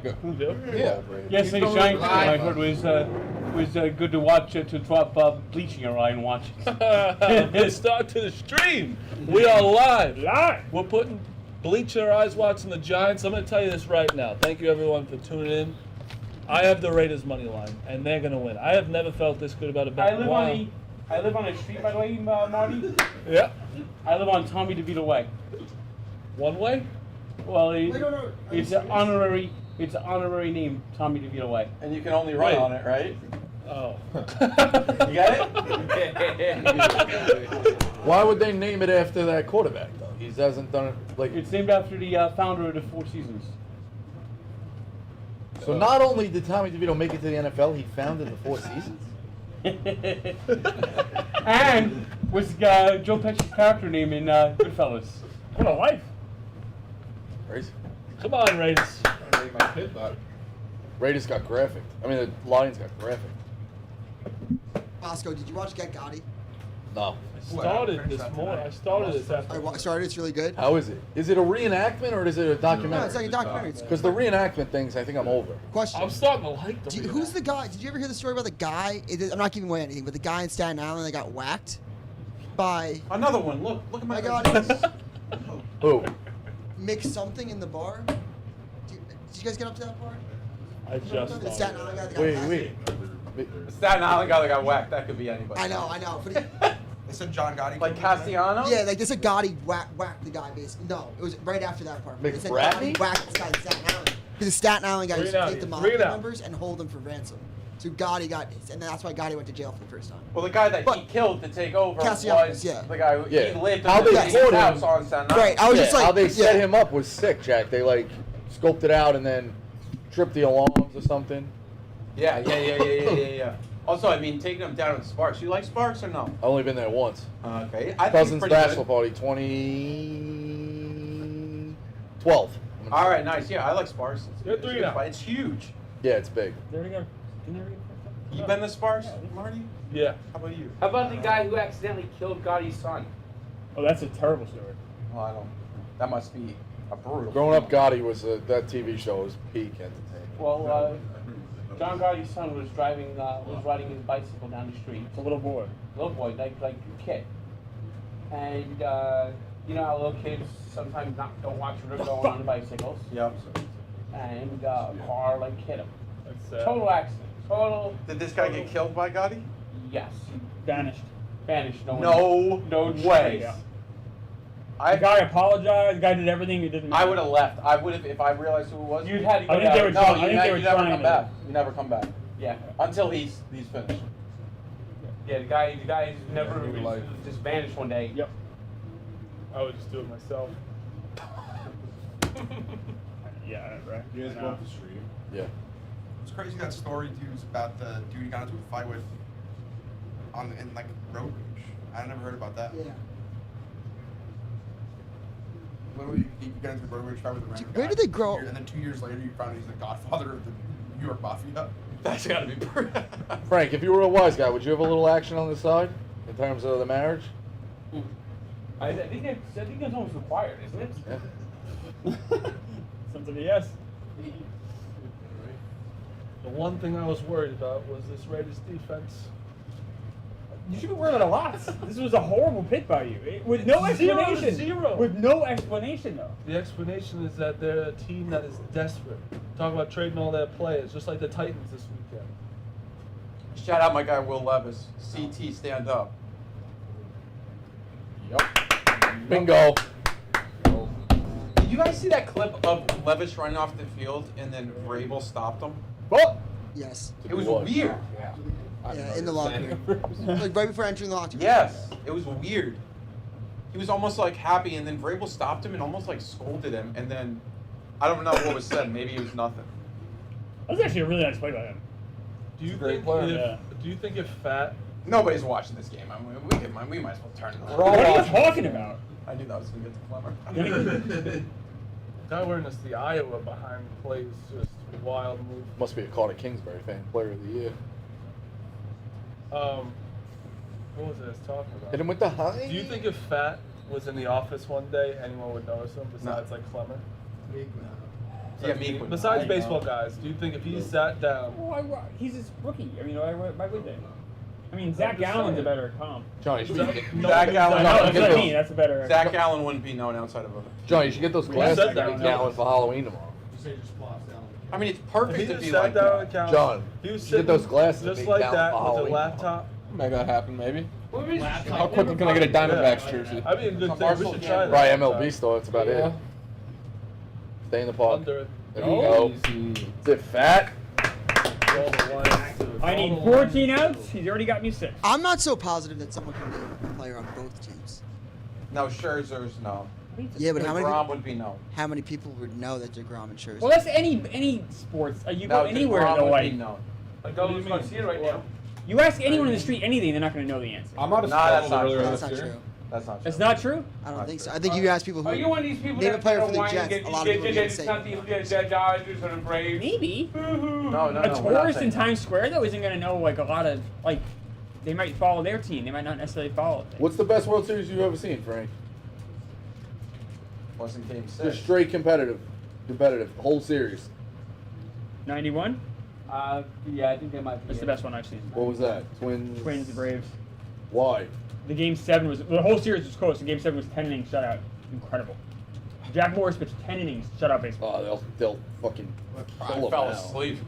Yeah. Yes, they shined. I heard it was good to watch to drop bleaching your eye and watch it. Good start to the stream. We are live. We're putting bleach in our eyes watching the Giants. I'm going to tell you this right now. Thank you everyone for tuning in. I have the Raiders money line, and they're going to win. I have never felt this good about a bet. I live on a street, by the way, Marty. Yeah. I live on Tommy DeVito Way. One way? Well, it's an honorary name, Tommy DeVito Way. And you can only write on it, right? Oh. You got it? Why would they name it after that quarterback, though? He hasn't done it like. It's named after the founder of the Four Seasons. So not only did Tommy DeVito make it to the NFL, he founded the Four Seasons. And was Joe Pesci's character name in Goodfellas. What a life! Crazy. Come on, Raiders. Raiders got graphic. I mean, the Lions got graphic. Mascot, did you watch Get Gotti? No. I started this morning. I started this after. I started. It's really good. How is it? Is it a reenactment or is it a documentary? No, it's like a documentary. Because the reenactment things, I think I'm over. Question. I'm starting to like them. Who's the guy? Did you ever hear the story about the guy? I'm not giving away anything, but the guy in Staten Island that got whacked by. Another one. Look at my God. Who? Mix something in the bar. Did you guys get up to that part? I just. The Staten Island guy that got Wait. The Staten Island guy that got whacked. That could be anybody. I know. But They said John Gotti. Like Castellanos? yeah, like this a Gotti whacked the guy basically. No, it was right after that part. They said McBratney? Gotti whacked this guy in Staten Island. Because the Staten Island guy used to take the mafia members and hold them for ransom. So Gotti got, and that's why Gotti went to jail for the first time. Well, the guy that he killed to take over Castellanos, was the guy who he lived How in they his caught house him. on Staten Island. Right, I was just like, how they set him up was sick, Jack. They like scoped it out and then tripped the alarms or something. Yeah. Also, I mean, taking him down with Sparks. You like Sparks or no? I've only been there once. Okay. I think Cousins it's pretty bachelor good. party, 2012. All right, nice. Yeah, I like Sparks. You're three now. It's huge. Yeah, it's big. There we go. You been to Sparks, Marty? Yeah. How about you? How about the guy who accidentally killed Gotti's son? Oh, that's a terrible story. Well, I don't. That must be a brutal. Growing up, Gotti was that TV show was peak entertainment. Well, John Gotti's son was riding his bicycle down the street. It's a little boy, like a kid. And you know how little kids sometimes don't watch what they're going on the bicycles. Yep. And a car hit him. That's Total accident. Total. Did this guy get killed by Gotti? Yes. Vanished. No way. trace. The guy apologized. The guy did everything. It didn't matter. I would have left. I would have if I realized who it was. You'd had to go I think they down. were No, trying- I you, think they were you never trying come to- back. You never come back Yeah. until he's finished. Yeah, the guy never just vanished one day. Yep. I would just do it myself. Yeah, right. You guys go up the street. Yeah. It's crazy that story, dude, is about the dude you got into a fight with in road rage. I never heard about that. Yeah. Literally, you got into a road rage fight with a random Where guy, did they grow- And then 2 years later, you found he's the godfather of the New York Mafia. That's gotta be. Frank, if you were a wise guy, would you have a little action on the side in terms of the marriage? I think that's almost required, isn't it? Yeah. Sounds like a yes. The one thing I was worried about was this Raiders defense. You should be worried about a lot. This was a horrible pick by you, with no explanation. Zero. With no explanation, though. The explanation is that they're a team that is desperate. Talk about trading all their players, just like the Titans this weekend. Shout out my guy Will Levis. CT, stand up. Yep. Bingo. Did you guys see that clip of Levis running off the field and then Vrabel stopped him? Oh! Yes. It was What? weird. Yeah, in the locker room. Like right before entering the locker room. Yes, it was weird. He was almost happy, and then Vrabel stopped him and almost scolded him, and then I don't know what was said. Maybe it was nothing. That was actually a really nice play by him. Do you great think player. if Do you think if Fat? Nobody's watching this game. I mean, we might as well turn it on. What are you talking about? I knew that was gonna get too clever. The guy wearing this the Iowa behind plays just a wild move. Must be a Carter Kingsbury fan, player of the year. What was I talking about? Hit him with the high. Do you think if Fat was in the office one day, anyone would notice him besides Clemmer? Yeah, me. Besides baseball guys, do you think if he sat down? Well, he's a rookie. I mean, why would they? I mean, Zach Gallen's a better comp. Johnny, you should get, Zach Allen. No, that's what I mean. That's a better. Zach Allen wouldn't be known outside of other. Johnny, you should get those glasses said that that. Gallen for Halloween tomorrow. I mean, it's If perfect he to just be sat like down on that. the couch, John, he was you get sitting those glasses just that like make that Gallen with a for laptop. Make that happen, maybe. What was How quickly can I get a Diamondbacks jersey? I'd be a good Some thing. We Barstool should try that. Right, MLB store. That's about Yeah. it. Stay in the park. Under it. There you go. Easy. Is it fat? All the lines, dude. I All need the 14 lines. outs. He's already got me 6. I'm not so positive that someone can be a player on both teams. No, Scherzer's no. Yeah, but how DeGrom would be no. many people would know that DeGrom and Scherzer? Well, that's any sports. You No, go anywhere DeGrom in the would way. be no. Like Carlos Garcia right now. You ask anyone in the street anything, they're not going to know the answer. I'm not a Nah, that's star not earlier true. That's this not year. true. That's not true. It's not true. I don't think so. I think you ask people who Are you one of these people name a that player for the whine and Jets. get A lot of people are get gonna say something for the Dodgers or the Braves? Maybe. No, no, A no. we're not tourist saying in that. Times Square though isn't going to know like a lot of like. They might follow their team. They might not necessarily follow it. What's the best World Series you've ever seen, Frank? Wasn't Game 6. Just straight competitive, whole series. 91. Yeah, I think they might be. That's the best one I've seen. What was that? Twins. Twins, Braves. Why? The game 7 was the whole series was close. The game 7 was 10 innings shutout. Incredible. Jack Morris pitched 10 innings shutout baseball. Oh, they'll fucking I kill 'em fell now. asleep.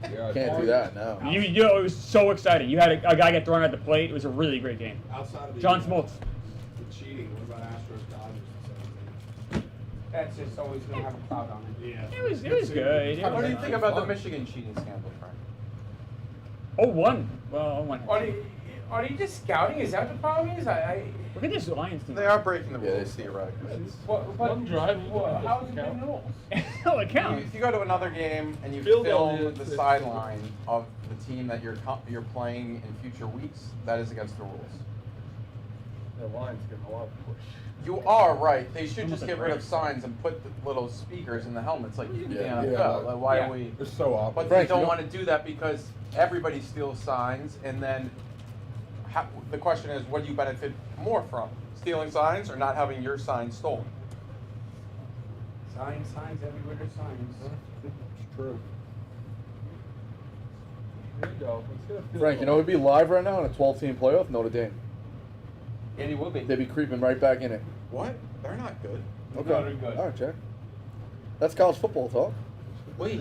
Yeah, Can't do that now. You know, it was so exciting. You had a guy get thrown at the plate. It was a really great game. Outside of the John Smoltz. the cheating, what about Astros Dodgers? That's just always gonna have a cloud on it. Yeah. It was good. What do you think about the Michigan cheating scandal, Frank? Oh, one. Well, one. Are they just scouting? Is that what the problem is? Look at this Lions team. They are breaking the Yeah, rules theoretically. What, One drive, how is it breaking the rules? Oh, it counts. If you go to another game and you Field goal film is the 50. sideline of the team that you're playing in future weeks, that is against the rules. The line's getting a lot of push. You are right. They should just get rid of signs and put the little speakers in the helmets like you do in the Yeah. NFL. Yeah. Like, why Yeah. are we? They're so off. But Frank, they don't you know- want to do that because everybody steals signs, and then the question is, what do you benefit more from? Stealing signs or not having your sign stolen? Signs, everywhere there's signs. It's true. Here you go. Let's get a field Frank, you know goal. we'd be live right now in a 12-team playoff. Notre Dame. Yeah, they will be. They'd be creeping right back in it. What? They're not good. Okay. No, they're good. All right, Jack. That's college football talk. Wait,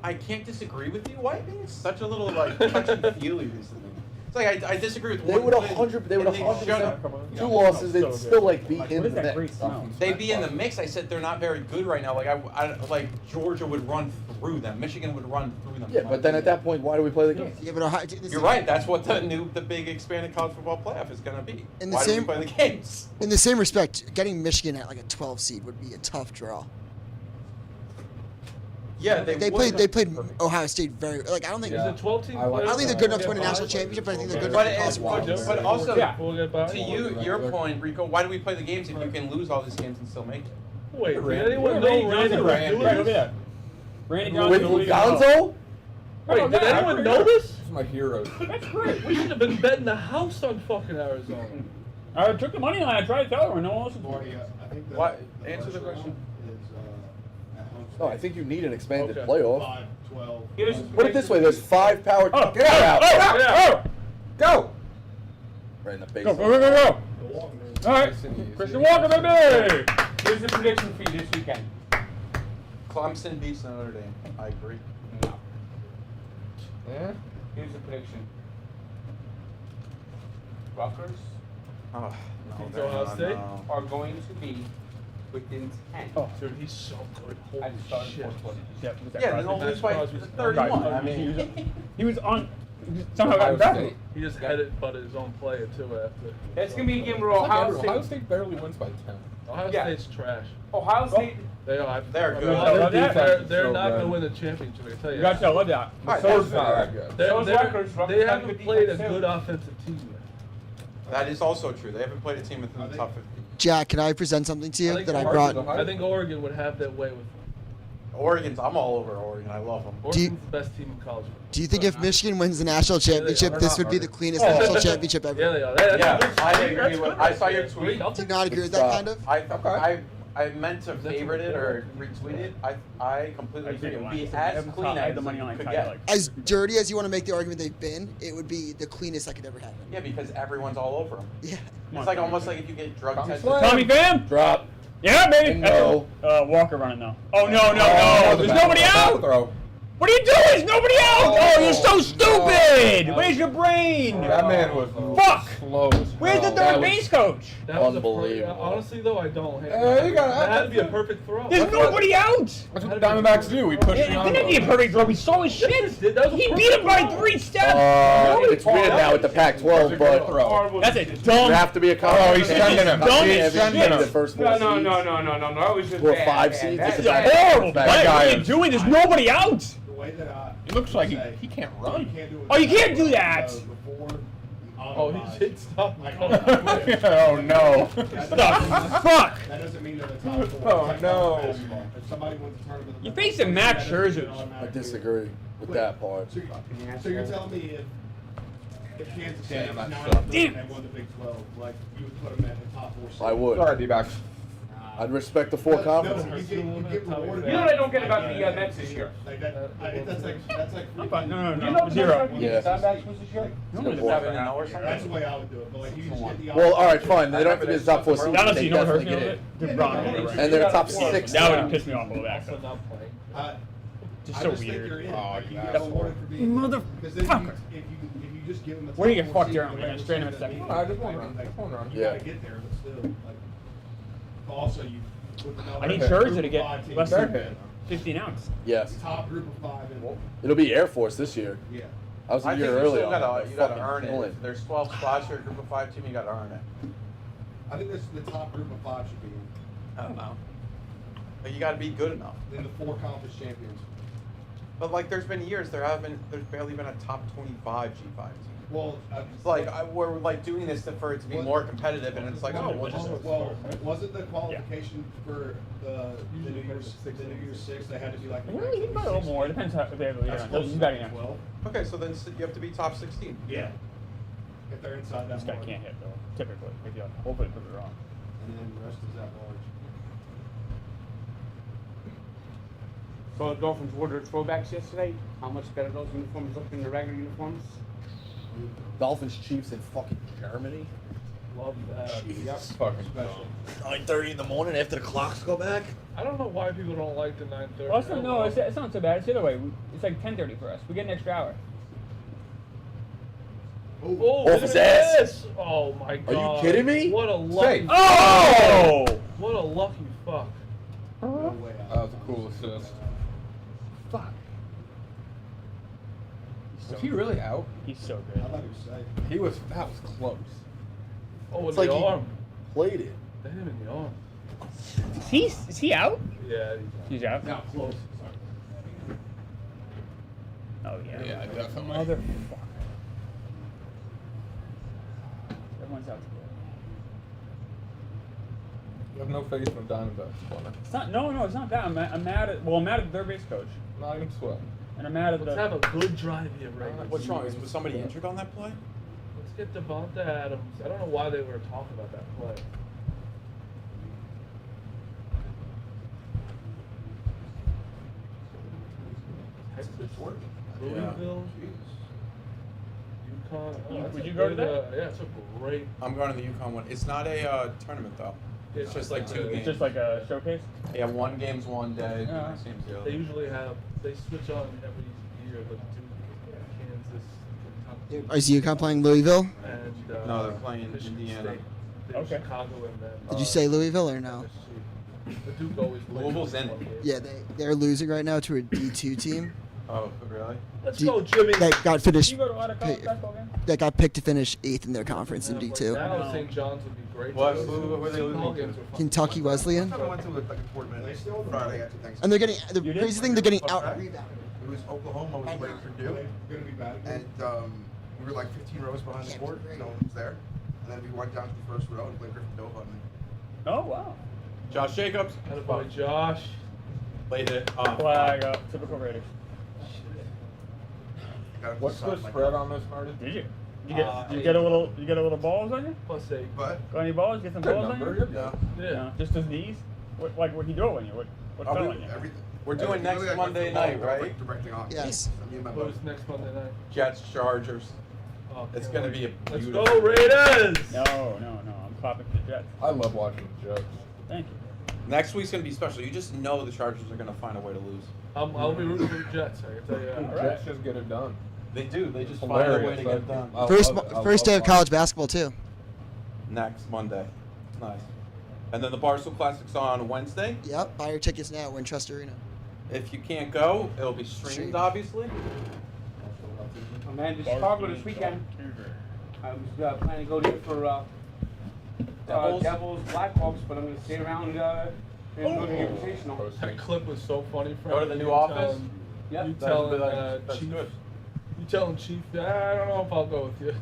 I can't disagree with you. Why are you being such a little like touchy-feely recently? It's like I disagree with They one would thing, 100. They would and 100. shut up. Two losses, they'd still like be What in is the that great mix. smell? They'd be in the mix. I said they're not very good right now. Like I like Georgia would run through them. Michigan would run through them. Yeah, but then at that point, why do we play the game? Yeah, but Ohio, this You're right. That's what the big expanded college football playoff is going to be. In the Why do same- we play the games? In the same respect, getting Michigan at like a 12 seed would be a tough draw. Yeah, They played Ohio State very like I don't think Is it 12 team? I like I don't think they're good enough to win a national championship, but I think they're good But, enough to but, cross but also, Yeah. We'll get by. to your point, Rico, why do we play the games if you can lose all these games and still make it? Wait, did Randy anyone know Randy was Right, doing look at this? that. Randy With Johnson. Gonzo? Wait, did anyone know this? This is my heroes. That's great. We should have been betting the house on fucking Arizona. I took the money line. I tried to tell her. No one listened to Marty, me. I think the What? Answer the question. Is, at home No, I think you need an expanded Okay. playoff. 5, 12. Here's Put it this way: there's 5 power. Oh, Get out! oh, Go! Right in the face. go, go, go, go, go. All right, Christian Walker, baby. Here's the prediction for you this weekend. Clemson beats Notre Dame. I agree. No. Yeah. Here's the prediction. Rutgers Oh, no, Beats they're Ohio not, State? no. are going to be within 10. Oh. Dude, he's so good. At Holy the start of the shit. fourth quarter. Yeah, was that Yeah, Crosby? they'll lose by Crosby's 31. I mean, he was on. He somehow got Ohio drafted. State. He just headed butted his own play too after. That's going to be a game where It's like Ohio Ohio State. State barely wins by 10. Ohio Yeah. State's trash. Ohio State. They are. They're good. They're not going to win the championship. I can tell you. You got to love that. All right, So's that's not fair. that good. So is Rutgers. Rutgers They got haven't good played a defense, good too. offensive team yet. That is also true. They haven't played a team within the top 50. Jack, can I present something to you that I brought? I think Oregon would have that way with Oregon's. I'm all over Oregon. I love them. Do you- Oregon's the best team in college. Do you think if Michigan wins the national championship, are. this would be the cleanest national championship ever? Yeah, they are. Yeah, I agree with. I saw your tweet. Do you not agree with that kind of? I I meant to favorite it or retweet it. I completely agree. It would be as clean as the money you line could tie, get. like- As dirty as you want to make the argument they've been, it would be the cleanest that could ever happen. Yeah, because everyone's all over them. Yeah. It's like almost like if you get drug Tommy tested. Slam. Tommy Pham. Drop. Yeah, baby. No. Walker running though. Oh no! There's nobody out. Throw. What are you doing? There's nobody out. Oh, you're so stupid. Where's your brain? That man was Fuck. slow as Where's the hell. third base coach? That was Unbelievable. honestly, though, I don't hate You got that had to be a perfect throw. There's nobody out. That's what the Diamondbacks do. We push It you didn't be a perfect throw. We saw his shit. That was a He perfect beat him by throw. 3 steps. It's weird now with the Pac-12, but throw. That's a you dumb. have to be a Oh, he's sending him. He's sending him. The first 4 No, seeds. That was just Or bad, 5 bad. seeds. That's It's a It's a bad- horrible bad play. guy. What are you doing? There's nobody out. The way that He looks like say, he can't you run. can't do it. Oh, you can't do that. Before Oh, he hit stop. Oh no. Fuck. That doesn't mean they're the top 4. Oh, no. If somebody wins a tournament, You're facing Max Scherzer. I disagree with that part. So you're telling me if Kansas State Damn, was that 9 sucks. and won the Big 12, like you would put them at the top 4 seed? I would. Sorry, D-backs. I'd respect the 4 conferences. You get rewarded. You know what I don't get about the Mets this year? Like that's like I'm fine. No, You know zero. Yeah. Diamondbacks was this year? No, it's 7 an hour or that's something. the way I would do it. But like you just get the Well, all right, fine. They don't have to be the top 4 seeds. but Honestly, They you know what hurts definitely me a get little in. bit? DeBron. And they're a top 6. That would have pissed me off a little bit. actually. Just I so just think you're weird. in. Oh, Like, you you get asshole. rewarded for being because then Motherfucker. if you just give them the We're gonna get top 4 fucked seed here, in the we're gonna regular strain him in a season, second. that I just means, one run. like, One run. You Yeah. gotta get there, but still, like, also you. With the I need number- Scherzer to group get of 5 teams, less Fair than hit. 15 ounce. Yes. top group of 5 and It'll be Air Force this year. yeah. I was a I think year you early still on gotta, it. you gotta Fucking earn it. killing. If there's 12 spots for a group of 5 team, you gotta earn it. I think this the top group of 5 should be I don't know. But you gotta be good enough. in the 4 conference champions. But like, there's been years there's barely been a top 25 G5 team. Well, It's like we're like doing this for it to be What- more competitive, and it's like, oh, we'll just. well, wasn't the qualification for the New Year's 6 they had to be like Well, you can buy a little more. It depends how if they have a That's leader. close You to got it. 12. Okay, so then you have to be top 16. Yeah. If they're inside that This guy mark. can't hit though. Typically, if you hopefully prove it wrong. And then the rest is at large. So the Dolphins ordered throwbacks yesterday. How much better those uniforms look than the regular uniforms? Dolphins, Chiefs in fucking Germany. Love that. Yep. Fucking Special. 9:30 in the morning after the clocks go back. I don't know why people don't like the 9:30. Also, no, it's not so bad. It's the other way. It's like 10:30 for us. We get an extra hour. Oh, Off look his at ass. this. Oh my god. you kidding me? What a lucky. Safe. Oh! What a lucky fuck. No way out. That was a cool assist. Fuck. Was he really out? He's so good. I thought he was safe. He was. That was close. Oh, in It's the like he arm. played it. Hit him in the arm. Is he out? Yeah. He's out. Now close. Oh yeah. Yeah, definitely. Motherfucker. Everyone's out together. You have no faith in the Diamondbacks, Connor. It's not. No, it's not that. I'm mad at. Well, I'm mad at the third base coach, Not even sweat. and I'm mad at Let's the. have a good drive here, right? What's wrong? Was somebody injured on that play? Let's get Devonta Adams. I don't know why they were talking about that play. Texas, Louisville, UConn. That's Would a you go to good, that? yeah, it's a great. I'm going to the UConn one. It's not a tournament though. It's just like 2 It's games. just like a showcase. Yeah, one game's one day. Yeah. Next game's the They other. usually have. They switch on every year, but Kansas, Kentucky, Is UConn playing Louisville? and No, they're playing Michigan Indiana. State. They have Okay. Chicago and then. Did you say Louisville or no? MSG. The Duke always plays Louisville's this in one it. game. Yeah, they're losing right now to a D2 team Oh, really? Let's Do- go, Jimmy. that got Did finished you go to a lot of college Hey, basketball games? that got picked to finish 8th in their conference in Yeah, D2. like now St. John's would be great. What? to go to. Who were they losing All to? games were fun. Kentucky Wesleyan, I went to like a tournament Friday after Thanksgiving. and they're getting the You did? crazy thing they're getting What's out that? rebounded. It was Oklahoma was playing Purdue, Gonna be bad again. and we were like 15 rows behind the court. No one was there. And then we went down to the first row and played Griffin Dova. Oh wow. Josh Jacobs. Attaboy, Josh. Late hit. Oh, Flag up. Typical Raiders. What's the spread on this, Marty? Did you? You get a little. You get a little balls on you? +8. But Got any balls? Get some Good balls on number. you? You're good. Yeah. No, just his knees. What he doing? What's Oh, going? everything. We're doing next Literally, Monday football, night, right? Directing on. Yes. Me and my buddy. Who's next Monday night? Jets, Chargers. Oh, It's can't gonna wait. be a Let's beautiful. go Raiders! No. I'm clapping for the Jets. I love watching the Jets. Thank you. Next week's gonna be special. You just know the Chargers are gonna find a way to lose. I'll be rooting for the Jets. I can tell you that. The Jets just get it done. They do. They just find Hilarious. a way to get it done. I First love it. I first love day of watching college basketball too. Next Monday. Nice. And then the Barstool Classic's on Wednesday. Yep. Buy your tickets now. Winchester Arena. If you can't go, it'll be streamed, Streamed. obviously. I'm heading to Chicago this weekend. I was planning to go there for Devils Blackhawks, but I'm going to stay around and go to the Invitational. That clip was so funny. Go to the new You office? telling- Yep. You That'd be telling like- that's Chief. good. You telling Chief, I don't know if I'll go with you.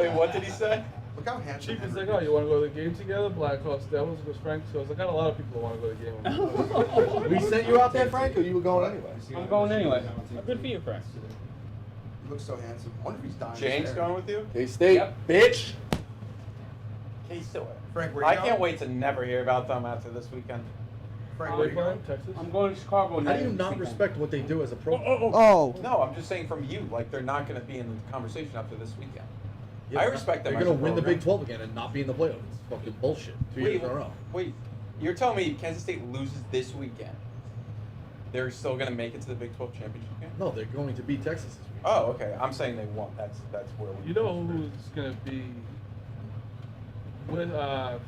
Wait, what did he say? Look how handsome. Chief is Henry like, oh, you want to go to the game together? Blackhawks, Devils, goes Frank. So I was like, I got a lot of people who want to go to the game. with me. We sent you out there, Frank, or you were going anyway? I'm going anyway. Good for you, Frank. He looks so handsome. I wonder if he's dying. James going with you? K-State, Yep. bitch. K-State. Frank, where you I going? can't wait to never hear about them after this weekend. Frank, Are where they you going? playing? Texas? I'm going to Chicago How next do you not weekend. respect what they do as a program? Oh. No, I'm just saying from you. Like, they're not going to be in the conversation after this weekend. Yeah, I respect them They're as gonna a win the program. Big 12 again and not be in the playoffs. It's fucking bullshit. 2 years in a row. Wait, you're telling me Kansas State loses this weekend? They're still going to make it to the Big 12 championship game? No, they're going to beat Texas this week. Oh, okay. I'm saying they won't. That's where we. You know who's gonna be with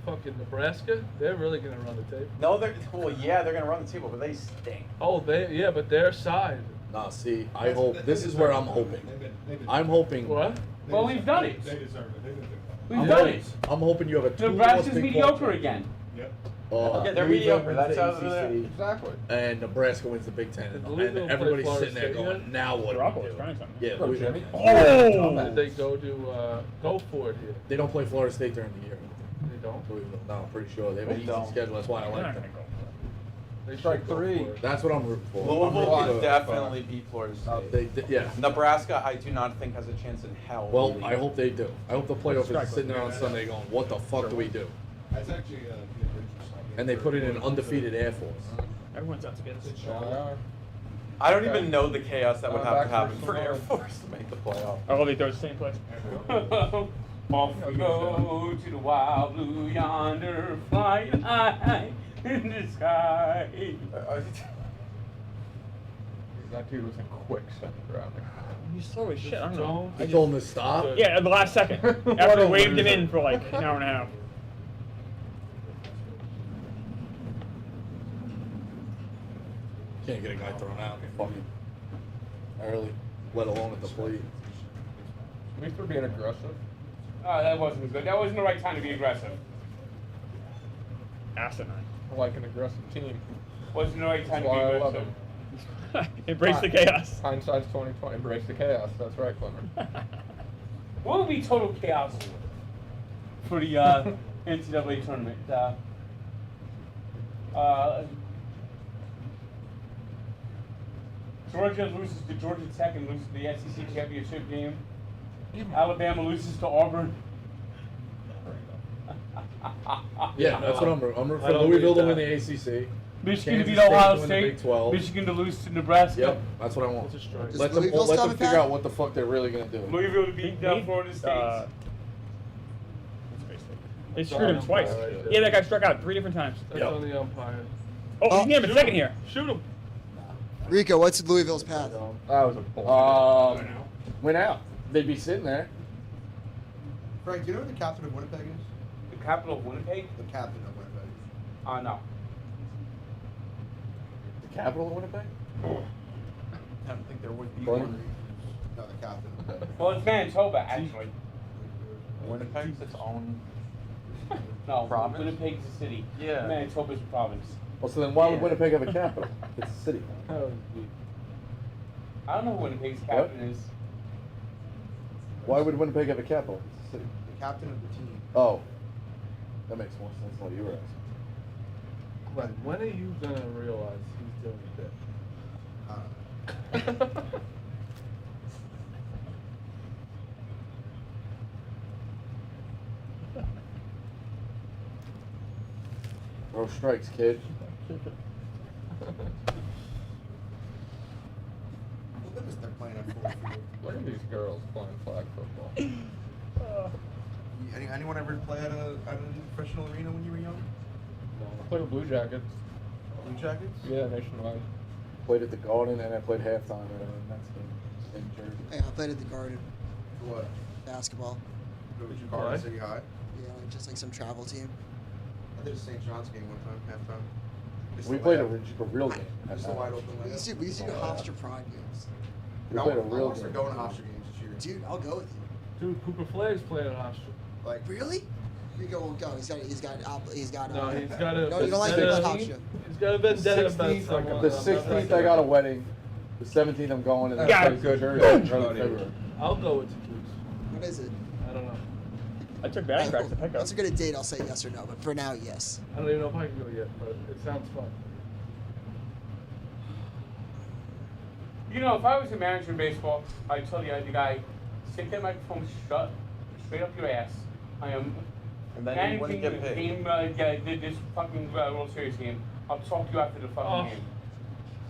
fucking Nebraska? They're really gonna run the table. No, they're yeah, they're going to run the table, but they stink. Oh, but their side. Nah, see, I hope this is where I'm hoping. They've been- I'm hoping. What? Well, we've done it. They deserve it. They've been doing it. We've I'm done hoping, it. I'm hoping you have a 2 Nebraska's mediocre again. Yep. Yeah, they're Louisville mediocre. wins That's the how they're ACC, Exactly. and Nebraska wins the Big Ten, Did and Louisville play everybody's Florida sitting there State going, yet? "Now what Garoppolo's do we do?" trying something. Yeah, Oh, Louisville. Jimmy. Oh! Did they go to go for it here? They don't play Florida State during the year. They don't. Louisville. No, I'm pretty sure they have They an easy don't. schedule. That's why I They're like not them. gonna go. They Strike should go three. for it. That's what I'm rooting for. Louisville Well, could definitely beat Florida State. Yeah. Nebraska, I do not think has a chance in hell. Well, to I leave. hope they do. I hope the playoff Strike is sitting there on Sunday going, "What the fuck do we do?" That's actually the original song. And they put in an undefeated Air Force. Everyone's out together. I don't even know the chaos that would have to Back happen first for of Air all. Force to make the playoff. Oh, they throw the same place. Off we go to the wild blue yonder, flying high in the sky. That dude was in quicksand drowning. He's slow as shit. I don't know. I told him to stop. Yeah, at the last second. After I waved him in for like an hour and a half. Can't get a guy thrown out fucking early, let alone at the plate. At least we're being aggressive. Oh, that wasn't good. That wasn't the right time to be aggressive. Asinine. I like an aggressive team. Wasn't the right time That's to be why I love aggressive. him. Embrace the chaos. Hindsight's 2020. Embrace the chaos. That's right, Clemmer. What would be total chaos for the NCAA tournament? Georgia loses to Georgia Tech and loses the SEC championship game. Alabama loses to Auburn. Yeah, that's what I'm rooting. I'm rooting I for don't Louisville to believe win that. the ACC. Michigan to Kansas beat State Ohio to win the Big State. 12. Michigan to lose to Nebraska. Yep, that's what I want. That's a strike. Does Let them, Louisville let stop them it figure back? out what the fuck they're really gonna do. Louisville to beat Florida State. They screwed him twice. Yeah, that guy struck out 3 different times. That's Yep. on the umpire. Oh, you can get him a second here. Shoot him. Rico, what's Louisville's path? That was a bullshit. Went out. They'd be sitting there. Frank, do you know who the captain of Winnipeg is? The capital of Winnipeg? The captain of Winnipeg. No. The capital of Winnipeg? I don't think there would be Brian? one. No, the captain of Winnipeg. Well, it's Manitoba, actually. Winnipeg's its own. No, Province? Winnipeg's a city. Yeah. Manitoba's a province. Well, so then why would Yeah. Winnipeg have a capital? It's a city. I don't know who Winnipeg's captain is. Why would Winnipeg have a capital? It's a city. The captain of the team. Oh, that makes more sense than what you were asking. Glenn, when are you gonna realize he's doing a bit? Throw strikes, kid. Look at they're playing at full field. Look at these girls playing flag football. Anyone ever play at a professional arena when you were young? I played with Blue Jackets. Blue Jackets? Yeah, nationwide. Played at the Garden and I played halftime at a Mets game in Jersey. Hey, I played at the Garden. For what? Basketball. What was your play? Garden City High? Yeah, like just like some travel team. I did a St. John's game one time, halftime. Just We the played a layup. real game. Just a wide open We layup. used to do Hofstra Prime games. We played a real I game. going to Hofstra games this year. Dude, I'll go with you. Dude, Cooper Flagg's playing at Hofstra. Like, Really? Rico won't go. He's got. No, he's got a. No, you don't like vendetta- Rico Hofstra. He's got a vendetta about 16th, someone. The 16th, I got a wedding. The 17th, I'm going. And then Got I it. play Jersey in February. I'll go with Toulouse. What is it? I don't know. I took batting practice at pickup. Once we get a date, I'll say yes or no. But for now, yes. I don't even know if I can go yet, but it sounds fun. You know, if I was a manager in baseball, I'd tell the guy, stick that microphone shut, straight up your ass. I am And then you wouldn't managing get the paid. game, this fucking World Series game. I'll talk to you after the fucking Oh. game.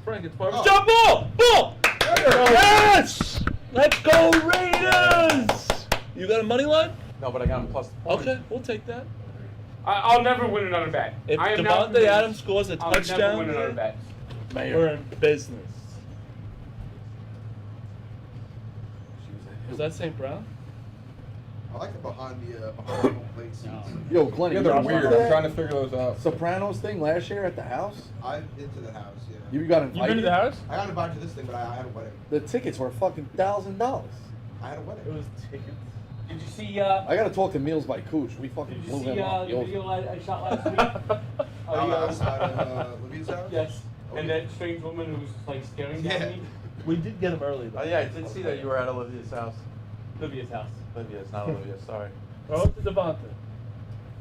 Frank, it's part Oh. Jump ball! Ball! Yes! Let's go Raiders! You got a money line? No, but I got him plus the point. Okay, we'll take that. I'll never win another bet. If I am now Devontae convinced Adams scores a I'll never touchdown, win another bet. we're in business. Was that St. Brown? I like the behind the home plate seats. Yo, Glenn, Yeah, you they're got weird. I'm trying to figure those out. Sopranos thing last year at the house? I've been to the house, yeah. You got You invited? been to the house? I got invited to this thing, but I had a wedding. The tickets were fucking $1,000. I had a wedding. It was tickets. Did you see? I gotta talk to Meals by Cooch. We fucking Did you blew see him up. the video I shot last week? Outside of Libby's house? Yes. Oh, And yeah. that strange woman who was like staring Yeah. at me. We did get him early though. Oh yeah, I did see that you were at Olivia's house. Olivia's house. Olivia's, not Olivia, sorry. Throw it to Devontae.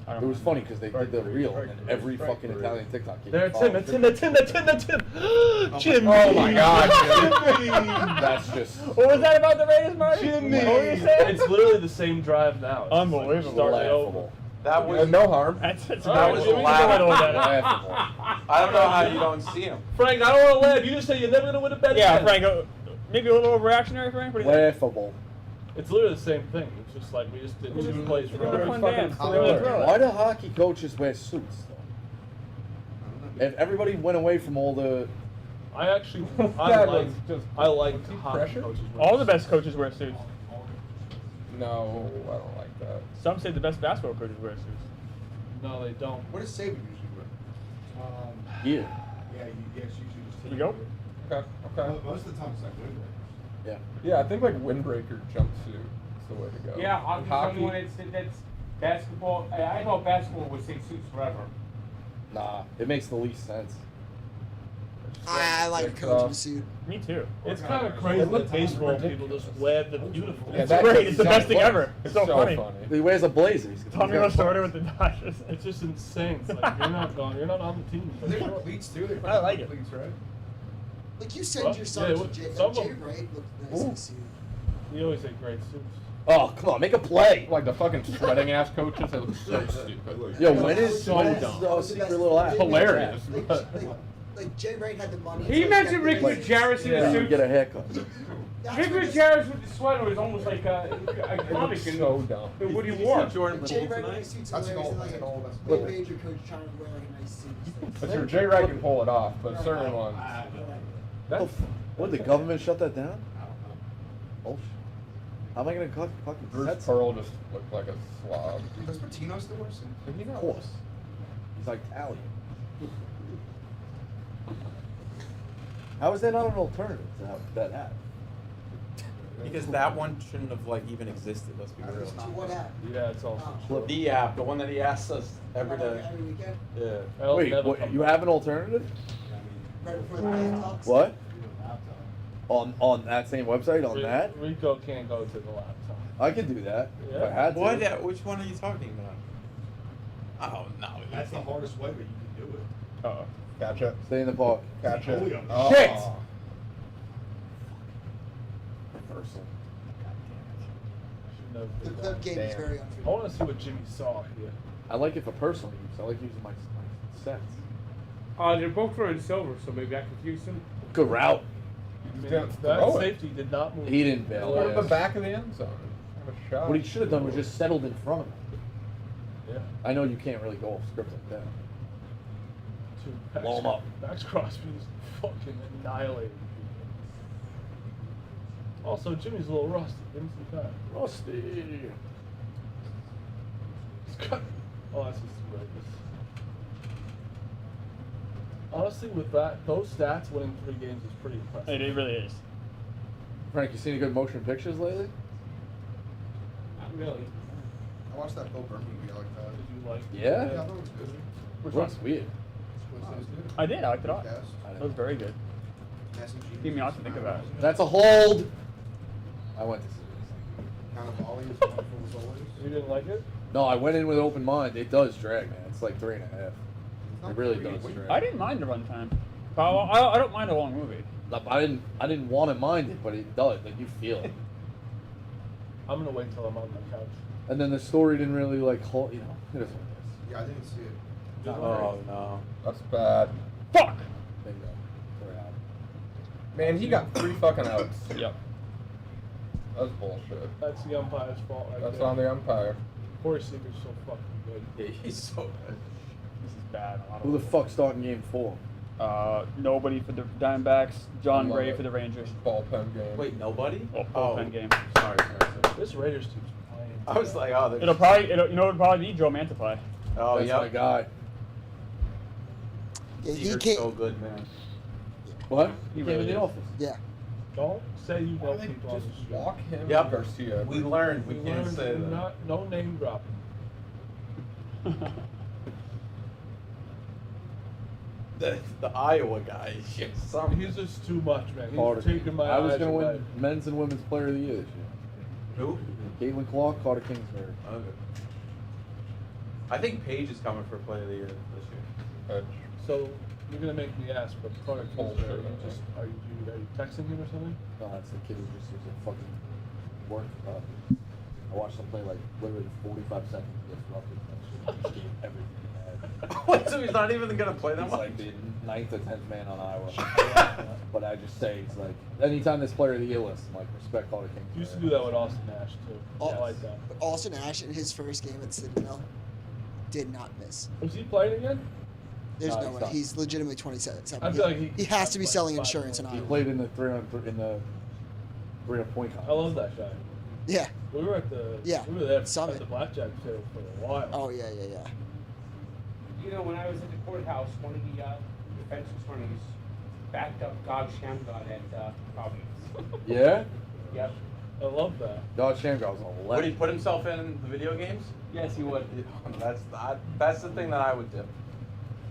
It was funny because they did the reel and every fucking Italian TikTok kid. There, Tim, that's Tim, that's Tim, that's Tim, that's Tim. Jimmy. Oh my God, That's just What was that about the Raiders, Marty? Jimmy. What were you saying? It's literally the same drive now. It's Unbelievable. Like starting over. laughable. That was no harm. That's That was Jimmy. laughable. Laughable. I don't know how you don't see him. Frank, I don't want to laugh. You just said you're never gonna win a bet. Yeah, again. Frank. Maybe a little overreactionary, Frank. What do you think? Laughable. It's literally the same thing. It's just like we just did two plays We're wrong. fun fucking dance. thriller. We're thriller. Why do hockey coaches wear suits though? If everybody went away from all the I actually, That I was like, just I like deep hockey pressure. coaches. All the best coaches wear suits. No, I don't like that. Some say the best basketball coaches wear suits. No, they don't. What does Saban usually wear? gear? Yeah, yes, usually just. Here we go. Okay, okay. Most of the time it's like windbreakers. Yeah. Yeah, I think like windbreaker jumpsuit is the way to go. Yeah, hockey's the only one that's basketball. I thought basketball would say suits forever. Nah, it makes the least sense. I like a coach in a suit. Me too. It's kind of crazy that baseball people just wear the uniform. Yeah, It's that great. does It's the not best thing look- ever. It's so funny. He wears a blazer. He's Tommy got Lasorda with the Dodgers. It's just insane. It's like you're not going. You're not on the team. They wear cleats too. They put I like it. cleats, right? Like you send What? your Yeah, son what- to Jay, some of Jay them- Wright looked nice in a suit. You always say great suits. Oh, come on, make a play. Like the fucking sweating ass coaches, they look so stupid. Yo, when is So dumb. secret little app? Hilarious. Like Jay Wright had the money. He so mentioned kept Rick it- Jarris in Yeah, the you suit. get a haircut. That's Rick what this- Jarris with the sweater was almost like a comic in So dumb. what he Did you wore. see Jordan Jay Poole Wright in tonight? a suit's That's an hilarious, old- and that's an old- that's like an old. major coach trying to wear like a nice suit. But your J Rag can pull it off, but certain ones. That's What, the government shut that down? Bullshit. How am I gonna cut fucking Bruce sets? Pearl just looked like a slob. Does Patino still wear suits? Of course. He's like Italian. How is there not an alternative to that hat? Because that one shouldn't have like even existed. Let's be real. To what app? Yeah, it's all. The app, the one that he asks us every day. Every weekend? Yeah. It'll Wait, never what, come you back. have an alternative? Right before the game talks? What? On that same website? On that? Rico can't go to the laptop. I could do that if I Yeah. had to. What? Which one are you talking about? Oh no. That's the hardest way, but you can do it. Uh-oh. Gotcha. Stay in the park. Gotcha. Polio. Oh. Shit! Reversal. Should never The do clip that. game is Damn. very I unfair. want to see what Jimmy saw here. I like it for personal use. I like using my sets. They're both running silver, so maybe I confused them. Good route. That safety did not move. He didn't bail. Go to the back of the end zone. Have a shot. What he should have done was just settled in front of him. Yeah. I know you can't really go off script like that. Dude, Blow him up. Max Crosby's fucking annihilating people. Also, Jimmy's a little rusty. Give him some time. Rusty. He's got. Oh, that's just great. Honestly, with those stats, winning 3 games is pretty impressive. It really is. Frank, you seen any good motion pictures lately? Not really. I watched that Bill Burr movie. I like that. Did you like? Yeah? Yeah, I thought it was good. Which one's weird? Oh, it was good. I did. I liked it all. Yes. It was very good. Massive genius. Gave me a lot to think about. That's a hold. I went to see this. Kind of volley is wonderful as always. You didn't like it? No, I went in with open mind. It does drag, man. It's like 3.5. It really does drag. I didn't mind the runtime. But I don't mind a long movie. I didn't want to mind it, but it does. Like, you feel it. I'm gonna wait till I'm on my couch. And then the story didn't really like hold. You know, it is what it Yeah, I didn't see it. Oh no. That's bad. Fuck! is. Bingo. We're out. Man, he got 3 fucking outs. Yep. That's bullshit. That's the umpire's fault right That's there. on the umpire. Corey Seager's so fucking good. Yeah, he's so good. This is bad. A lot Who the of fuck's starting game 4? nobody for the Diamondbacks. John Love Gray it. for the Rangers. Ballpen game. Wait, nobody? Bullpen game. Sorry. This Raiders team's playing. I was like, oh, It'll probably be Joe Mantiply. Oh, That's yeah. my guy. Yeah, he Seager's can't. so good, man. What? He Came really in the is. office. Yeah. Don't say you Why know don't they people on just the street. walk him Yep. and Garcia? We learned. We We can't learned say do that. not, no name dropping. The Iowa guy is just some. He's just too much, man. He's Carter. taking my I was eyes gonna away. win men's and women's player of the year this year. Who? Caitlin Clark, Carter Kingsbury. Okay. I think Paige is coming for Player of the Year this year. So you're gonna make me ask, but Carter Bullshit. Kingsbury, are you texting him or something? No, that's the kid who just was a fucking work for us. I watched him play like literally 45 seconds against Rutgers. That shit just gave everything he had. What? So he's not even gonna play that He's much? like the 9th or 10th man on Iowa. But I just say, it's like, anytime this player of the year list, I'm like, respect Carter Kingsbury. You used to do that with Austin Nash too. Oh. I like that. But Austin Ash in his first game at Citadel did not miss. Was he playing again? There's No, no he's way. not. He's legitimately 27. I feel like he has to be like selling 5 insurance in points. He Iowa. played in the 300 point I contest. love that guy. Yeah. We were at the Yeah, Summit. at the blackjack table for a while. Oh yeah. You know, when I was at the courthouse, one of the defense attorneys backed up God Shamgod at Providence. Yeah? Yep. I love that. God Shamgar was a Would he legend. put himself in the video games? Yes, he would. That's the thing that I would do.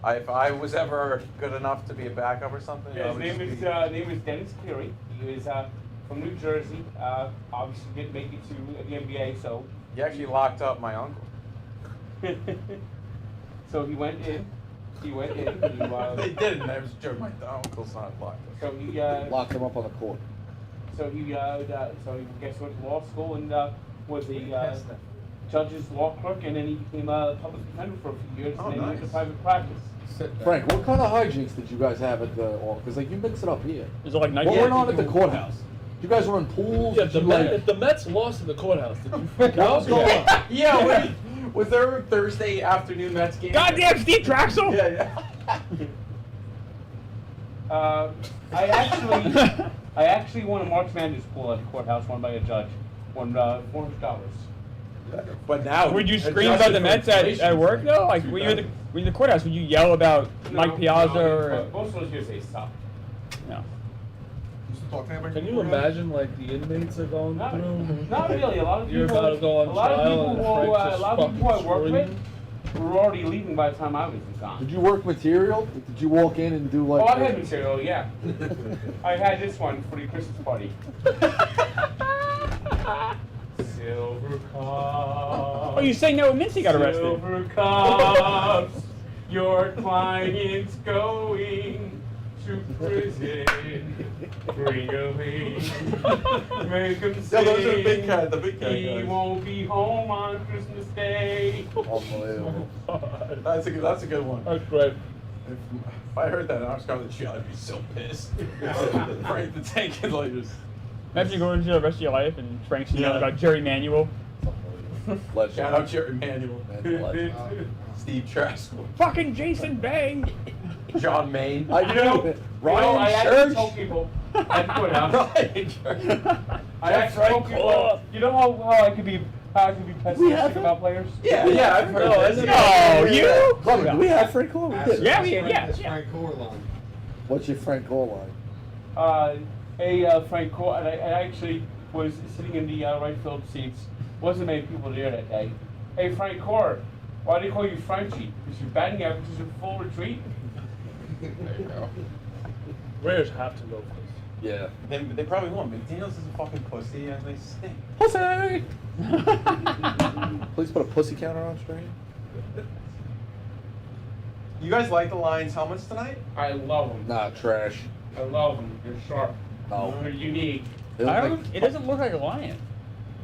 If I was ever good enough to be a backup or something, I Yeah, would his just name is Dennis Cleary. He was from New Jersey. Obviously didn't make it to the NBA, so He actually locked up my uncle. so he went in. He They didn't. I was joking. My uncle's not locked up. So he Locked him up on the court. so he guess went to law school and was a judge's law clerk, and then he became a public defender for a few years, Oh, and then he went to nice. private practice. Sit down. Frank, what kind of hijinks did you guys have at the office? Because like you mix it up here. Is it like night? What Yeah, went on at the courthouse? You guys were in pools? Yeah, Did you, like, if the Mets lost in the courthouse, did you freak out? was going on? Yeah, was there a Thursday afternoon Mets game? Goddamn Steve Traxel! Yeah. I actually won a March Madness pool at the courthouse, won by a judge, won $400. But now, Would you scream about the Mets at work though? Like when you're in the courthouse, would you yell about Mike Piazza or? Most of those years they stop. No. You still talk to anybody Can you beforehand? imagine like the inmates are going Not, through? not really. A lot of You're people. about to go on a lot trial of and people who, Frank just a lot of people I fucking work with screaming? were already leaving by the time I was gone. Did you work material? Did you walk in and do like? Oh, I had material, yeah. I had this one for the Christmas party. Silver cups. Oh, you saying that when Mincy got arrested? Silver cups. Your client's going to prison. Bring him in. Make him Yeah, say those are the big cat he guys. won't be home on Christmas Day. Unbelievable. That's a good one. That's great. If I heard that and I was going to jail, I'd be so pissed. Frank the Tank and like just. Imagine going into the rest of your life and Frank's yelling about Jerry Manuel. Legend. Shout out Jerry Manuel, Man, legend. Steve Traskell, Fucking Jason Bay. John Maine. I You know, know. I actually Church. told people at the courthouse. Ryan Church. I actually told people. You know how I could be pessimistic about players? Yeah, I've heard this. Oh, you? Clement, do we have Frank Gore? We did. Yeah, yeah. Frank Corline. What's your Frank Gore line? Frank Cole, and I actually was sitting in the right field seats. Wasn't many people there that day. Hey, Frank Core, why do they call you Frenchie? Because your batting average is in full retreat? There you go. Raiders have to go first. Yeah. They probably won't. McDaniels is a fucking pussy and they stink. Pussy! Please put a pussy counter on screen. You guys like the Lions helmets tonight? I love them. Nah, trash. I love them. They're sharp. No. They're unique. They look like- It doesn't look like a lion.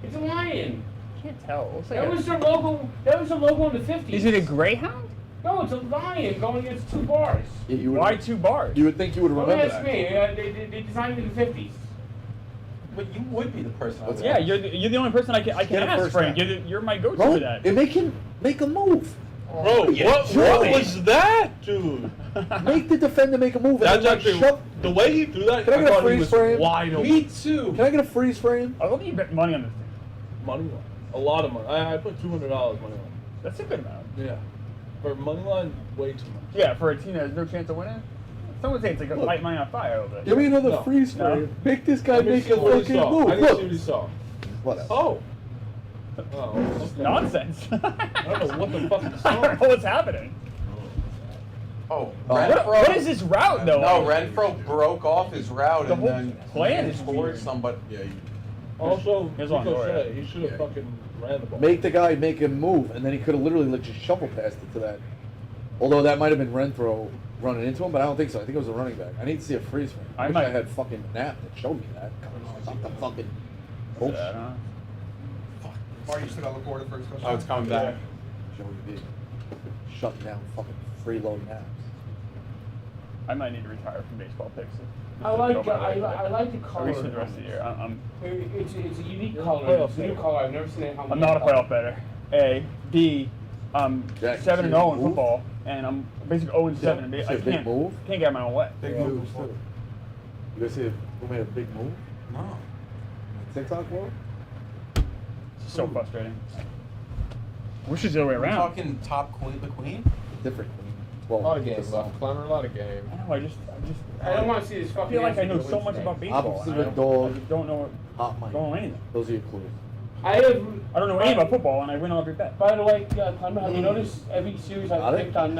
It's a lion. Can't tell. It looks like That was their logo. That was their logo in the 50s. Is it a greyhound? No, it's a lion going against two bars. Yeah, you would, Why 2 bars? You would think you would Don't remember ask that. me. They designed it in the 50s. But you would be the person. I would Yeah, ask. you're the only person I can Get it ask, first Frank. time. You're my go-to Bro, for that. make a move. Bro, what was that, dude? Make the defender make a move. That's and then actually shove. the way he threw that. Can I get a thought he freeze was frame? wide open. Me too. Can I get a freeze frame? I love you bet money on this thing. Money line, a lot of money. I put $200 money line. That's a good amount. Yeah, for money line, way too much. Yeah, for a team that has no chance of winning. Someone say it's like a Look. light money on fire over there. Give me another No. freeze No. frame. Make this guy Let me make see a what he fucking saw. move. I didn't see what Look. he saw. Whatever. Oh. Just Okay. nonsense. I don't know what the fuck he I saw. don't know what's happening. Oh, What is this route though? No, Renfro broke off his route The and whole then plan is towards weird. somebody. Also, Here's one, Ricochet, he should have fucking ran the ball. Make the guy make him move, and then he could have literally like just shovel passed it to that. Although that might have been Renfro running into him, but I don't think so. I think it was a running back. I need to see a freeze frame. I wish I had fucking nap that showed me that. Stop the fucking bullshit. Marty, you still got to look forward to the first question. Oh, it's coming back. Joey B. Shutting down fucking freeload naps. I might need to retire from baseball picks. I like the color. At least for the rest of the year. It's a unique You're color. playoff It's a new better. color. I've never seen it. I'm not a playoff better. A, B, Jack, 7-0 in move? football, and I'm basically 0-7. See I a big can't move? get out of my own way. Big Yeah, move. You guys see who made a big move? No. TikTok world? It's so frustrating. I wish it was the other way We're around. talking top queen, the queen. Different. A lot of games left, Clemmer. A lot of games. I know. I don't want to see this I fucking. feel like I know answer so go much today. about baseball. Opposite and I of dog. I just don't know. Hot mic. Don't know anything. Those are your clues. I have. I don't know anything about football, and I win on every bet. By the way, Clemmer, have you noticed every series Got I've it? picked on?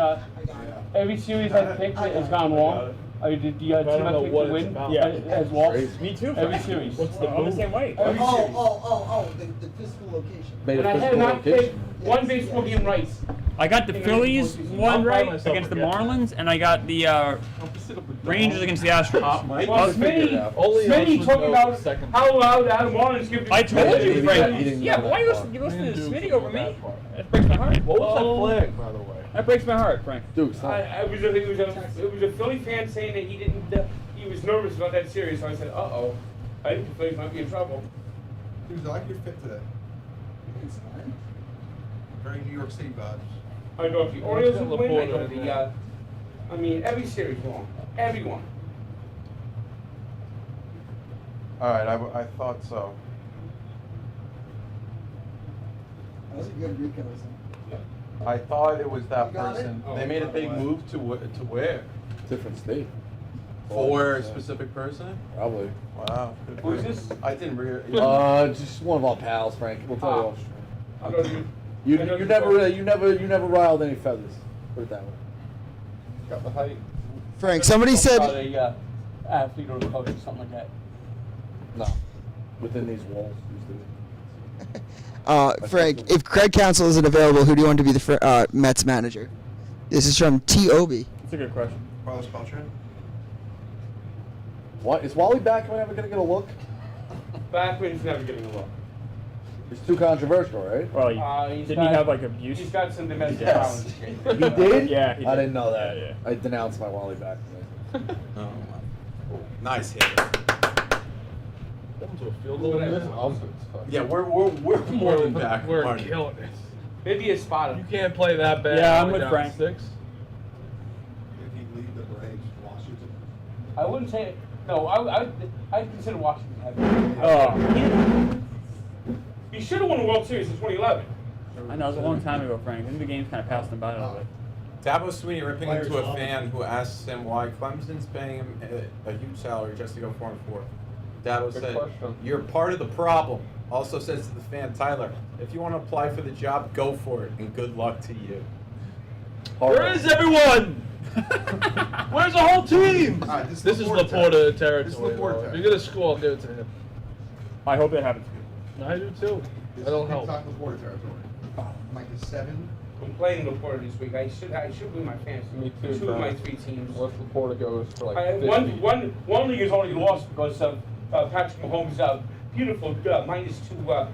Every series I've picked has gone wrong. I did the team I don't I know picked what to it's win about. has lost. Crazy. Me too. Every Frank. series. What's the I'm the move? same way. Every series. The physical location. Made And a I have physical not picked location. one baseball game right. I got the Phillies I'm one by right myself against the again. Marlins, and I got the Rangers against the Top Astros. Mike. Well, figure it out. Only Smitty us talking would know about the second how loud Adam Warren's giving. I told He you, didn't Frank. know Yeah, that why you far. listen to didn't do Smitty for over me? that far. That breaks my heart. What was Oh. that flag, by the way? That breaks my heart, Frank. Dude, stop. It was a Philly fan saying that he didn't. He was nervous about that series, so I said, "Uh-oh, I think the Phillies might be in trouble." Dude, I like your fit today. Very New York City vibes. I know if the Orioles would win. I know Laporta, the. I mean, every series wrong. Everyone. All right, I thought so. That was a good recon. I thought it was that You got it? person. Oh, They made a by big the way. move to where? Different state. For a Yeah. specific person? Probably. Wow. good Who is for you. this? I didn't realize. Just one of our pals, Frank. We'll tell you off stream. I know you. You I know you never riled any feathers. Put it that way. Got the height. Frank, somebody About said. a athlete or a coach or something like that. No. Within these walls. Frank, if Craig Counsell isn't available, who do you want to be the Mets manager? This is from T. Obi. That's a good question. Carlos Beltran. What is Wally Backman ever gonna get a look? Backman's never getting a look. It's too controversial, right? Well, He's didn't got- he have like abuse? He's got some domestic Yes. violence. He did? Yeah, he I did. didn't know that. Yeah, yeah. I denounced my Wally Backman. Oh, nice hit. To a field goal. Yeah, we're more than back. We're Marty. killing it. Maybe a spot. You can't play that bad. Yeah, I'm going with down Frank. 6. If he lead the Braves, Washington. I wouldn't say. No, I'd consider Washington heavy. Oh, He should have won the World Series in 2011. I know, it was a long time ago, Frank. I think the game's kind of passed him by a little bit. Dabo Sweeney ripping Players into a love fan who asks him why Clemson's paying him a huge salary just to go 4-4. Dabo Good said, question. "You're part of the problem." Also says to the fan, Tyler, "If you want to apply for the job, go for it, and good luck to you." Where is everyone? Where's the whole team? All right, This is Laporta Laporta territory. This is Laporta though. If territory. you're gonna score, I'll give it to him. I hope that happens. I do too. That'll help. Talk Laporta territory. Mike is 7. I'm playing Laporta this week. I should win my fantasy. Me too, 2 of my Brian. 3 teams. Unless Laporta goes for like I, 50. one league is already lost because of Patrick Mahomes' beautiful -2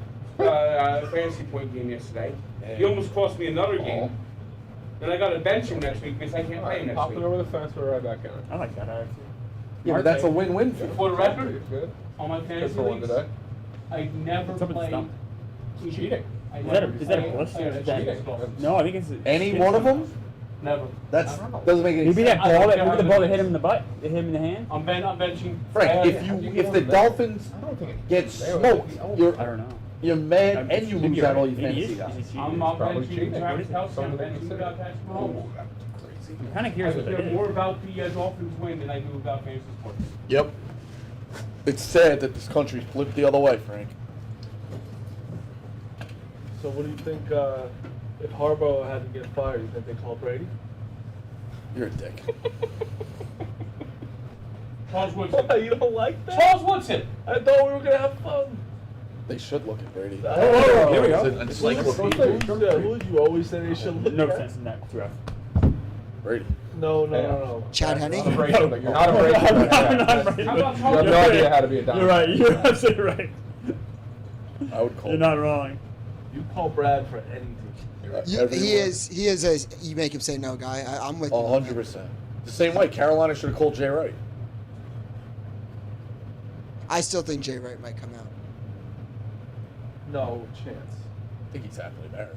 fantasy point game yesterday. He almost cost me another game. Then I got to bench him next week because I can't play him next Pop week. it over the fence, we're right back in it. I like that attitude. Yeah, but that's a win-win for you. For the record, It's good. on my Good fantasy for one leagues, today. I never What's up with the played. stump? Cheating. I Is never that a played- blister? I Is that- cheated. No, I think it's Any one of them? Never. That's I don't know. doesn't make any Maybe sense. that ball, maybe the ball that hit him in the butt, that hit him in the hand. I'm benching. Frank, I- if the Dolphins I don't think it get smoked, I don't know. you're mad and you Maybe lose you're out all right. your Maybe fantasy he is. guys. Is he I'm cheating? probably benching cheating. Travis Kelce. I'm Something to benching consider. Patrick Mahomes. I'm kind of I curious what care that more is. about the Dolphins win than I do about fantasy sports. Yep. It's sad that this country's flipped the other way, Frank. So what do you think if Harbaugh had to get fired? You think they call Brady? You're a dick. Charles Woodson. You don't like that? Charles Woodson. I thought we were gonna have fun. They should look at Brady. Oh, here we go. It's an encyclopedia. Who did you always say they should look No at? sense in that draft. Brady. No. Chad Henne? You're not a break. I'm not How about You Charles have no Woodson? idea how to be a dime. You're right. You're absolutely right. I would call You're not wrong. You call Brad for anything. He is a you make him say no guy. I'm with you. 100%. The same way Carolina should have called Jay Wright. I still think Jay Wright might come out. No chance. I think he's happily married.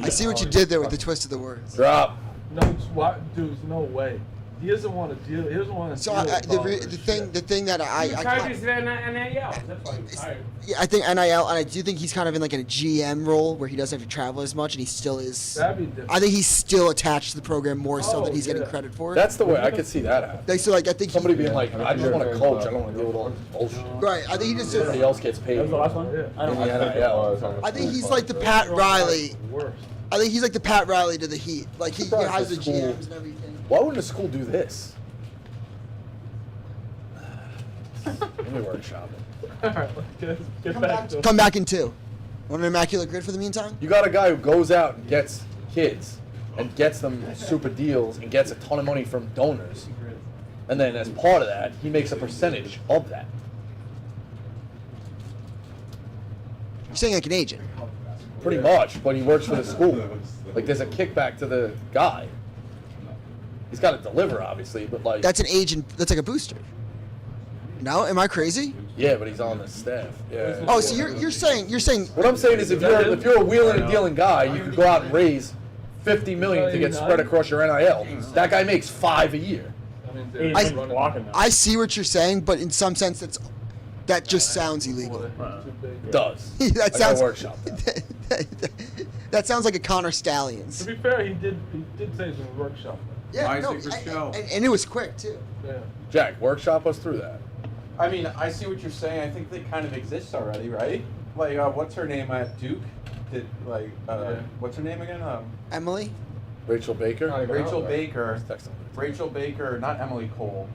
I see what you did there with the twist of the words. Drop. No, dude, no way. He doesn't want to deal. He doesn't want to. So deal with all the this thing shit. the thing that I Tired is NIL. That's why he's tired. yeah, I think NIL, and I do think he's kind of in like a GM role where he doesn't have to travel as much, and he still is. That'd be different. I think he's still attached to the program more so Oh, than he's getting yeah. credit for it. That's the way I could see that happen. Like, so like I think Somebody he, being like, I just want to coach. I don't want to deal with all this bullshit. right. I think he just Everybody else gets paid. That was the last one? Yeah. I don't In the know. NIL. I think he's like the Pat Riley. Worst. I think he's like the Pat Riley to the Heat. Like he Surprised has the the school- GMs and everything. Why wouldn't a school do this? Let me workshop it. All right, let's get back to Come back in 2. Want an immaculate grid for the meantime? You got a guy who goes out and gets kids and gets them super deals and gets a ton of money from donors. And then as part of that, he makes a percentage of that. You're saying like an agent. Pretty much, but he works for the school. Like there's a kickback to the guy. He's got to deliver, obviously, but like That's an agent. That's like a booster. No, am I crazy? yeah, but he's on the staff. Yeah. Oh, so you're saying What I'm saying is, if you're a wheeling and dealing guy, you can go out and raise $50 million to get spread across your NIL. That guy makes $5 a year. He's blocking them. I see what you're saying, but in some sense, that just sounds illegal. It does. that I gotta sounds workshop that. that sounds like a Connor To Stallions. be fair, he did say it was a workshop. Yeah, no, Isaac for show. and it was quick too. Yeah. Jack, workshop us through that. I mean, I see what you're saying. I think they kind of exist already, right? Like, what's her name at Duke? What's her name again? Emily, Rachel Baker. Rachel Baker. Text him. Rachel Baker, not Emily Cole.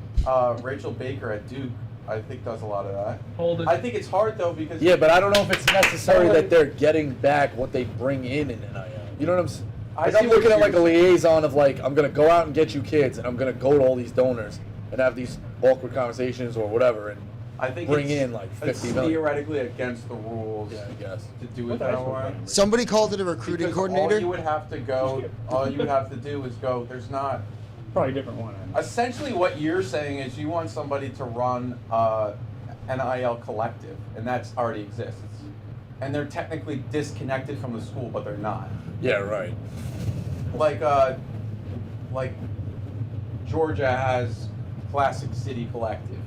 Rachel Baker at Duke, I think does a lot of that. Hold it. I think it's hard though because Yeah, but I don't know if it's necessary that they're getting back what they bring in NIL. You know what I'm saying? I Like, see I'm what looking at you're like a liaison of like, I'm gonna go out and get you kids, and I'm gonna go to all these donors and have these awkward conversations or whatever, and I think bring it's, in like it's 50 million. theoretically against the rules Yeah, I guess. to do it that way. Somebody called it a recruiting Because coordinator. all you would have to do is go. There's not. Probably a different one. Essentially, what you're saying is you want somebody to run NIL collective, and that's already exists. And they're technically disconnected from the school, but they're not. Yeah, right. Like Georgia has Classic City Collective.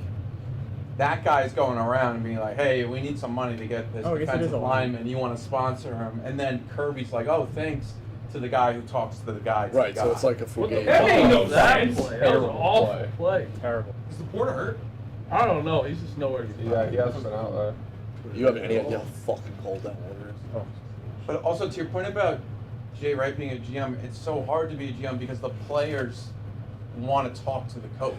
That guy's going around and being like, "Hey, we need some money to get this defensive lineman. You want to sponsor him?" And then Kirby's like, "Oh, thanks." To the guy who talks to the guy. Right, so it's like a food game. That ain't no That sense. play. That was an awful play. Terrible. Is the porter hurt? I don't know. He's just nowhere to be. Yeah, he hasn't been out there. You have any idea how fucking cold that water is? Oh. But also to your point about Jay Wright being a GM, it's so hard to be a GM because the players want to talk to the coach.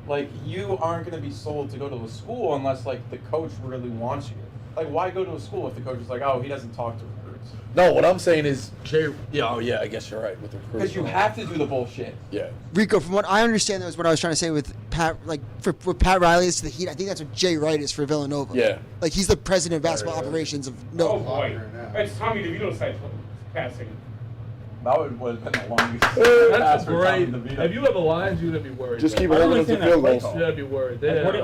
Like, you aren't going to be sold to go to a school unless, like, the coach really wants you. Like, why go to a school if the coach is like, oh, he doesn't talk to recruits? No, what I'm saying is, yeah, I guess you're right with the recruits. Because you have to do the bullshit. Yeah. Rico, from what I understand, that was what I was trying to say with Pat. Like, for Pat Riley is to the Heat. I think that's what Jay Wright is for Villanova. Yeah. Like, he's the president of basketball operations of Oh Nova. boy, it's Tommy DeVito's side passing. That would have been the longest pass That's for great. Tommy DeVito. If you have a Lions, you're gonna be worried. Just keep I don't holding them to understand field that goals. play You gotta be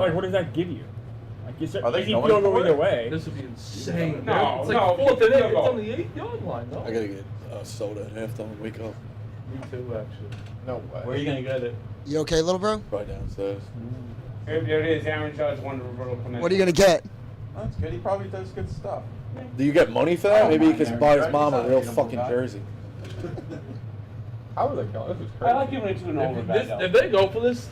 worried. What does that give you? Like, you said, Are they easy going field goal for it? either way. This would be insane. No, It's like no, fourth and 8. field It's goal. on the 8-yard line. No. I gotta get soda at halftime. Wake up. Me too, actually. No way. Where are you going to get it? You okay, little bro? Right downstairs. There it is. Aaron Judge won the Roberto Clemente. What are you gonna get? That's good. He probably does good stuff. Do you get money for that? Oh, Maybe he my can buy his God. mom a He's real not a fucking guy. jersey. How are they going? This is crazy. I like giving it to an older guy. If they go for this,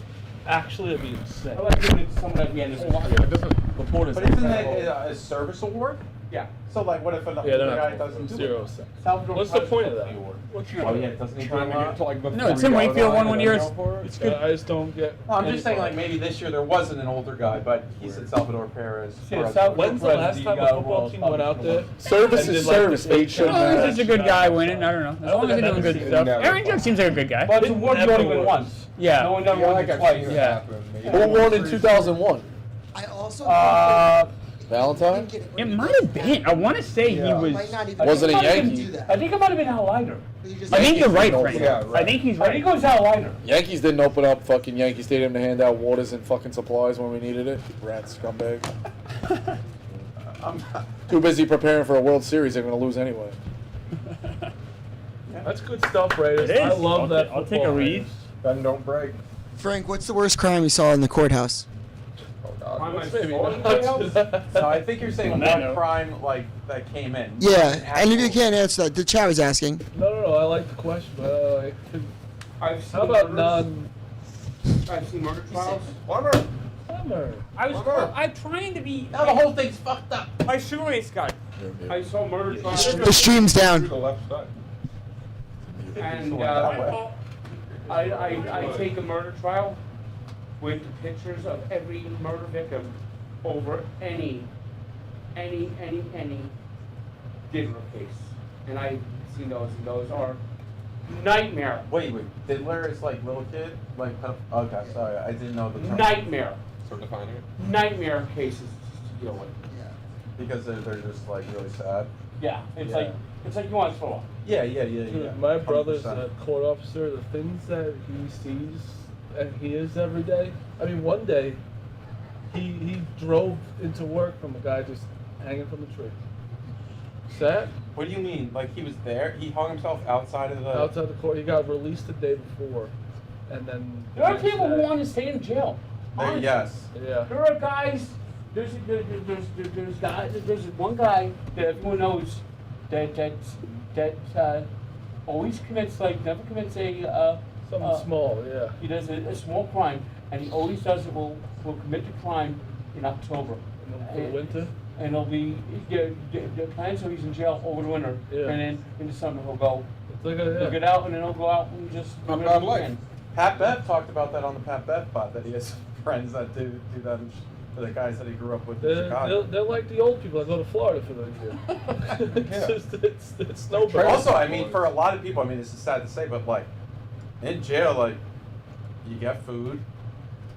actually, it'd be insane. I like giving it to someone at the end of the career. Reporters. But isn't it a service award? Yeah. So, like, what if Yeah, another they're guy not doesn't do zero it? cents. Salvador What's the Paz point of took that? the award. What's Oh, yeah, doesn't he do Trying to get to a like the No, Tim Wakefield won one year. It's good. I just don't get. No, I'm just saying, like, maybe this year there wasn't an older guy, but he said Salvador Perez. When's the last time a football team went out there? Service And is did, like, service. Age shouldn't Oh, he's matter. just a good guy winning. I don't know. As long as they're doing good stuff. Never. Aaron Judge seems like a good guy. But it's a award you only win once. Yeah. No one never Yeah, won like it I've twice. seen it Yeah. happen. Maybe. Who won in 2001? I also Valentine? It might have been. I want to say he Yeah. was. might not even Was it a might even Yankee? do that. I think it might have been Al Leiter. You just- I think you're right, Yeah, Frank. right. I think he's I think it right. was Al Leiter. Yankees didn't open up fucking Yankee Stadium to hand out waters and fucking supplies when we needed it. Rat scumbag. Too busy preparing for a World Series. They're gonna lose anyway. That's good stuff, Raiders. It is. I love that. I'll take a football, read. Raiders. Then don't break. Frank, what's the worst crime you saw in the courthouse? Oh God. Why am I Maybe scoring not. playoffs? So I think you're saying On that what note. crime, like, that came in. Yeah, An and if you actual- can't answer that, the chat was asking. No. I like the question, but I've seen how about murders. non? I've seen murder trials. Plumber. Summer? I'm trying to be. Now the whole thing's fucked up. My shoelace got. I saw murder trials. The stream's Through down. the left side. And I take a murder trial with pictures of every murder victim over any Diddler case. And I've seen those, and those are nightmare. Wait. Diddler is like little kid? Like, okay, sorry. I didn't know the term. Nightmare. Sort of defining it. Nightmare cases to deal with. Because they're just, like, really sad. Yeah, it's Yeah. like you want to throw up. Yeah. Dude, my brother's 100%. a court officer. The things that he sees and hears every day. I mean, one day, he drove into work from a guy just hanging from a tree. Sad. What do you mean? Like, he was there? He hung himself outside of the... Outside the court, he got released the day before, and then. There are people who want to stay in jail. There, Honestly. yes. Yeah. There are guys. There's one guy that everyone knows that always commits, like, never commits a Something small, yeah. He does a small crime, and he always does it. Will commit the crime in October. In the winter. And he'll be the plan, so he's in jail over the winter, Yeah. and then in the summer he'll go. It's like He'll get out, and then he'll go out and just do Not whatever bad he life. can. Pat Bev talked about that on the Pat Bev pod, that he has friends that do that for the guys that he grew up with in Chicago. They're like the old people that go to Florida for the year. It's snowbird. Also, I mean, for a lot of people, I mean, this is sad to say, but, like, in jail, like, you get food,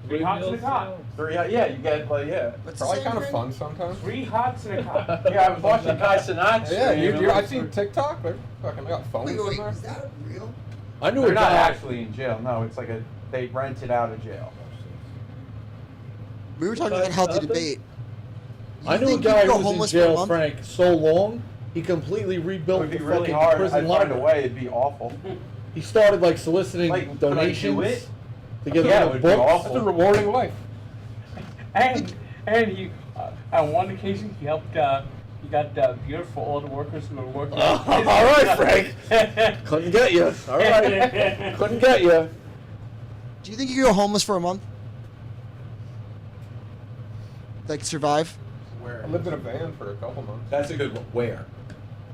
3 hots and a cot. Yeah, you get like What's the Probably saying, kind of Frank? fun sometimes. 3 hots and a cot. Yeah, I was watching Kai Sinatra. Yeah, I've seen TikTok. They're fucking, they got phones Wait, in wait, there. is that real? I knew They're a not guy. actually in jail. No, it's like they rented out of jail. We were talking about a healthy debate. I You knew a think you guy could go who was in homeless for a jail, month? Frank, so long he completely It rebuilt would be the really fucking hard. prison I'd find a library. way. It'd be awful. He started like soliciting Like, could I do donations it? to get Yeah, it little would be books. awful. That's a rewarding life. And he, on one occasion, he helped. He got beer for all the workers who were working. All right, Frank. Couldn't get you. All right. Couldn't get you. Do you think you could go homeless for a month? Like survive? I lived in a van for a couple months. That's a good one. Where?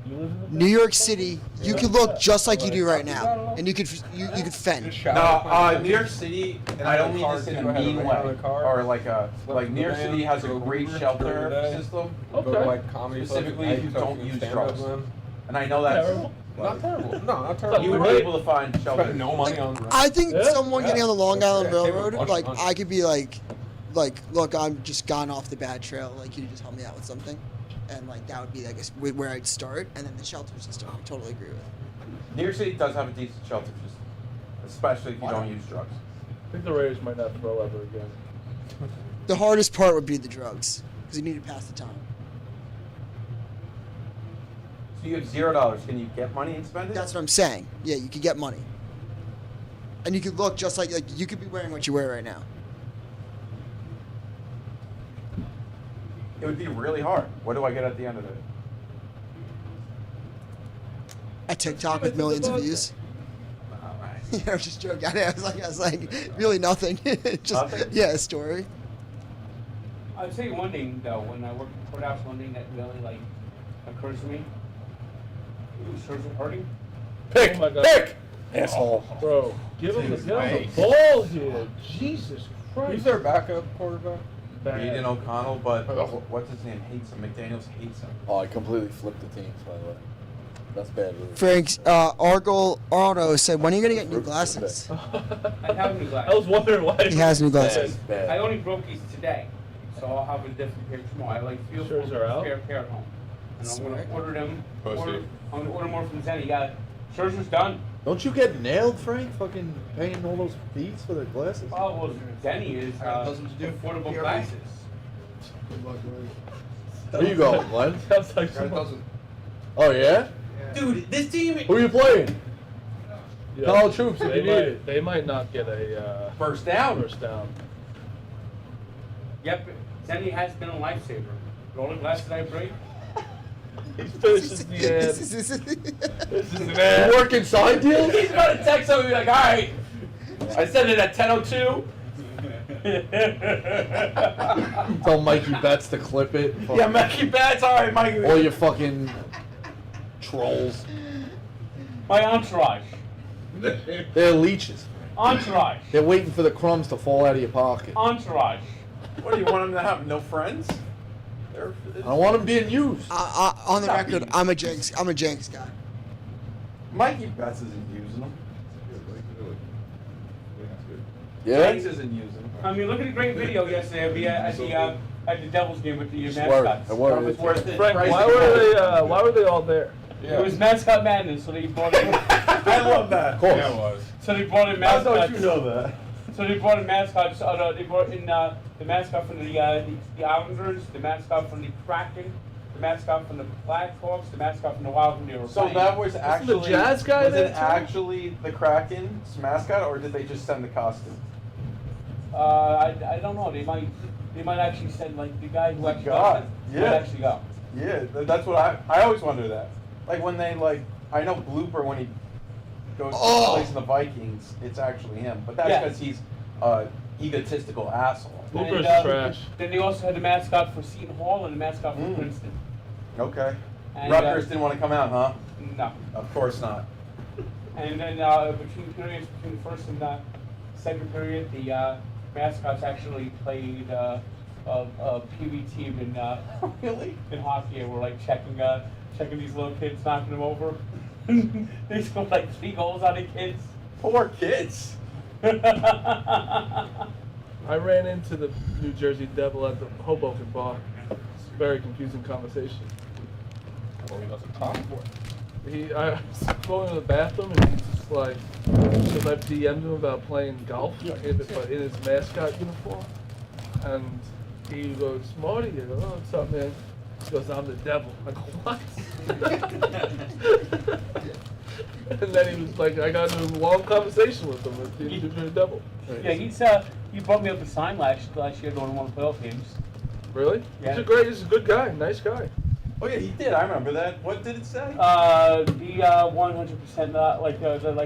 You live in the New York City, you could look just like you do right now, and you could fend. No, New York City, and I don't mean this in a mean way, car. or like New York City has a great shelter system, Go to Okay. like comedy specifically clubs, if you night don't clubs, use stand-up drugs. then. And I know that's Terrible. Not terrible. No, not terrible. you would be able to find shelter. Spend no money on rent. I think Yeah, someone getting on the Long Island Yeah, save a Railroad, bunch like of money. I could be like, look, I'm just gone off the bad trail. Like, you just help me out with something, and like that would be, I guess, where I'd start, and then the shelter system. I totally agree with. New York City does have a decent shelter system, especially if you don't use drugs. I think the Raiders might not throw ever again. The hardest part would be the drugs, because you need to pass the time. So you have $0. Can you get money and spend it? That's what I'm saying. Yeah, you could get money, and you could look just like you could be wearing what you wear right now. It would be really hard. What do I get at the end of it? A TikTok with millions of views. Yeah, I was just joking. I was like, really nothing. Just Nothing? yeah, a story. I'll tell you one thing though. When I worked in the courthouse, one thing that really like occurs to me. Ooh, shirts are hurting. Pick, Oh my God. pick, asshole. Bro, give him the ball here. Jesus Christ. Who's their backup quarterback? Aiden O'Connell, but what's his name? Hates him. McDaniels hates him. Oh, I completely flipped the teams, by the way. That's bad. Really. Frank's Argo said, "When are you gonna get new glasses?" I have new I glasses. was wondering why. He has new glasses. Bad. I only broke these today, so I'll have a different pair tomorrow. I like feel Shirts are out? pair at home, and I'm Smart. gonna order them. Pussy. I'm gonna order more from Zenny. Yeah, Scherzer's done. Don't you get nailed, Frank? Fucking paying all those fees for the glasses? Oh well, Zenny is Doesn't do affordable PRP. glasses. Good luck, Ray. Where you going, Glenn? Sounds like It someone. doesn't. Oh yeah? Dude, this team Who are you playing? Yeah. College troops. If They you need it. might, they might not get a first down. first down. Yep, Zenny has been a lifesaver. With all the glasses I break. He finishes the end. This is an You ad. work inside deals? He's about to text somebody like, all right. I sent it at 10:02. Tell Mikey Betts to clip it. Yeah, Mackie Bats. All right, Mike. All you fucking trolls. My entourage. They're leeches. Entourage. They're waiting for the crumbs to fall out of your pocket. Entourage. What do you want them to have? No friends? They're, I don't want them being used. On the Stop record, being- I'm a Jenks guy. Mikey Betts isn't using them. Yeah? Jenks isn't using them. I mean, look at the great video yesterday at the Devils game with the It's mascots. worth It's worth it. Frank, Price why of were gas. why were they all there? It was mascot madness, so they brought in. I love that. Of course. Yeah, it was. So they brought in I mascots. thought you know that. So they brought in mascots. They brought in the mascot from the Islanders, the mascot from the Kraken, the mascot from the Blackhawks, the mascot from the Wild when they were So playing. that was the actually Jazz guy was there, it too? actually the Kraken's mascot, or did they just send the costume? I don't know. They might actually send like the guy who actually God, might yeah. actually go. Yeah, that's what I always wonder that. Like when they I know Blooper when he goes to plays in the Vikings, it's actually him, but that's Yeah. because he's egotistical asshole. Blooper's And, trash. Then they also had the mascot for Seton Hall and the mascot for Mm. Princeton. Okay. And, Rutgers didn't want to come out, huh? No. Of course not. And then between the first and second period, the mascots actually played a Pee-wee team in Really? in hockey, and we're like checking these little kids, knocking them over. They scored like 3 goals on the kids. Poor kids. I ran into the New Jersey Devil at the Hoboken bar. It's a very confusing conversation. Well, he doesn't talk for it. I was going to the bathroom and he's just like, because I've DM'd him about playing golf, but in his Mascot uniform. And he goes, Marty, I go, oh, what's up, man? He goes, I'm the devil. I go, what? And then he was like, I got into a long conversation with him at the devil. Yeah, he brought me up a sign last year during one of the playoff games. Really? Yeah. He's a good guy, nice guy. Oh yeah, he did. I remember that. What did it say? The 100% like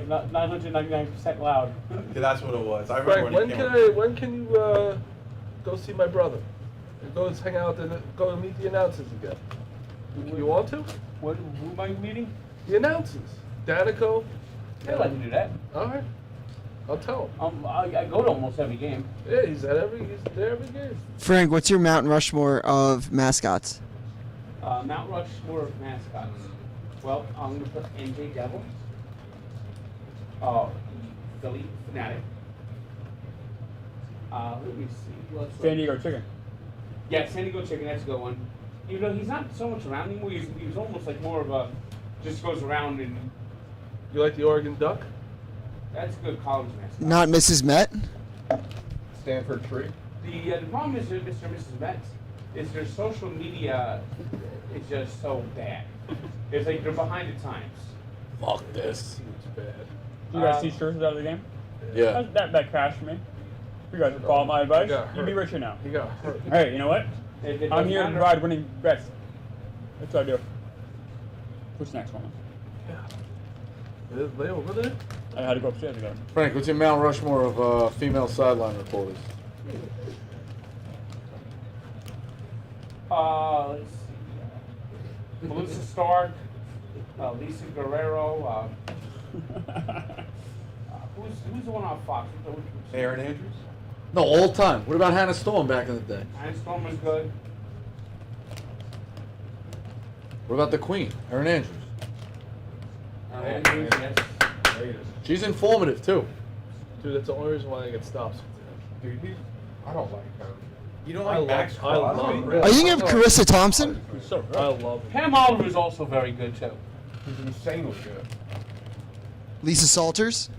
999% loud. Yeah, that's what it was. I remember Frank, when can you go see my brother? And go hang out and go and meet the announcers again. You want to? Who am I meeting? The announcers. Danico. I'd like to do that. All right. I'll tell him. I go to almost every game. Yeah, he's there every game. Frank, what's your Mount Rushmore of mascots? Mount Rushmore of mascots. Well, I'm gonna put NJ Devil. Philly Fanatic. Let me see. San Diego Chicken. Yeah, San Diego Chicken. That's a good one. Even though he's not so much around anymore, he was almost like more of a just goes around and. You like the Oregon Duck? That's a good college mascot. Not Mrs. Met? Stanford Tree. The problem is with Mr. and Mrs. Mets is their social media is just so bad. It's like they're behind the times. Fuck this. It's bad. You guys see shirts out of the game? Yeah. That crashed for me. You guys would follow my advice. He got You'd be hurt. richer now. He got hurt. Hey, you know what? It I'm doesn't here to matter. provide winning bets. That's what I do. What's the next one? Are they over there? I had to go upstairs again. Frank, what's your Mount Rushmore of female sideline reporters? Let's see. Melissa Stark, Lisa Guerrero. Who's the one on Fox? Aaron Andrews. No, all time. What about Hannah Storm back in the day? Iron Storm was good. What about the Queen, Erin Andrews? Andrews, yes. She's informative too. Dude, that's the only reason why I get stops. Dude, I don't like him. You don't I like Max love Crosby? him. Are you thinking of Carissa Thompson? He's so good. I love him. Pam Oliver is also very good too. He's insanely good. Lisa Salters?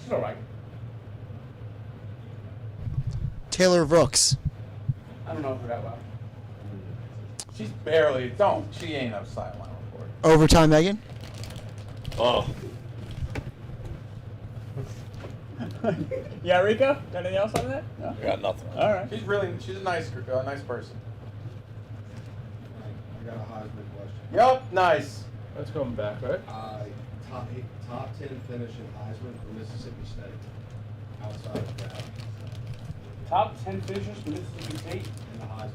She's all right. Taylor Brooks? I don't know her that well. She's barely. She ain't a sideline reporter. Overtime Megan? Oh. Yeah, Rico? Got anything else on that? No? I got nothing. All right. She's a nice person. I got a Heisman question. Yup, nice. That's coming back, right? Top 10 finish in Heisman for Mississippi State. Outside of that. Top 10 finishers for Mississippi State. In the Heisman.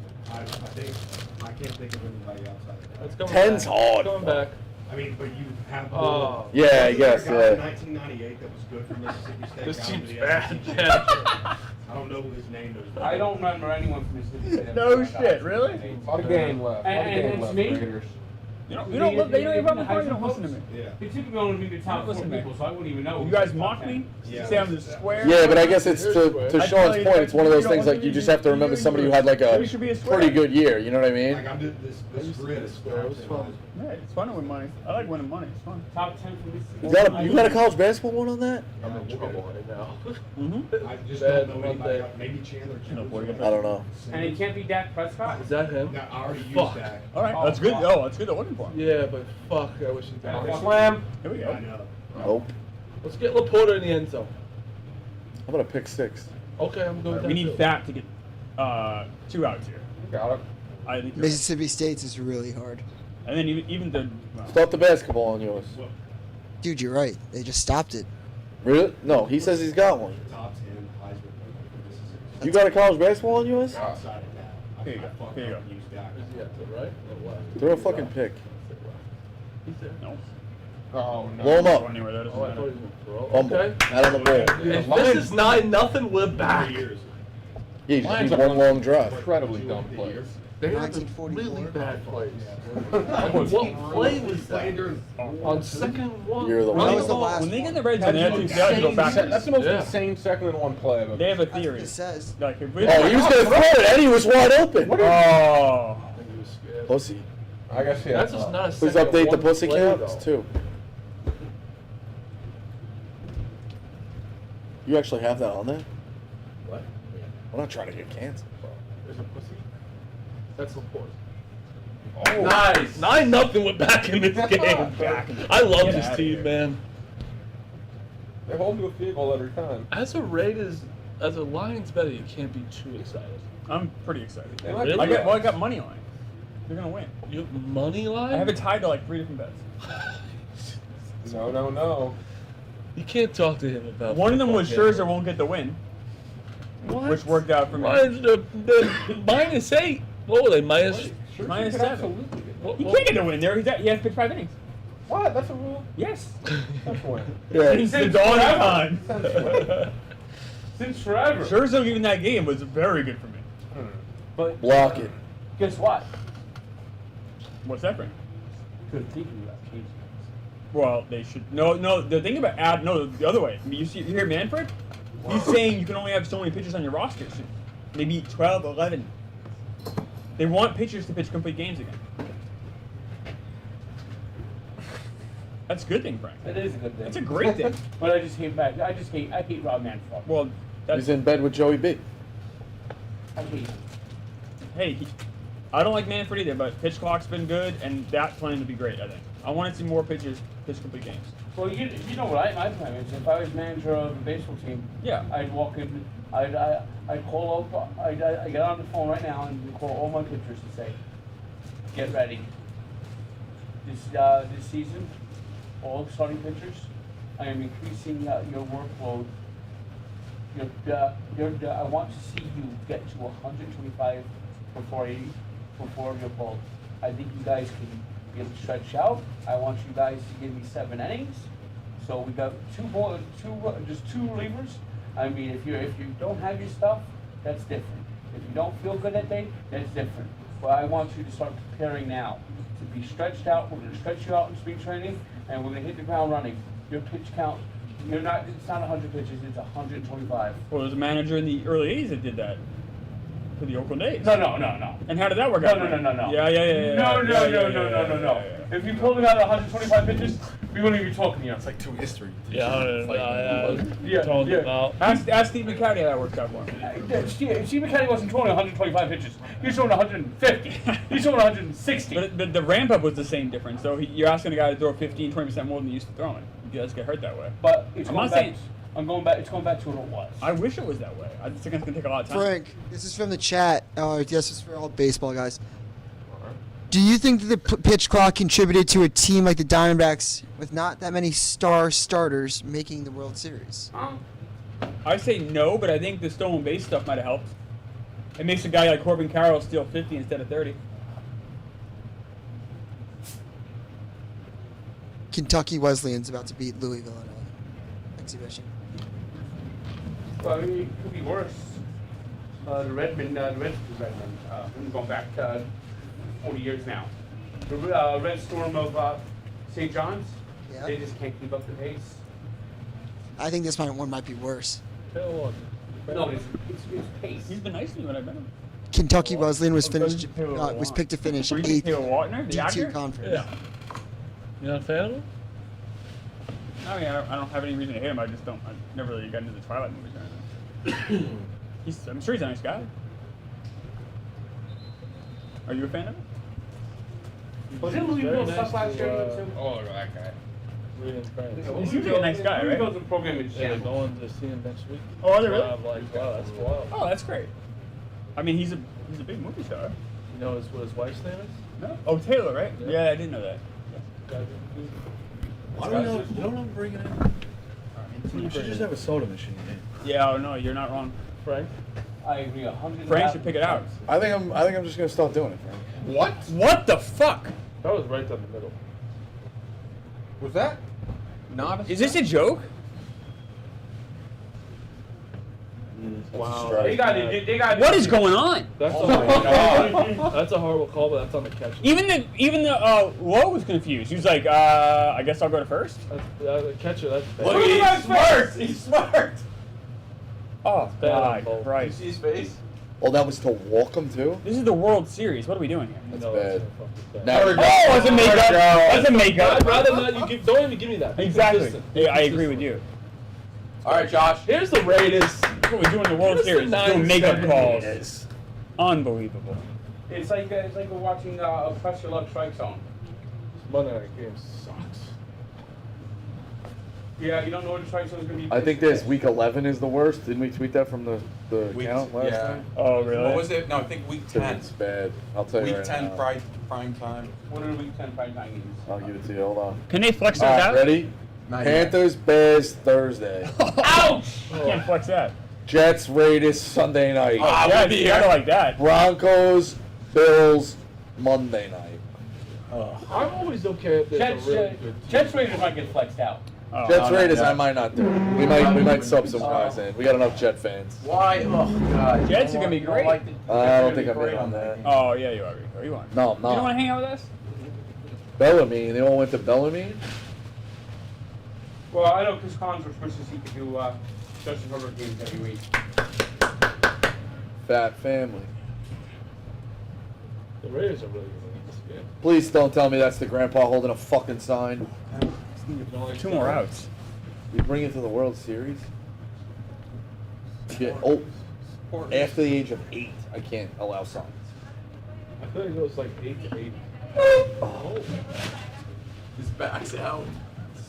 I can't think of anybody outside of that. That's coming Ten's back. hard. Coming back. I mean, but you have. Oh. Yeah, I guess, There was a guy yeah. in 1998 that was good for Mississippi State. This got seems into the bad. SEC. Yeah. I don't know who his name is. I don't remember anyone from Mississippi State. No shit, really? A lot of game left. And it's me? Raiders. You don't look. You don't even before. You don't listen to me. Yeah. It took me only to be the top 4 Listen to me. people, so I wouldn't even know. You guys mock me. Yeah. Say I'm the square. Yeah, but I guess it's to I Sean's tell you point. that It's one of those you don't things want like to you be- just have to remember somebody who had like Maybe a you should be a square. pretty good year. You know what I mean? Like I'm doing this grid is square. It was fun. Yeah, it's fun to win money. I like winning money. It's fun. Top 10 for Mississippi You got a college basketball one on that? I'm in trouble right now. I just Bad don't know anybody Monday. else. Maybe Chandler Jones. I don't know. And it can't be Dak Prescott? Is that him? No, I already used Fuck. that. All right, that's good. Oh, that's good. They're looking for him. Yeah, but fuck, I wish he Yeah, did. Slam. Here we Yeah, I go. know. Nope. Let's get Laporta in the end zone. How about a pick six? Okay, I'm good with that. We need too. Fat to get 2 outs here. Got it. I think. You're right. Mississippi State's is really hard. And then even the. Well, Start the basketball on yours. Dude, you're right. They just stopped it. Really? No, he says he's got one. Top 10 Heisman for Mississippi State. You got a college basketball on yours? Outside of that, Here you go. I fucking Here you go. used that. Is he at the right or left? Throw a fucking pick. He's there. no. Oh, no. Blow him Go up. anywhere. That doesn't Oh, I thought he matter. was going to throw. Fumble. Okay. Out on the ball. If this is 9-0, we're back. Years. Yeah, you just Lions need are one long drive. Incredibly dumb players. They have 1944. really bad plays. What play was that? On second one. You're the That one. was the last When they get one. the red zone, they have to go back. That's the most Yeah. insane second and one play I've ever They have a That's what theory. it says. Like, if Oh, he was gonna throw it, and he was wide open. Oh. Pussy. I guess yeah. That's just not a Please second update the one pussy play, counts though. too. You actually have that on there? What? I'm not trying to get canceled, bro. There's a pussy. That's important. Oh. Nice. 9-0. We're back in this game. I love Get this outta team, here. man. They hold to a field goal every time. As a Lions bettor, you can't be too excited. I'm pretty excited. They might Really? I got money line. They're gonna win. You have money line? I have it tied to like 3 different bets. No. You can't talk to him about. One of them was football, Scherzer won't get the win, What? which worked out for me. Lions, they're -8. What were they? Minus. Minus Could 7. absolutely get What, He what- can't get the win there. He has to pitch 5 innings. What? That's a rule? Yes. That's one. Since the dawn of time. Since forever. Scherzer even that game was very good for me. But Block it. guess what? What's that bring? Good thinking about changing. Well, they should. No. The thing about the other way. I mean, you hear Manfred? He's saying you can only have so many pitchers on your roster. So maybe 12, 11. They want pitchers to pitch complete games again. That's a good thing, Frank. It is a good thing. That's a great thing. But I hate Rob Manfred. Well, that's He's in bed with Joey B. I hate him. hey. I don't like Manfred either, but pitch clock's been good, and that's planning to be great. I think. I want to see more pitchers pitch complete games. Well, you know what my plan is. If I was manager of a baseball team, Yeah. I'd walk in, I'd call up, I'd get on the phone right now and call all my pitchers and say, get ready. This season, all starting pitchers, I am increasing your workload. I want to see you get to 125 before you're pulled. I think you guys can be able to stretch out. I want you guys to give me 7 innings. So we got just 2 relievers. I mean, if you don't have your stuff, that's different. If you don't feel good that day, that's different. But I want you to start preparing now to be stretched out. We're going to stretch you out in spring training, and we're going to hit the ground running. Your pitch count, it's not 100 pitches, it's 125. Well, there was a manager in the early 80s that did that for the Oakland A's. No. And how did that work out? No. Yeah. No. If you pulled him out at 125 pitches, we wouldn't even be talking here. It's like 2 history. Yeah. Ask Steve McCarty how that worked out for him. Steve McCarty wasn't throwing 125 pitches. He was throwing 150. He's throwing 160. But the ramp up was the same difference. So you're asking a guy to throw 15, 20% more than he used to throwing. You guys get hurt that way. But it's I'm going not back. saying- It's going back to what it was. I wish it was that way. I think it's gonna take a lot of time. Frank, this is from the chat. This is for all baseball guys. Do you think that the pitch clock contributed to a team like the Diamondbacks with not that many starters making the World Series? I say no, but I think the stolen base stuff might have helped. It makes a guy like Corbin Carroll steal 50 instead of 30. Kentucky Wesleyan's about to beat Louisville in an exhibition. Well, I mean, it could be worse. The Redmond, I'm going back 40 years now. The Red Storm of St. John's, Yeah. they just can't keep up the pace. I think this one might be worse. No, it's pace. He's been nice to me when I've met him. Kentucky Wesleyan was picked to finish Were you 8th Taylor Waltner, the actor? D2 conference. Yeah. You not a fan of him? I mean, I don't have any reason to hate him. I just don't. I never really got into the Twilight movies or anything. I'm sure he's a nice guy. Are you a fan of him? Was it Louisville stuff last year too? Oh, that guy. He seems like a nice guy, right? Louisville's a program in Yeah, they're shambles. going to see him next week. Oh, are they really? I'm like, wow, that's wild. Oh, that's great. I mean, he's a big movie star. You know what his wife's name is? No? Oh, Taylor, right? Yeah, I didn't know that. Why do you don't bring it in? You should just have a soda machine. Yeah, oh no, you're not wrong. Frank? I agree 100. Frank should pick it out. I think I'm just gonna start doing it, Frank. What? What the fuck? That was right down the middle. Was that not a Is this a joke? Wow. They got. What is going on? That's Oh a my God. That's a horrible call, but that's on the catch. Even the Lowe was confused. He was like, I guess I'll go to first. That's the catcher. That's bad. Look, he's smart. He's smart. Oh, bad on God, both. You Christ. see his face? Oh, that was to walk him too? This is the World Series. What are we doing here? That's No, bad. fucking Now bad. Oh, it's a makeup. That's a I'd makeup. rather not. Don't even give me that. Be Exactly. consistent. Yeah, I agree with you. All right, Josh. Here's the Raiders. That's what we do in the World Here's the Series. Doing makeup 9-7 calls. Raiders. Unbelievable. It's like we're watching a Press Your Luck Strike Zone. Monday night game sucks. Yeah, you don't know what the strike zone is going to be. I think this week 11 is the worst. Didn't we tweet that from the Week- account last yeah. time? Oh, really? What was it? No, I think week 10. It's bad. I'll tell you Week right 10 now. prime time. What are the week 10 Friday night games? I'll give it to you. Hold on. Can they flex those All right, out? ready? Not yet. Panthers, Bears, Thursday. Ouch! You can't flex that. Jets, Raiders, Sunday night. Ah, Yeah, we'll be you gotta here. like that. Broncos, Bills, Monday night. I'm always okay if there's a really good team. Jets Raiders might get flexed out. Oh. Jets, no, Raiders, yeah. I might not do. We might sub some guys in. We got enough Jet fans. Why? Oh, God. Jets are gonna be You don't great. like the- I don't they're think gonna I'm be in great on that. Oh, yeah, you are. Are you on? No, I'm You don't want not. to hang out with us? Bellamy. They all went to Bellamy? Well, I know Chris Collinsworth wishes he could do Justin Herbert games every week. Fat family. The Raiders are really good in this game. Please don't tell me that's the grandpa holding a fucking sign. Two more outs. We bring it to the World Series? Yeah, after the age of 8, I can't allow signs. I feel like it goes like 8-8. Oh, His back's out.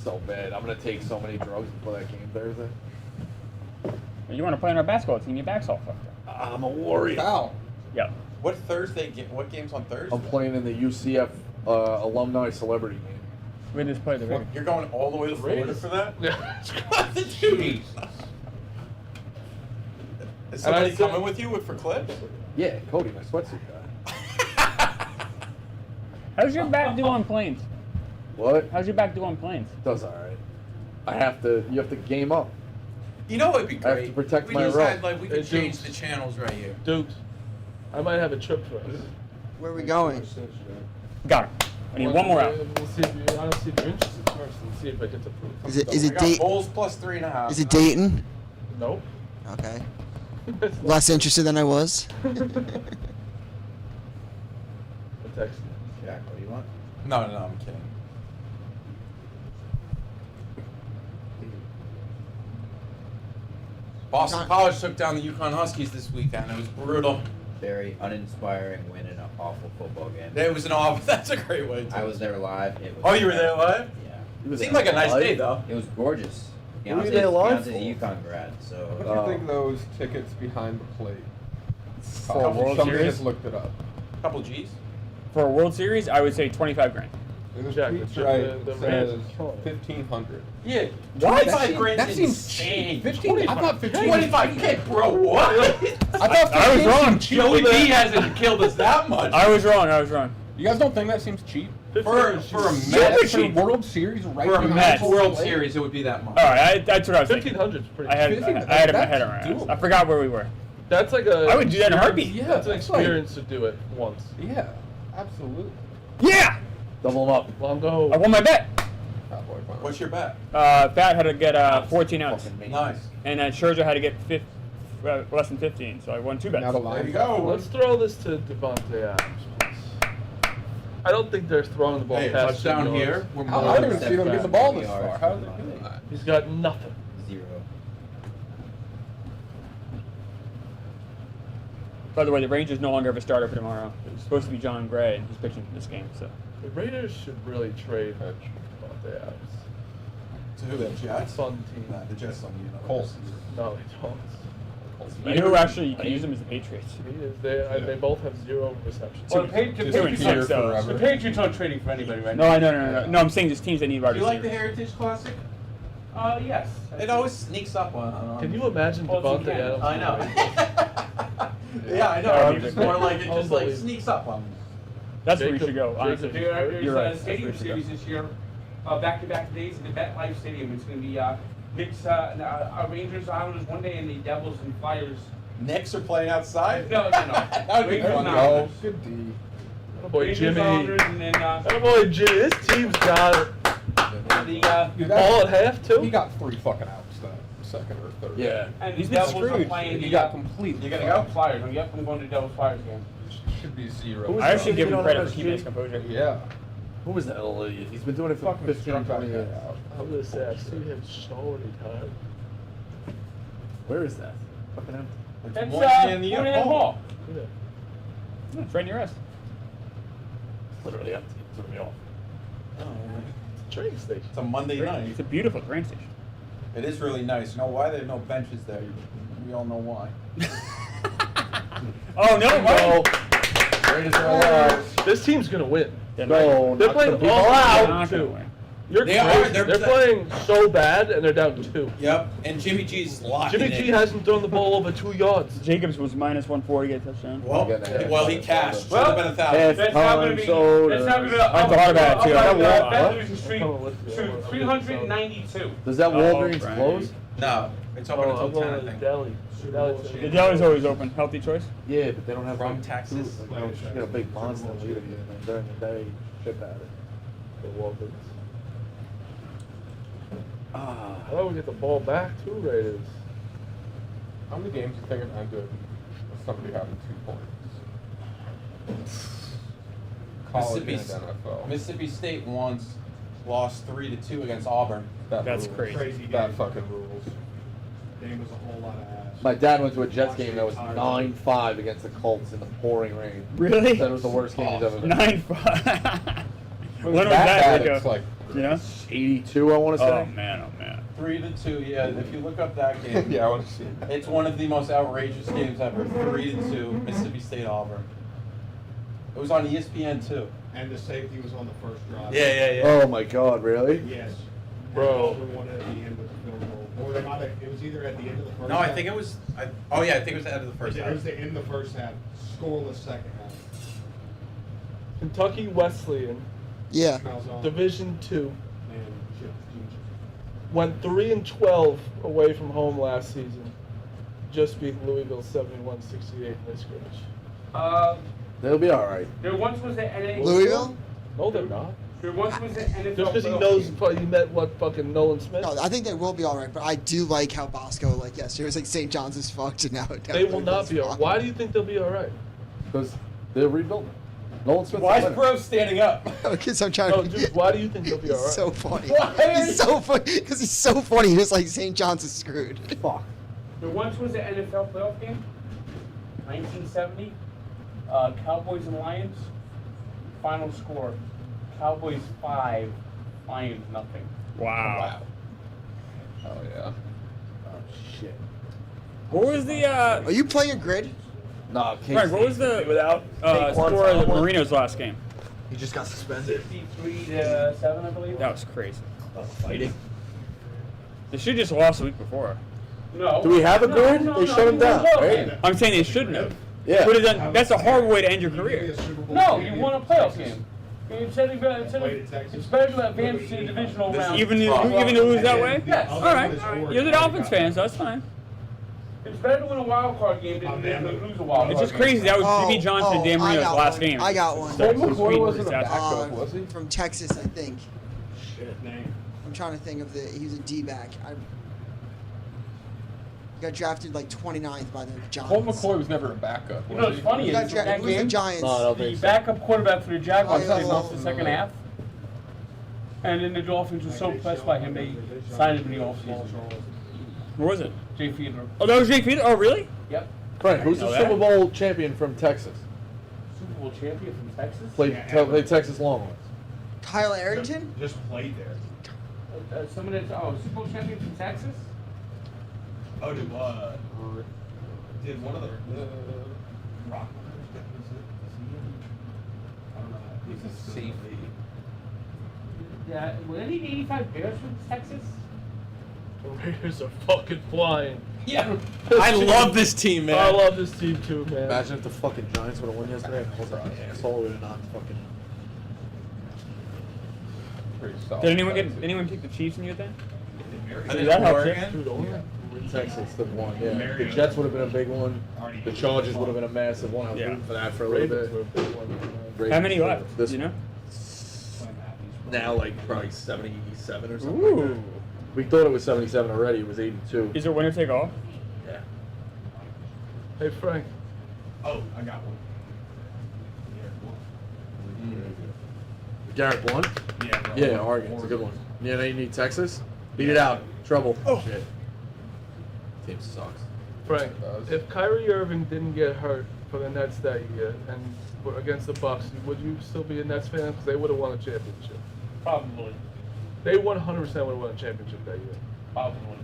so bad. I'm gonna take so many drugs before that game Thursday. You want to play on our basketball team? Your back's all fucked up. I'm a warrior. Foul. Yep. What What game's on Thursday? I'm playing in the UCF alumni celebrity game. We just played the Raiders. You're going all the way to Florida Raiders. for that? Yeah. Dude. Is somebody I said- coming with you for clips? Yeah, Cody, my sweatsuit guy. How's your back do on planes? What? How's your back do on planes? Does alright. You have to game up. You know what'd be I have great? to protect we my just rope. had, like, we could Hey, change Dukes. the channels right here. Dukes, I might have a trip for us. Where are we going? Got it. I need one more out. We'll see if I don't see if you're interested first and see if I get to prove. Is it I got Dayton? Bulls plus 3.5. Is it Dayton? Nope. Okay. Less interested than I was. A text. Jack, what do you want? No, I'm kidding. Boston College took down the Yukon Huskies this weekend. It was brutal. Very uninspiring win in an awful football game. It was an off. That's a great way to. I was there live. It was Oh, you were there live? Yeah. You was Seemed like a nice live? day though. It was gorgeous. Who were you there live Beyonce's a UConn grad, so What do you think of those tickets behind the plate? For a World Somebody Series? has looked it up. Couple G's. For a World Series, I would say 25 grand. In the Jack, tweet the- thread, the it Rams says are killing it. 1,500. Yeah. What? 25 grand That is seems insane. cheap. 15. I thought 15. 25K, bro. What? I thought I was 15 wrong. seemed cheap. Joey B hasn't killed us that much. I was wrong. You guys don't think that seems cheap? For a Yeah, Mets for World Series, right? for a behind Mets the World plate. Series, it would be that much. All right, that's what I was thinking. 1,500 is pretty. I had it in my head around. I forgot where we were. That's like a. I would do that in a heartbeat. Yeah, that's an that's like- experience to do it once. Yeah, absolutely. Yeah! Double them up. Longo. I won my bet. Cowboy fun. What's your bet? Bat had to get 14 outs. Nice. And Scherzer had to get less than 15, so I won 2 bets. Now the There line. you go. Let's throw this to Devontae Adams, please. I don't think they're throwing the ball Hey, past touchdown 10 here. yards. We're How more I than didn't see them get the ball this far. How did they do that? He's got nothing. 0. By the way, the Rangers no longer have a starter for tomorrow. It was supposed to be John Gray, and he's pitching this game. So The Raiders should really trade Devontae Adams. To who? The Jets? Fun team. Nah, the Jets don't need another Colts. No, they don't. you know who actually you can use them as the Patriots. He is. They both have 0 receptions. Well, the Patriots here aren't- forever. the Patriots aren't trading for anybody right No, now. I know. No, I'm saying there's teams that need wide Do you like the receivers. Heritage Classic? Yes. It always sneaks up on. Can you imagine Well, Devontae it's in Adams? I know. Yeah, I know. I'm just more like it just like sneaks up on me. That's where you should go. Jacob- Honestly, There's you're right. a That's stadium where you should go. series this year, back-to-back days at the MetLife Stadium. It's going to be Knicks, Rangers, Islanders one day, and the Devils and Flyers. Knicks are playing outside? No. That would be Rangers fun. and Oh, Islanders. Good D. Oh boy, Rangers, Jimmy. Islanders, and then Oh boy, Jimmy. This team's got it. All at half too. He got 3 fucking outs that second or third. Yeah. and He's the been Devils are screwed. playing He the got completely. You gonna go? Flyers. Yep, I'm going to Devils Flyers game. Should be 0. Who's I actually that? give him You credit don't for keeping have his composure. Yeah. Who was that little idiot? He's been doing it for Fucking 15, struck 20 that years. guy out. I was gonna say I see him so many times. Where is that? Fucking empty. That's Moynihan the Moynihan Hall. Yeah. It's right in your ass. Literally empty. Threw me off. Train station. It's a Monday night. It's a beautiful train station. It is really nice. You know why there are no benches there? We all know why. Oh no! Go. What? Raiders are alive. This team's gonna win. They're Go. They're Knock playing some people all out. out not gonna too. win. You're They are. crazy. They're- They're playing so bad, and they're down 2. Yep. And Jimmy G's locking Jimmy it. G hasn't thrown the ball over 2 yards. Jacobs was minus 140 to get a touchdown. Well, he cashed. Should Well, have been 1,000. Half That's not going to be. soda. That's not going to. I thought about it, too. I thought, Bet what? Losing Street to 392. Does that Walgreens Brian. close? No, it's open I'm until 10, going I to the think. deli. The deli's always open. Healthy choice. Yeah, but they don't have From like, Texas. food. Like, you don't get a big monster leader during the day. Ship at it. The Walgreens. Ah. How do we get the ball back too, Raiders? How many games do you think it ended with somebody having 2 points? College Mississippi, and NFL. Mississippi State once lost 3-2 against Auburn. That's rules. crazy. Crazy That game. fucking rules. Game was a whole lot of ass. My dad went to a Jets game that was 9-5 against the Colts in the pouring rain. Really? Said it was the worst game he's ever been. 9-5. When was that that, bad, Rico? it's like You know? 82, I want to say. Oh man, oh man. 3-2, yeah. If you look up that game, yeah, I want to see. it's one of the most outrageous games ever. 3-2, Mississippi State Auburn. It was on ESPN too. And the safety was on the first drive. Yeah. Oh my God, really? Yes. Bro. And one at the end with the field goal. Or they might have, it was either at the end of the first No, half. I think it was. I think it was the end of the first It half. was the end of the first half. Scoreless second half. Kentucky Wesleyan, Yeah. Smells on. Division 2, Man, shit, went 3-12 away from home last season. Just beat Louisville 71-68 in this scrimmage. They'll be all right. There once was an NHL. Louisville? No, they're not. There once was an NFL. Just because he playoff knows, game. he met what fucking Nolan Smith. No, I think they will be all right, but I do like how Bosco, like yesterday, was like St. John's is fucked, and now They will not be all right. Why do you think they'll be all right? Because they're rebuilding. Nolan Smith's Why a is winner. Pro standing up? Because I'm trying No, to. dude, why do you think they'll be all right? He's so funny. Why? He's so funny because he's so funny. He's like St. John's is screwed. Fuck. There once was an NFL playoff game. 1970. Cowboys and Lions. Final score: Cowboys 5, Lions nothing. Wow. Oh yeah. Oh shit. What was the Are you playing a grid? Nah, Frank, what was the Without score of the Marinos last game? He just got suspended. 53-7, I believe. That was crazy. Fighting. They should have just lost the week before. No. Do we have a grid? They shut him down, right? I'm saying they shouldn't have. Yeah. Would have done, that's a horrible way to end your Can you give me career. a Super Bowl No, you champion won a from playoff Texas? game. It's better to advance to the divisional round. Even to lose that way? Yes. All right. You're the Dolphins fans, so that's fine. It's better to win a wild card game than to lose a wild card It's just game. crazy. That was Jimmy Johnson and Dan I Marino's got last one. game. I got one. So Colt McCoy sweet wasn't a stats. backup, was he? From Texas, I think. Shit, name. I'm trying to think of the. He was a D-back. He got drafted like 29th by the Giants. Colt McCoy was never a backup. You know what's funny He is got that drafted. Who's the game, Giants? No, I don't the think so. backup quarterback for the Jaguars Oh, yeah. came off the second half. And then the Dolphins were so impressed by him, they signed him in the offseason. Where was it? Jay Fiedler. Oh, that was Jake Peter? Oh, really? Yep. Frank, who's the Know Super that? Bowl champion from Texas? Super Bowl champion from Texas. Played Texas Longhorns. Kyle Arrington? Just played there. Some of the Super Bowl champion from Texas. Oh, did one of the Rock? I don't know. He's a safety. Yeah, were any 85 Bears from Texas? The Raiders are fucking flying. Yeah. I love this team, man. I love this team too, man. Imagine if the fucking Giants would have won yesterday. I was like, asshole would have not fucking. Pretty solid. Did anyone take the Chiefs in your thing? I think that helps Oregon. Texas the one. Yeah. The Jets would have been a big one. The Chargers would have been a massive one. I was rooting for that for a little bit. How many left? This Do you know? now like probably 77 or something. Ooh. Like that. We thought it was 77 already. It was 82. Is there winner take all? Yeah. Hey Frank. Oh, I got one. Garrett Blunt? Yeah. Yeah, Oregon's a good one. Yeah, they need Texas. Beat it out. Trouble. Oh shit. Team sucks. Frank, if Kyrie Irving didn't get hurt for the Nets that year and were against the Bucks, would you still be a Nets fan? Because they would have won a championship. Probably. They 100% would have won a championship that year. Probably.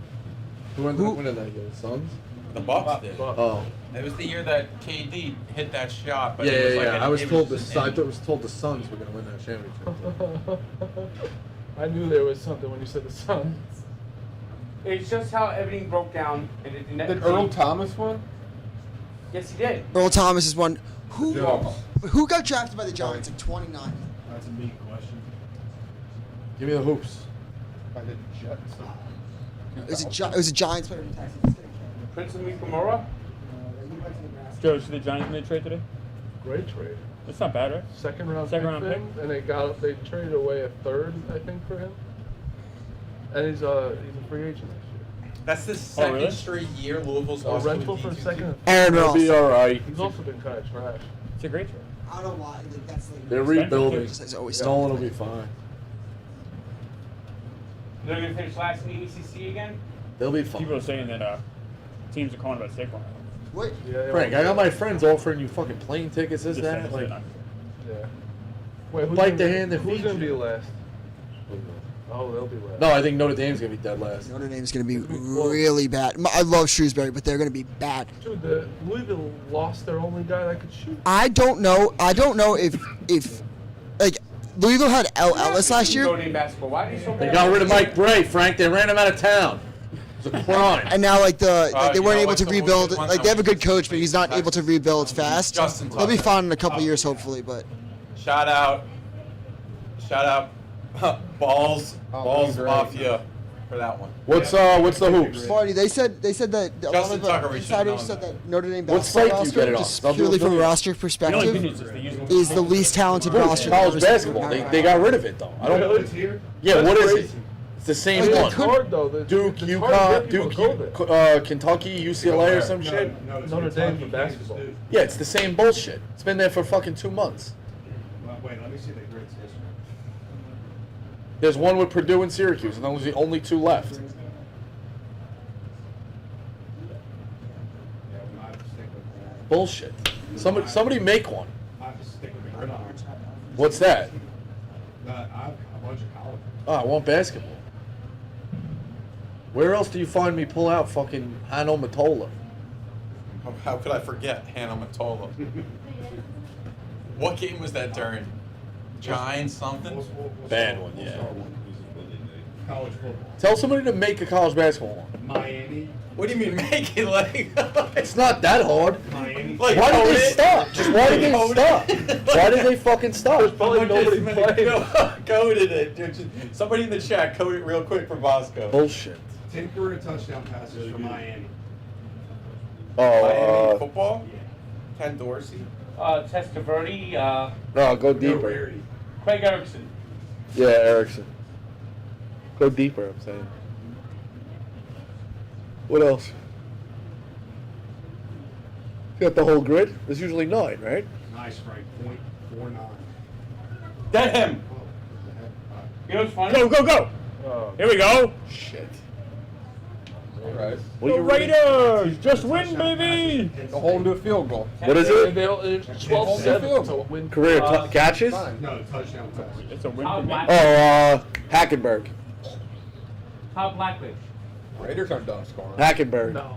Who ended up winning that year? The Suns? The Bucks did. Oh. It was the year that KD hit that shot. But Yeah, it was yeah, like yeah. I was it told just I was told the Suns were gonna win that championship. I knew there was something when you said the Suns. It's just how everything broke down. And it Did Earl Thomas win? Yes, he did. Earl Thomas is one. Who Yeah. got drafted by the Giants in 29? That's a big question. Give me the hoops. By the Jets. It was a Giants player from Texas. Prince of Mukamura. Joe, see the Giants made a trade today? Great trade. That's not bad, right? Second round Second pick, round for him, and they traded away a third, I think, for him. And he's a free agent this year. That's the second really? straight year Louisville's A lost to a rental for a D2 second. team. Aaron They'll be Ross. all right. He's also been kind of trash. It's a great trade. I don't know why. Like, that's like. They're rebuilding. It's always Nolan will be fine. They're going to finish last in the ACC again? They'll be People are fine. saying that teams are calling about Saquon. What? Yeah, Frank, I got my friends offering you fucking plane tickets, this, Just that. saying, Like, Yeah. Wait, who's Bite gonna the be- hand that Who's feeds gonna be you. last? Oh, they'll be last. no, I think Notre Dame's gonna be dead last. Notre Dame's going to be really bad. I love Shrewsbury, but they're going to be bad. Dude, the Louisville lost their only guy that could shoot. I don't know if like Louisville had L. Ellis last year, Notre Dame basketball. Why are you so They bad? got rid of Mike Bray, Frank. They ran him out of town. It's a crime. and now like they you weren't know able what? to Someone rebuild. just went Like they have a on good coach, but he's not able to rebuild fast. Justin They'll be Tucker. fine in a couple years, hopefully. But Shout out, Balls great. Mafia for that one. What's the hoops? Marty, they said that a lot Justin of Tucker, we should've insiders known said that. that Notre Dame What basketball site do you roster, get it on? just Double purely from a Billion? roster The only good perspective, news is they use is the least talented roster. College that was basketball. ever They got rid of it though. I don't. It's here. Yeah, That's what is crazy. it? It's the same Like, they one. could- Hard though. The- Duke, it's hard to get UConn, people Duke, to go there. Kentucky, UCLA or some shit. No, it's Notre Dame for Kentucky, basketball. Kansas, Duke. Yeah, it's the same bullshit. It's been there for fucking 2 months. Well, wait, let me see the grids history. There's one with Purdue and Syracuse, and those are the only 2 left. Yeah, we might have to stick with that. Bullshit. Somebody make one. I have to stick with the gridiron. What's that? I have a bunch of college. Oh, I want basketball. Where else do you find me pull out fucking Hanno Matola? How could I forget Hannah Matola? What game was that during? Giants something? We'll Bad start- one, we'll yeah. start with college football. Tell somebody to make a college basketball one. Miami. What do you mean make it like? It's not that hard. Miami. Like, Why did code they it? stop? Just why did they Code stop? it? Why did they fucking stop? Probably nobody playing. Coded it, dude. Somebody in the chat code it real quick for Bosco. Bullshit. 10 career touchdown passes for Miami. Miami football? Ken Dorsey? Testaverde, No, go No, deeper. Rarity. Craig Erickson. Yeah, Erickson. Go deeper, I'm saying. What else? You got the whole grid? There's usually 9, right? Nice, Frank. .49. Get him! Oh, what the heck? You know what's funny? Go, go, go! Oh. Here we go. Shit. Alright. What The are you reading? Raiders! Just win, baby! Go home to a field goal. What is And it? it's 12-7 to win. Career catches? No, touchdown pass. It's a win Tom for me. Blackledge. Hackenberg. Tom Blackledge. Raiders aren't done scoring. Hackenberg. No.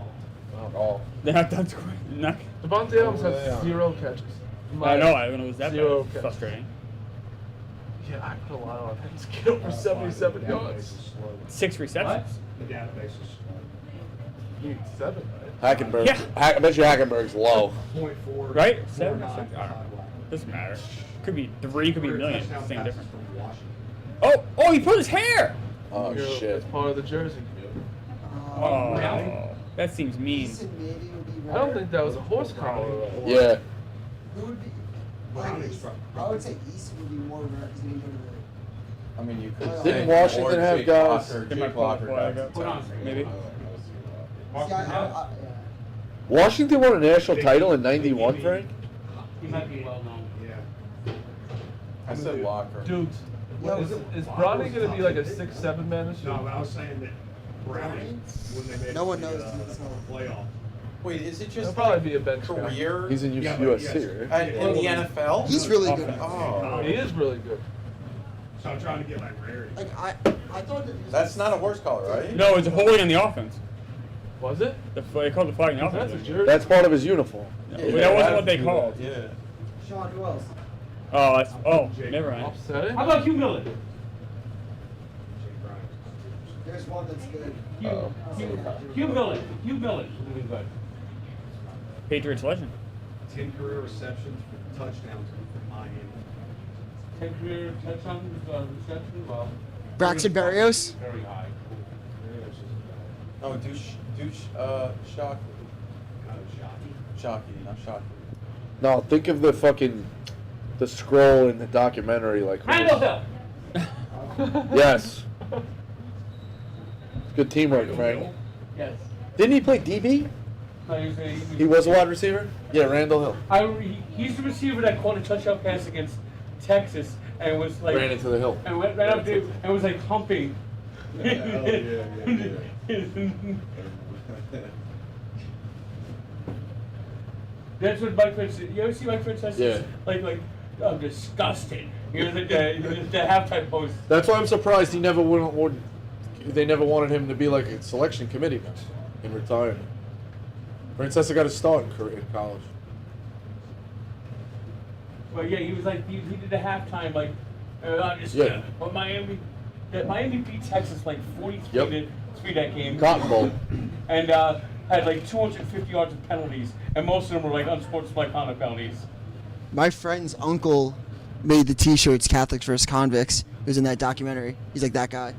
Not at all. They're not done scoring. Not- Devontae Adams Oh, has yeah. 0 catches. I know, I don't know, it was that Zero bad. catches. Frustrating. Yeah, I put a lot on him. He's get over 77 The database yards. is slow. 6 receptions. The database is slow. You need 7, right? Hackenberg. Yeah. I bet you Hackenberg's low. .4. Right? 4.9 7? for Alright. Todd Blackledge. Doesn't matter. Could be 3, could be a Career million. touchdown Same passes difference. from Washington. Oh, he put his hair! Oh, You're- shit. That's part of the jersey. That seems mean. Easton maybe would be I don't rare. think that was a horse collar. Yeah. Who would be? I would say Easton would be more rare because he didn't go to the. I mean, you could Didn't say Washington or have Jake guys- Locker, They might Jake pull the Locker flag got up. Put on. Maybe. See, yeah. Washington won a national title in '91, Frank. He might be well known. Yeah. I said Locker. Dudes, Yo, is Bronny going to be like a 6'7" man this year? No, I was saying that Browning, when they made No one the, knows this, so- playoff. Wait, is it He'll just probably like be a bench guy. career He's in Yeah, but USC, yes. right? in the NFL? He's really good. Oh, He is really good. So I'm trying to get like rarity. Like I thought that. He was that's not a horse collar, right? No, it's a holding on the offense. Was it? They called the flag in the That's a offense. jersey. That's part of his uniform. But that wasn't what they called. Yeah. Sean, who else? Oh, that's, never mind. Upsetting? How about Hugh Miller? There's one that's good. Hugh Miller. Hugh Miller would be good. Patriots legend. 10 career receptions for touchdowns for Miami. 10 career touchdowns, reception. Well, Braxton Berrios? very high. Oh, Shockey, not Shockey. No, think of the scroll in the documentary, like. Randall Hill. Yes. Good teamwork, Frank. Yes. Didn't he play DB? No, He was a wide receiver? Yeah, Randall Hill. He's the receiver that caught a touchdown pass against Texas and was like Ran into the hill. and went right up there and was like humping. That's what Mike Fitz did. You ever see Mike Fitz? Yeah. Like, I'm disgusted. He was like the halftime post. That's why I'm surprised they never wanted him to be like a selection committee member in retirement. Francesa got a start in college. But yeah, he was like he did the halftime like I'm just Yeah. But Miami beat Texas like 43 Yep. to 3 that game. Cotton Bowl. And had like 250 yards of penalties, and most of them were like unsportsmanlike conduct penalties. My friend's uncle made the T-shirts "Catholics vs. Convicts." He was in that documentary. He's like that guy.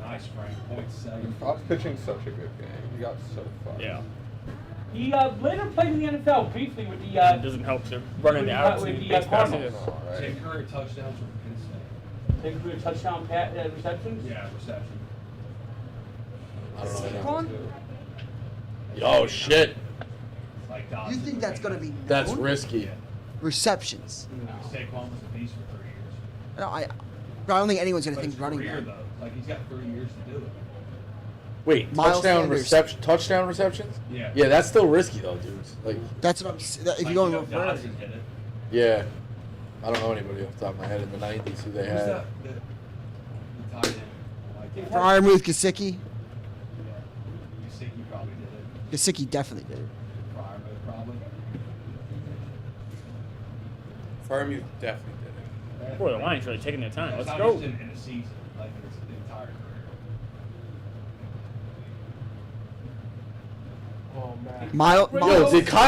Nice, Frank. .7. I was pitching such a good game. He got so far. Yeah. He later played in the NFL briefly with the. It doesn't help to running the outs with and the base Cardinals. passes. All right. 10 career touchdowns for Penn State. Take a touchdown receptions. Yeah, reception. I don't know. Saquon? Oh, shit. Like You think that's gonna be known? That's risky. Receptions. Saquon was a beast for 3 years. No, I don't think anyone's gonna But think his running career, back. though, like he's got 3 years to do it. Wait, Miles Sanders. touchdown receptions? Yeah. Yeah, that's still risky though, dudes. Like, That's what I'm. If you're going with Dodson did it. yeah. I don't know anybody off the top of my head in the '90s who they Who's had. that? The tight end. Like, Fryermuth, Gesicki. Gesicki probably did it. Gesicki definitely did it. Fryermuth probably. Farmu definitely did it. Boy, the line's really taking their time. It's Let's not go. just in a season, like it's the entire career. Oh, man. Miles.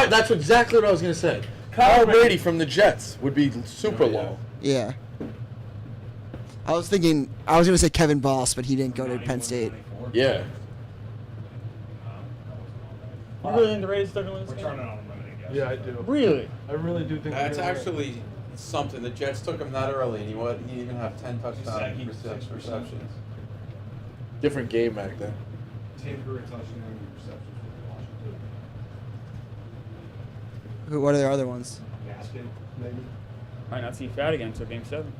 That's exactly what I was gonna say. Kyle Brady from the Jets would be super low. Yeah. I was gonna say Kevin Boss, but he didn't go to Penn State. Yeah. You really think the Raiders are going to win this We're game? turning on a limited guess. Yeah, I do. Really? I really do think That's they're gonna win. actually something. The Jets took him that early, and he even have 10 touchdown Gesicki, receptions. Different game back then. 10 career touchdown receptions for Washington. What are their other ones? Mascot, maybe. Might not see Fat again until Game 7.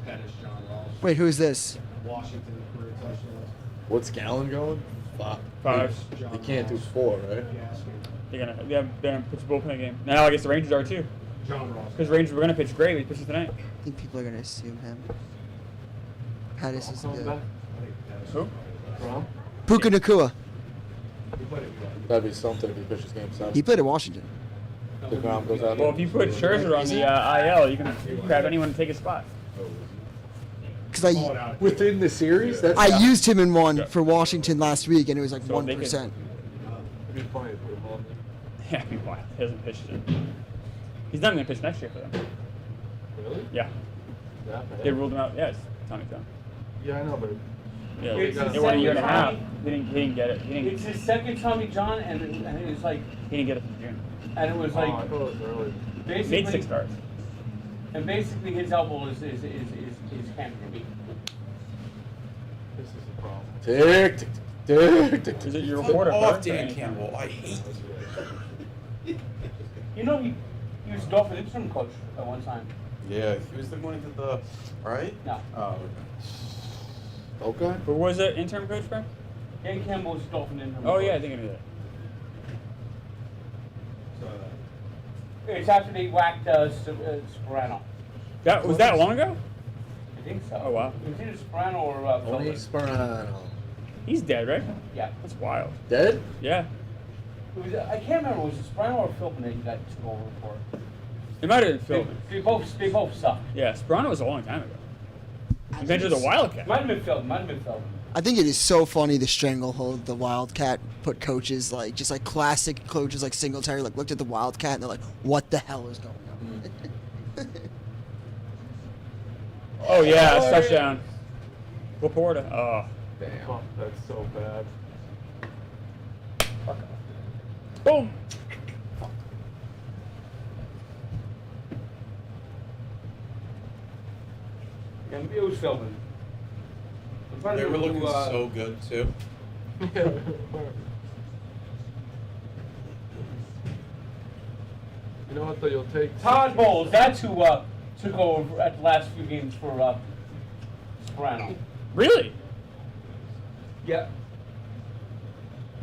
Pettis, John Ross. Wait, who is this? Washington career touchdowns. What's Gallon going? 5. They can't do 4, right? They're gonna pitch a bullpen game. Now I guess the Rangers are too. John Ross. Because Rangers were gonna pitch great, we pitched tonight. I think people are gonna assume him. Pettis is Coming good. back. I think Pettis. Who? Brown? Puka Nakua. He played it That'd be something if he pitches game 7. He played at Washington. The ground goes out. Well, if you put Scherzer on the IL, you can grab anyone to take his spot. Because well. Within the series, that's I used him in one for Washington last week, and it was like So they 1%. It'd be funny to put him on there. Yeah, be wild. He hasn't pitched it. He's not gonna pitch next year for them. Really? Yeah. That bad? They ruled him out. Yes, Tommy John. Yeah, I know, but Yeah, It's they his won a year and a second half. time. He didn't get it. It's his second Tommy John, and it was like, He didn't get it from June. and it was Oh, I like, thought it was early. basically, Made 6 starts. and basically his elbow is hamstring. This is the problem. Tick, tick, tick, tick, Is tick. it your Fuck reporter off, first or Dan anything? Campbell. I hate you. You know, he was Dolphin interim coach at one time. Yeah, he was the one who did the right. No, Oh, okay. Okay. Who was it? Intern coach, Frank? Dan Campbell was Dolphin interim. Oh coach. yeah, I think I knew that. It's after they whacked Sperano. That was that long ago? I think so. Oh, wow. It was either Sperano or Tony Phillips. Sperano. He's dead, right? Yeah. That's wild. Dead? Yeah. It was, I can't remember. Was it Sperano or Phillips that took over for? It might have been Phil. They both sucked. Yeah, Sperano was a long time ago. I He think ventured the it's- Wildcat. Might have been Phillips. Might have been Phillips. I think it is so funny the stranglehold the Wildcat put coaches like just like classic coaches like Singletary like looked at the Wildcat and they're like, what the hell is going on? Oh yeah, touchdown. Laporta. Oh. Damn. Oh, that's so bad. Boom. Yeah, maybe it was Phillips. I'm trying to They were remember looking who, so good too. You know what though? You'll take Todd Bowles. That's who took over at the last few games for Sperano. Really? Yeah.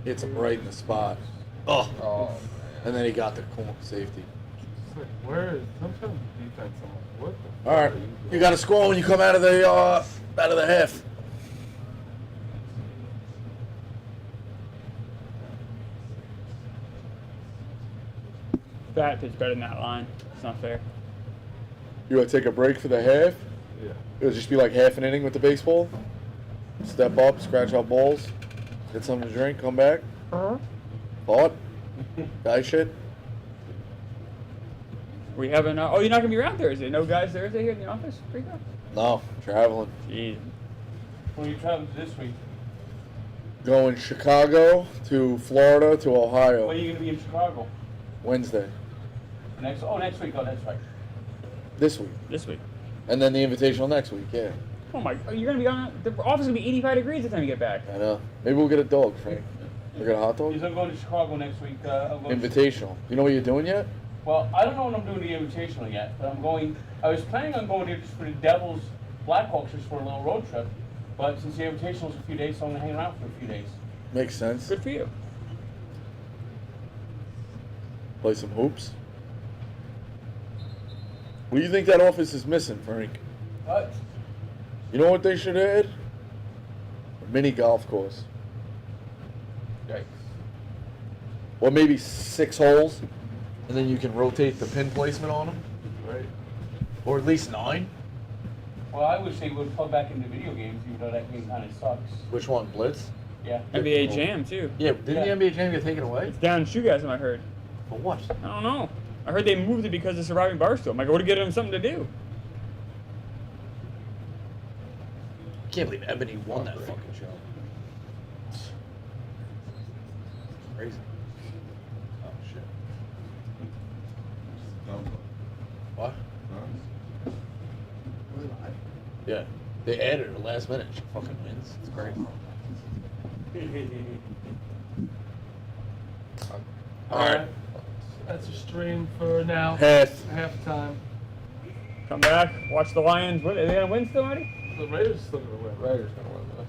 Hits him right in the spot. Oh. Oh, And then he got the corner safety. it's like, where is some kind of defense? I'm like, what the? All right. You got to score when you come out of the half. That pitch better than that line. It's not fair. You want to take a break for the half? Yeah. It'll just be like half an inning with the baseball. Step up, scratch out balls, get something to drink, come back. Thought? Guy shit? We haven't. Oh, you're not gonna be around Thursday. No guys Thursday here in the office. Rico? No, traveling. Jeez. When you travel this week, Going Chicago to Florida to when are Ohio. you gonna be in Chicago? Wednesday. Next week. Oh, that's right. This week. This week. And then the invitational next week, yeah. Oh my! You're gonna be on. The office is gonna be 85 degrees the time you get back. I know. Maybe we'll get a dog, Frank. We get a hot dog? Because I'm going to Chicago next week. I'm going Invitational. You know what you're doing yet? Well, I don't know when I'm doing the invitational yet, but I'm going. I was planning on going there just for the Devils Blackhawks just for a little road trip. But since the invitational's a few days, so I'm gonna hang around for a few days. Makes sense. Good for you. Play some hoops. What do you think that office is missing, Frank? But You know what they should add? A mini golf course. Yikes. Or maybe 6 holes, and then you can rotate the pin placement on them. Right. Or at least 9. well, I wish they would plug back into video games, even though that game kind of sucks. Which one? Blitz? Yeah. NBA Jam too. Yeah, didn't Yeah. the NBA Jam get taken away? It's down in Shoegasm, I heard. For what? I don't know. I heard they moved it because of surviving Barstool. I'm like, I would have given them something to do. I can't believe Ebony won that fucking show. Crazy. Oh shit. What? Yeah. They added her last minute. She fucking wins. It's great. Alright. That's a stream for now. Half. Halftime. Come back, watch the Lions. Are they gonna win still, Eddie? The Raiders still gonna win. Raiders gonna win.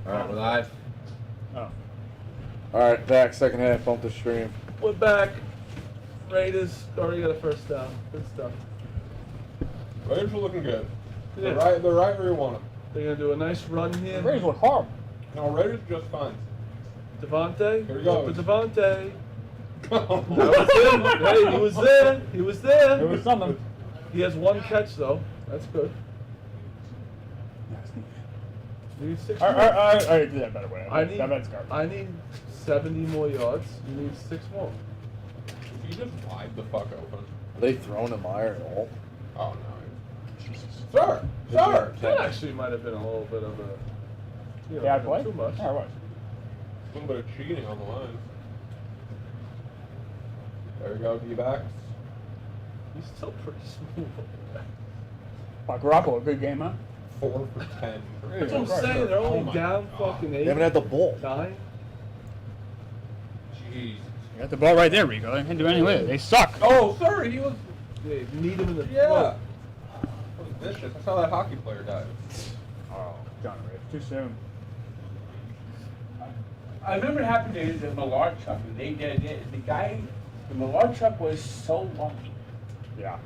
All right, we're live. Oh. All right, back second half. Bump the stream. We're back. Raiders already got a first down. Good stuff. Raiders are looking good. Yeah. They're right where you want them. They're gonna do a nice run here. Raiders look horrible. No, Raiders are just fine. Devontae. Here we go. Look at Devontae. That was him. Hey, he was there. He was there. It was something. He has one catch though. That's good. Need 6 I more. already did that better way. I That's garbage. need 70 more yards. You need 6 more. You just wide the fuck open. Are they throwing a Meyer at all? Oh no. Sir. That actually might have been a little bit of a Bad play? too much. Yeah, it was. A little bit of cheating on the line. There we go, D-backs. He's still pretty smooth. Wow, Garoppolo, good game, huh? 4 for 10. That's what I'm saying. They're Oh only my down God. fucking 8. They haven't had the ball. 9. Jeez. You got the ball right there, Rico. They can't do anything with it. They suck. Oh, sir, he was. Yeah, you need him in the Yeah. throat. That was vicious. That's how that hockey player died. Oh, John Ray, too soon. I remember it happened to the Malarchuk. And the Malarchuk was so lucky. Yeah.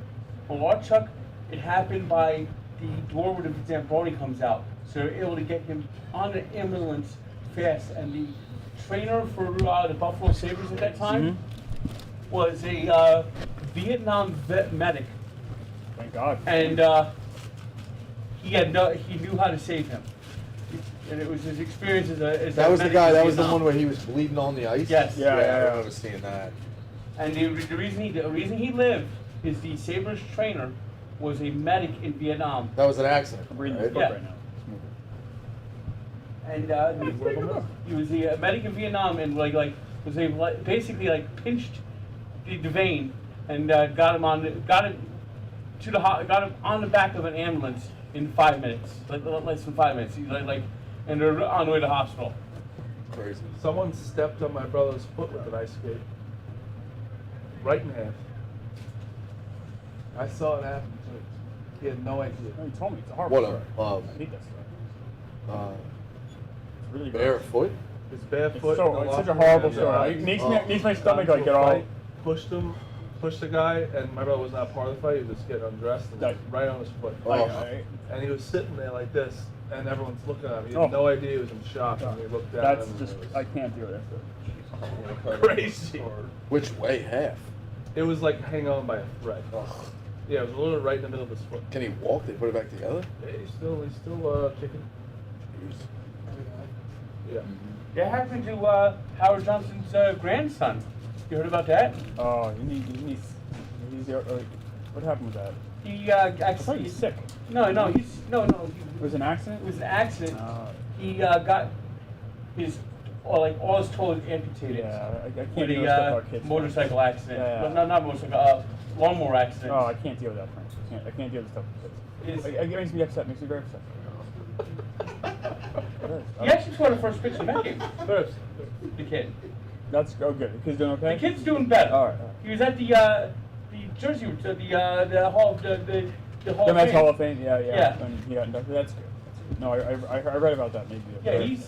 Malarchuk, it happened by the door where the Zamboni comes out. So they're able to get him on an ambulance fast. And the trainer for the Buffalo Sabres at that time was a Vietnam vet medic. Thank God. And he knew how to save him. And it was his experience as a That was the medic guy. in That was the Vietnam. one where he was bleeding on the ice. Yes. Yeah, I remember seeing that. And the reason he lived is the Sabres trainer was a medic in Vietnam. That was an accident. I'm reading right? this book right now. And he was a medic in Vietnam and was able basically pinched the vein and got him on the back of an ambulance in 5 minutes, less than 5 minutes. He's and they're on the way to the hospital. Crazy. Someone stepped on my brother's foot with an ice skate. Right in half. I saw it happen too. He had no idea. No, you told me. It's a horrible What story. I hate that story. It's really gross. barefoot? His It's, barefoot. so, it's such a horrible story. It makes my stomach get all. Pushed the guy, and my brother was not part of the fight. He was just getting undressed and Like- right on his foot. And he was sitting there like this, and everyone's looking at him. He had no idea he was in shock, and he looked down. That's and just, it was I can't do it. crazy. Which way? Half. It was like hanging on by a thread. Yeah, it was literally right in the middle of his foot. Can he walk? They put it back together? Yeah, he's still kicking. Yeah. That happened to Howard Johnson's grandson. You heard about that? Oh, what happened with that? He I thought actually he's sick. No. It was an accident? It was an accident. Oh. He got his all his toes amputated. Yeah, I can't with deal with stuff about a kids. motorcycle accident. Yeah. But not motorcycle, lawnmower accident. Oh, I can't deal with that, Frank. I can't deal with stuff with kids. It makes me upset. Makes me very upset. He actually scored the first pitch in that game. First. The kid. That's oh good. The kid's doing okay. The kid's doing better. All right. He was at the Jersey, the Hall of The Mets Fame. Hall of Fame. Yeah. Yeah. When he got inducted. That's good. No, I read about that. Maybe. Yeah, he's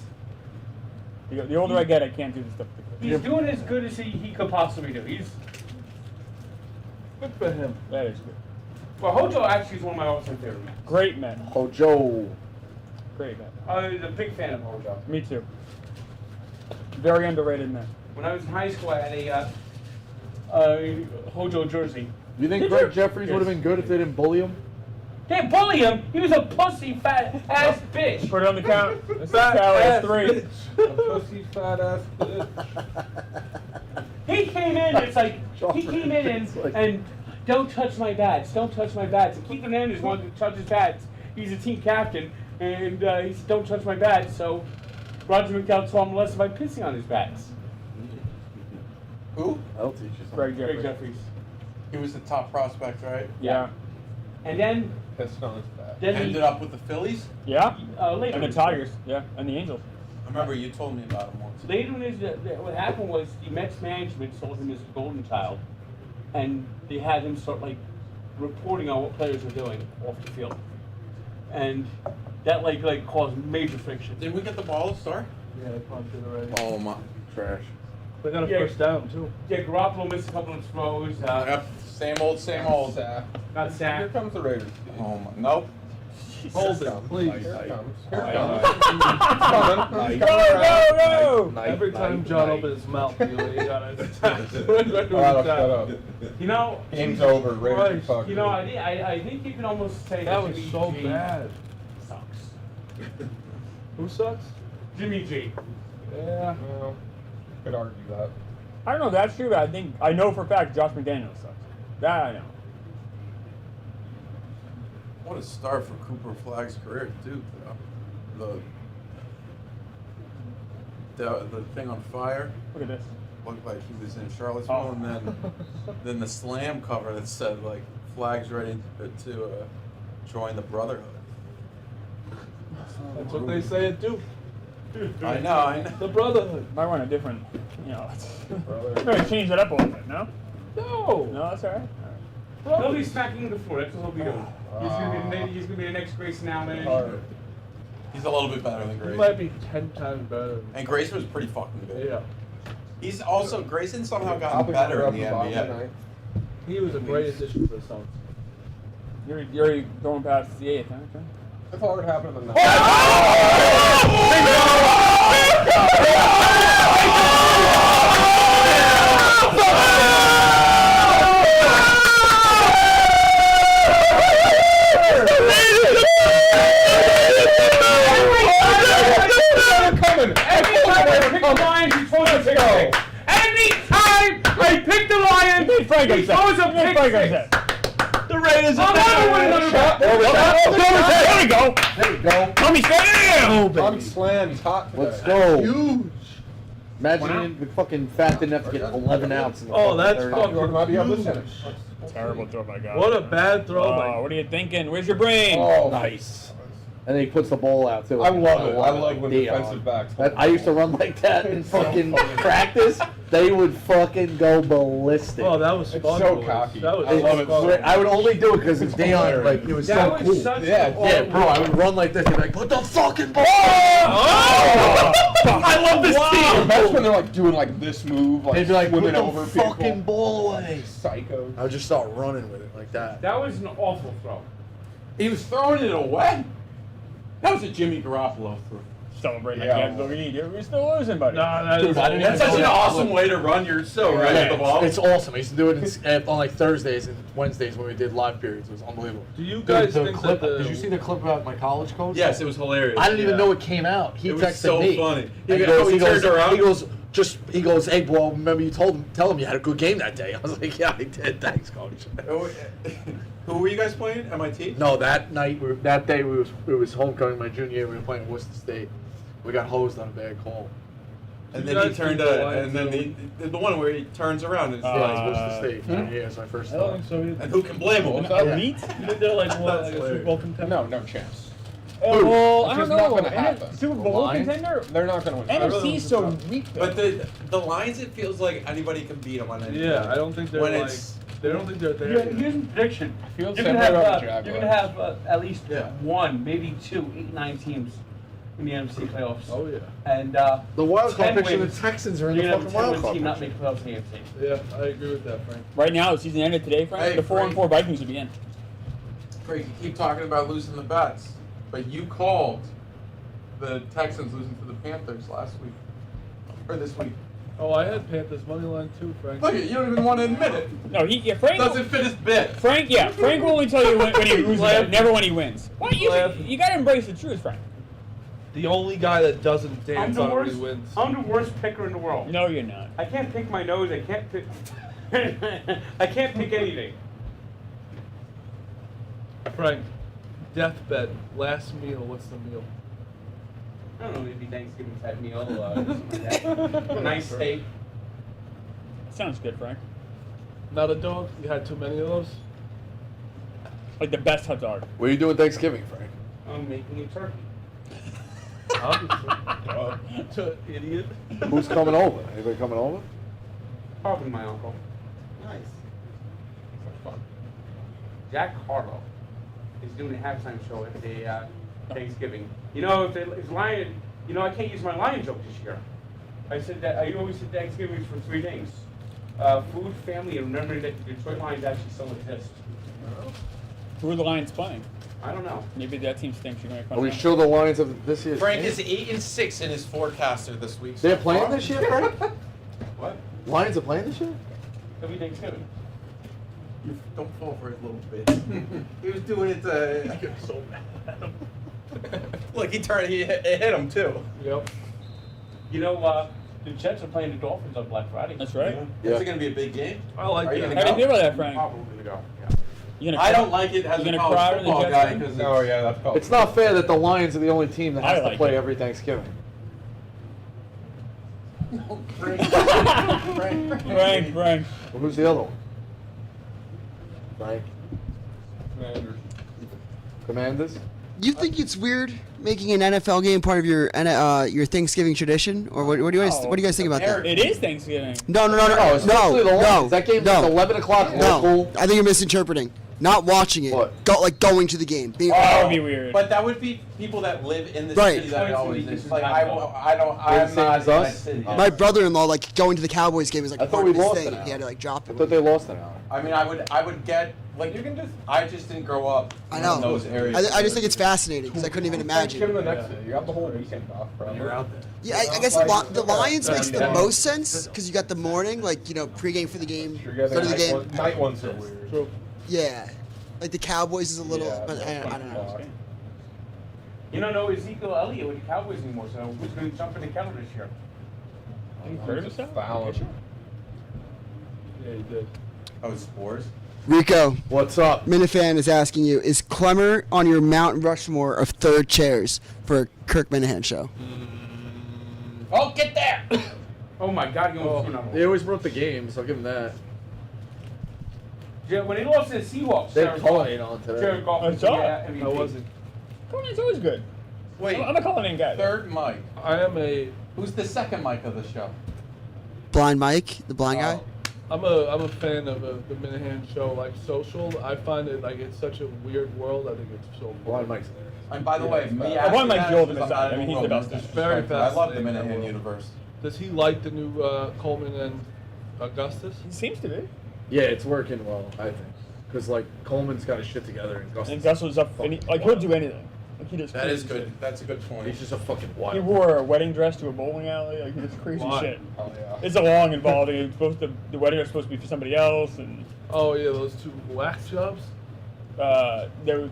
The older I get, I can't do the stuff with the kids. he's doing as good as he could possibly do. He's Good for him. That is good. well, Hojo actually is one of my all-time favorite men. Great man. Hojo. Great man. I'm a big fan of Hojo. Me too. Very underrated man. When I was in high school, I had a Hojo jersey. You think Did Greg you? Jeffries would have been good if they didn't bully him? They didn't bully him. He was a pussy fat ass bitch. Put it on the count. This is Fat tally. ass It's 3. A pussy fat ass bitch. He came in. It's like he came in and don't touch my bats. Don't touch my bats. And Keith Hernandez wanted to touch his bats. He's a team captain, and he said, "Don't touch my bats." So Roger McDowell told him molested by pissing on his bats. Who? I'll teach you something. Greg Greg Jeffries. Jeffries. He was the top prospect, right? Yeah. And then Pissed on his back. he Ended up with the Phillies. Yeah. later. And the Tigers. Yeah. And the Angels. I remember you told me about him once. Later in his, what happened was the Mets management sold him as a golden child, and they had him start reporting on what players were doing off the field. and that like caused major friction. Did we get the ball to start? Yeah, they punted already. Oh my, trash. They got a Yeah. first down too. Yeah, Garoppolo missed a couple of throws. Yep. Same old, same old. Got Here sacked. comes the Raiders. Oh my. Nope. Hold it, please. Here it comes. Here Nice. it comes. It's coming. It's Go, coming around. go, go! Every time John opens his mouth, you got to Shut up. You know, Game's over. Raiders are Christ. fucked. you know, I think you can almost say That was Jimmy so G bad. sucks. Who sucks? Jimmy G. Yeah. Well, could argue that. I don't know if that's true, but I know for a fact Josh McDaniels sucks. That I know. What a start for Cooper Flagg's career, too. The thing on fire Look at this. looked like he was in Charlottesville, and then the slam cover that said like Flagg's ready to join the Brotherhood. That's what they say it do. I know. The Brotherhood. Might want a different, maybe change it up a little bit, no? No. No, that's alright. He'll be smacking the floor. That's what he'll be doing. He's gonna be the next Grayson Allen. He's a little bit better than He Grayson. might be 10 times better. And Grayson was pretty fucking good. Yeah. He's also Grayson somehow gotten Probably better runner-up in the the bottom NBA. tonight. He was a great addition to the Suns. You're already going past the 8th, huh? Okay. It's hard happening than that. Anytime I pick the Lions, Frank he throws a pick six. The Raiders are back. There we go. There we go. Tommy Slam! Tommy Slam, he's hot today. Let's go. Huge. Imagine being fucking fat enough to get 11 ounce in the Oh, that's third. fucking Might be able to huge. finish. Terrible throw by God. What a bad throw by. What are you thinking? Where's your brain? Oh, Nice. And then he puts the ball out too. I love it. I love when Dion. defensive backs. I used to run like that in fucking practice. They would fucking go ballistic. Oh, that was It's fun. so boys. cocky. That was I love it. fun. I would only do it because it's Dion. Like it was That so was cool. such Yeah, bro. I would run like this and be like, put the fucking ball. I love this team. That's when they're like doing like this move, like They'd be like, put swimming the over fucking people. ball away. Psychos. I would just start running with it like that. That was an awful throw. He was throwing it away. That was a Jimmy Garoppolo throw. Celebrating Yeah. like you have You're still losing, buddy. Nah, that Dude, is I didn't That's even such know an that. awesome way to run. You're so right at the ball. It's awesome. I used to do it on like Thursdays and Wednesdays when we did live periods. It was unbelievable. Do you Dude, guys the think clip, that the... did you see the clip about my college coach? Yes, it was hilarious. I didn't even Yeah. know it came out. He It was texted so me. funny. He And goes, he turned around. he goes, hey, well, remember you tell him you had a good game that day. I was like, yeah, I did. Thanks, coach. Who were you guys playing? MIT? No, that night, that day, it was homecoming my junior year. We were playing Worcester State. We got hosed on a bad call. And You then he guys turned beat the Lions, and then the one where he turns around and Yeah, it's Uh, Worcester State. Yeah, it's my first I don't time. think so either. and who can blame him? Elite? You think they're like what, like a Super Bowl contender? No chance. Oh, well, I It's don't just not know. gonna happen. Super Bowl Lions? contender? They're not going to win. NFC's so weak, though. But the Lions, it feels like anybody can beat them on any. Yeah, I don't think they're When like. it's- They don't think they're there. Here's yet. here's a prediction. feel You're the gonna same way have, about the Jaguars. you're gonna have at least Yeah. one, maybe two, 8, 9 teams in the NFC playoffs. Oh yeah. And The wild card 10 picture, the wins. Texans are in You're the gonna have a fucking 10 wild win card team not picture. make playoffs in the AFC. Yeah, I agree with that, Frank. Right now, the season ended today, Frank. Hey, The 4-4 Frank. Vikings would be in. Craig, you keep talking about losing the bets, but you called the Texans losing to the Panthers last week or this week. Oh, I had Panthers money line too, Frank. Look, you don't even want to admit it. No, Frank. Doesn't fit his bit. Frank will only tell you when he loses, Laugh. never when he wins. What? Laugh. You gotta embrace the truth, Frank. The only guy that doesn't I'm dance the on when worst. he wins. I'm the worst picker in the world. No, you're not. I can't pick my nose. I can't pick. I can't pick anything. Frank, deathbed, last meal. What's the meal? I don't know, maybe Thanksgiving type meal, something like that. Nice steak. Sounds good, Frank. Not a dog. You had too many of those. Like the best hot dog. What are you doing Thanksgiving, Frank? I'm making a turkey. Obviously. Idiot. Who's coming over? Anybody coming over? Probably my uncle. Nice. Jack Harlow. is doing a halftime show at the Thanksgiving. You know, if it's Lion, you know, I can't use my Lion joke this year. I said that I always said Thanksgiving is for 3 things: food, family, and remembering that the Detroit Lions actually still exist. Who are the Lions playing? I don't know. Maybe that team stinks. You're going to Are we sure the Lions of this year? Frank is 8-6 in his forecaster this week. They're so playing far. this year, Frank? What? Lions are playing this year? It'll be Thanksgiving. You don't fall for his little bit. He was doing it to. I get so mad. Look, it hit him too. Yep. You know, the Jets are playing the Dolphins on Black Friday. That's right. Yeah. Is it going to be a big game? I like Are you that. gonna How do you go? feel about that, Frank? Probably gonna go. Yeah. You gonna I cry? don't like it as You a gonna college cry when the football Jets guy win? because Oh yeah, that's called. It's not fair that the Lions are the only team that I has to like play it. every Thanksgiving. Frank. Well, who's the other one? Frank. Commanders? You think it's weird making an NFL game part of your Thanksgiving tradition, or what do you guys think about that? It is Thanksgiving. No, especially the Lions. That game's like 11 o'clock local. I think you're misinterpreting. Not watching it, What? going to the game. That would be weird. But that would be people that live in the Right. city that I always. This It's is like not I'm Same not as in us? that city. My brother-in-law, like going to the Cowboys game, is like I thought part we of his lost thing. an hour. He had to like drop I it. thought they lost an hour. I mean, I would get like you can just. I just didn't grow up I know. in those areas. I just think it's fascinating because I couldn't even imagine. Give them the next day. You got the whole weekend off, probably. You're out there. Yeah, I guess the Lions makes the most sense because you got the morning, like pregame for the game, Sure, you go to the game. Night ones are weird. True. Yeah, like the Cowboys is a little, Yeah, but that's I don't know. You don't know Ezekiel Elliott with the Cowboys anymore, so who's going to jump in the kettle this year? You heard of yourself? Fouling. Yeah, you did. Oh, spores. Rico, What's up? Minifan is asking you: is Clemmer on your Mount Rushmore of third chairs for a Kirk Minahan show? Oh, get there! Oh my God, you almost threw another They one. always wrote the games. I'll give them that. Yeah, when they lost to the Seahawks, They Jared had Goff- Cullinane on today. Jared Goff I was saw the it. MVP. I wasn't. Coline's always good. Wait, I'm a Colin guy. third Mike. I am a. Who's the second Mike of the show? Blind Mike, the blind guy. I'm a fan of the Minahan show, like social. I find it like it's such a weird world. I think it's so cool. Blind Mike's And by the way, me I want asking Mike that Joel is to because decide. I'm I mean, he's not the a best. disrespect, Very but I love the fascinating. Minahan universe. Does he like the new Coleman and Augustus? He seems to be. Yeah, it's working well, I think. Because, like, Coleman's got his shit together and And Gus was up, and he'll do anything. Like he does. That is crazy good. That's a good point. He's just a fucking shit. He wild. wore a wedding dress to a bowling alley. Like he does crazy Why? shit. Oh yeah. It's a long involved. It's supposed to. The wedding was supposed to be for somebody else, and Oh yeah, those two wax jobs. there were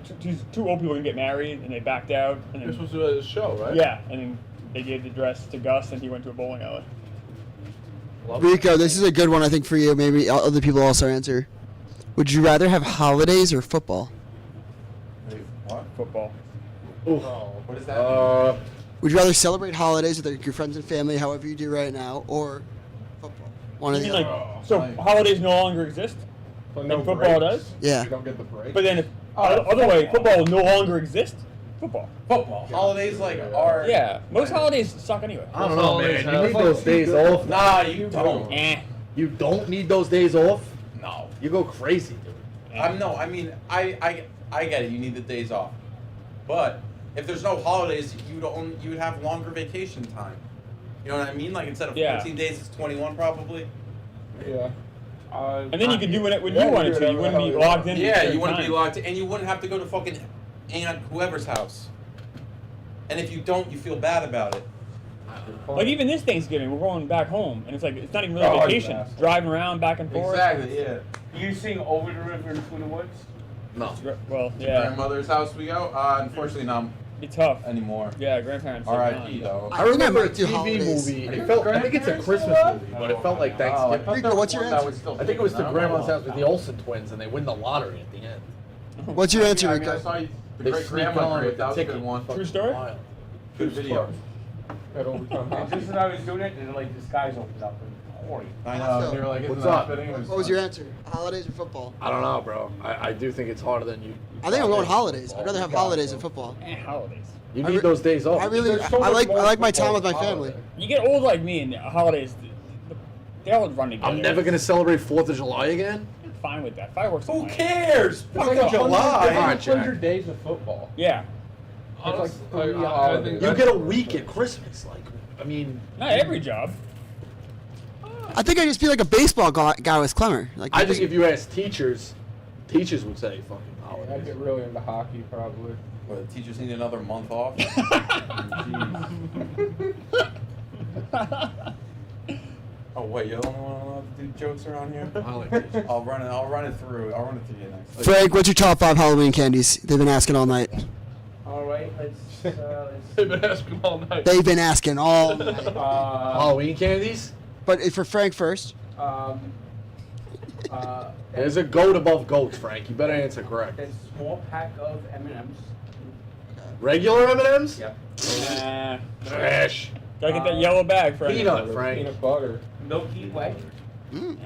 two old people gonna get married, and they backed out. And You're then, supposed to do a show, right? yeah, and then they gave the dress to Gus, and he went to a bowling alley. Love it. Rico, this is a good one I think for you. Maybe other people also answer. Would you rather have holidays or football? Wait, what? Football. What is that? Would you rather celebrate holidays with like, your friends and family, however you do right now, or football? One You or the mean other. like so Right. holidays no longer exist? But And football does? Yeah. You don't get the break. But then if other way, football no longer exists. Football. Football. Holidays like are. Yeah, most holidays suck anyway. I don't know, man. You have- need those days off. Nah, you don't. You don't need those days off? No. You go crazy, dude. No. I mean, I get it. You need the days off, but if there's no holidays, you'd have longer vacation time. You know what I mean? Like instead of 14 days, it's 21 probably. Yeah. And then you could do it when Yeah, you wanted do to. You whatever wouldn't be the hell you logged in. Yeah, you wouldn't be locked in, and you wouldn't have to go to fucking Aunt whoever's house. And if you don't, you feel bad about it. Like even this Thanksgiving, we're going back home, and it's like it's not even really Oh, vacation. yeah. Driving around back and forth. Exactly. Yeah. You sing Over the River and Through the Woods? No. Well, yeah, Grandmother's house we go. Unfortunately, not be tough. anymore. Yeah, grandparents. are R.I.P. gone. though. I think I might do TV holidays. movie. It felt, I think it's a Christmas movie, but it felt like Thanksgiving. Rico, what's your answer? I think it was the grandma's house with the Olsen twins, and they win the lottery at the end. What's your answer, I mean, I Rico? saw you, the They great sneak grandma on great. with That the was a ticket. good one. True story? Wild. Good video. At overtime. And just as I was doing it, then like the skies opened up and pouring. I know. They were like, What's isn't that up? fitting? It What was your answer? Holidays or football? I don't know, bro. I do think it's harder than you. I think I'm going holidays. I'd rather have holidays than football. Holidays. You I need re- those days off. I really, There's so I much like more my time with my football family. holiday. You get old like me, and holidays, they all run together. I'm never gonna celebrate 4th of July again. fine with that. Fireworks. Who are fine. cares? Fucking like July. 100 days of football. Yeah. It's like Honestly, three I holidays. think You get a week at Christmas. Like, I mean, Not every job. I think I just feel like a baseball guy with Clemmer. Like I think if you ask teachers, teachers would say fucking I'd holidays. get really into hockey probably. What, the teachers need another month off? Oh wait, you're the only one allowed to do jokes around here? I like teachers. I'll run it through you next. Frank, what's your top 5 Halloween candies? They've been asking all night. All right, let's. They've been asking all night. They've been asking all night. Halloween candies? But for Frank first. There's a goat above goats, Frank. You better answer correct. A small pack of M&Ms. Regular M&Ms? Yep. Trash. Gotta get that yellow bag for Peanut, Frank. Peanut butter. Milky Way. Mm.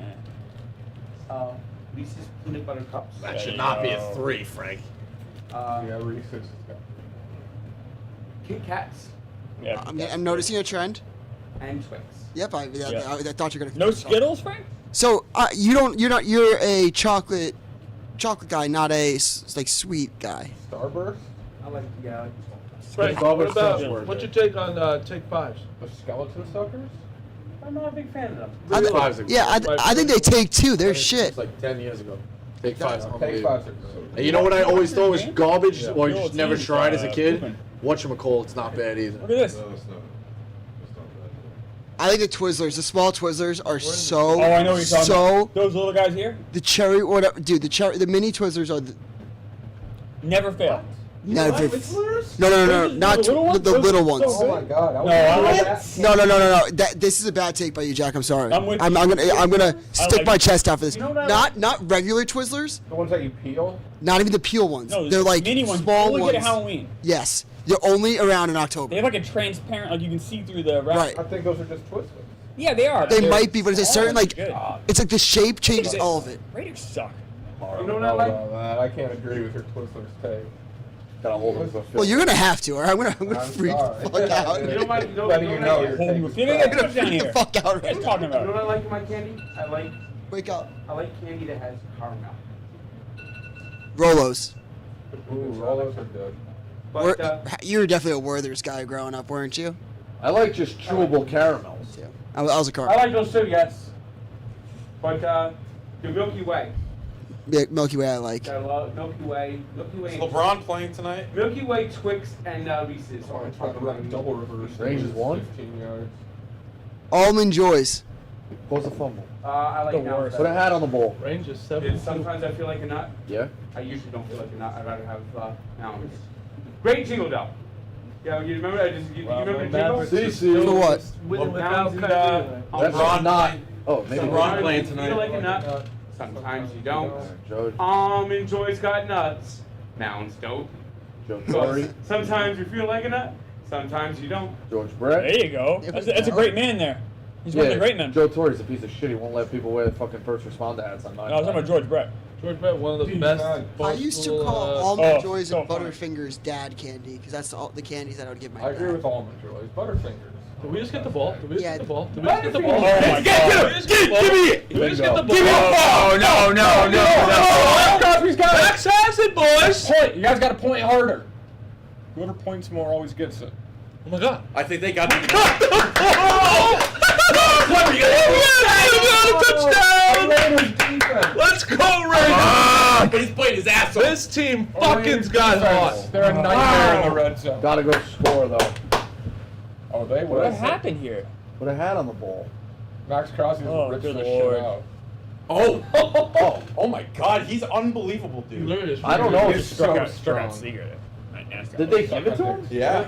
Reese's peanut butter cups. That should not be a 3, Frank. Yeah, Reese's has got. Kit Kats Yeah. I'm noticing a trend. and Twix. Yep, I thought you were gonna. No Skittles, Frank? So you're a chocolate guy, not a like sweet guy. Starburst? I like Frank, Starburst what about, sounds worth what's it. your take on Take 5s? The skeleton suckers? I'm not a big fan of them. I think they take 2. They're shit. It's like 10 years ago. Take 5's Take unbelievable. 5s are good. And you know what I always thought was garbage, Yeah. or you No, just never it's tried as a kid? pooping. Whatchamacallit, it's not bad either. Look at this. I like the Twizzlers. The small Twizzlers are so Oh, I know what you're talking so about. Those little guys here the cherry whatever, dude. The mini Twizzlers are never fail. never. Twizzlers? No, not The little ones? the little ones. Oh my god. No, I like that. No. This is a bad take by you, Jack. I'm sorry. I'm with I'm you. gonna stick like my it. chest out for this. You know what I Not regular Twizzlers. The ones that you peel? Not even the peel ones. No, They're like mini ones. small Only ones. get at Halloween. Yes, they're only around in They October. have like a transparent, like you can see through the wrap. Right. I think those are just Twizzlers. Yeah, they are. They but might be, but it's a certain like. Good. It's like the shape changes Look at all this. of it. Raiders suck. You know what I like? That. I can't agree with your Twizzlers take. Gotta hold it. Well, you're gonna have to, or I'm gonna I'm freak sorry. the fuck out. You know what? You know Letting what you I know like? you're Hold taking. your feet. I'm gonna Put it down freak the here. fuck out What are right you now. talking You know about? what I like in my candy? Wake up. I like candy that has caramel. Rolos. Ooh, all those are good. But You were definitely a Werther's guy growing up, weren't you? I like just chewable caramels. Yeah. I was a I car. like those too, yes. But the Milky Way. Milky Way I like. I love Milky Way. Milky Way. Is LeBron playing tonight? Milky Way, Twix, and Reese's. Oh, I tried to run double reverse. Range is 1? 15 yards. Almond Joys. Cause a fumble. I like The nuts. worst. Put a hat on the ball. Range is 7. Sometimes I feel like a nut. Yeah? I usually don't feel like a nut. I'd rather have mountains. Great jingle though. Yeah, you remember? You remember jingle? CC. For what? Winning Mountains without and That's LeBron not. playing. Oh, maybe LeBron sometimes playing you tonight. feel like a nut. Sometimes you don't. Joe, Almond Joy's got nuts. Mountains don't. Joe Torre, Sometimes you feel like a nut. Sometimes you don't. George Brett. There you go. Yeah, That's a great man there. He's one of the great men. Joe Torre's a piece of shit. He won't let people wear the fucking first responder hats on No, I was talking about George Brett. George Brett, one of the best. I used to call Barstool, Almond oh, Joys so and funny. Butterfingers dad candy because that's all the candies that I would give my I dad. agree with Almond Joys. Butterfingers. Did we just get the ball? Did we just Yeah. get the ball? Did we just get the ball? Oh my God. Give me it! Did we just get the ball? Oh, no. Crosby's got it. Max has it, boys! Point. You guys got to point harder. Whoever points more always gets it. Oh my God. I think they got the Let's go, Raiders! But he's playing his ass off. This team fucking's got hot. They're a nightmare in the red zone. Gotta go score though. Oh, they were. What happened here? Put a hat on the ball. Max Crosby Oh, ripped good this Lord. shit out. Oh my God, he's unbelievable, dude. I don't know. He's It's so Struck strong. out Seager. Did they give it to him? Yeah.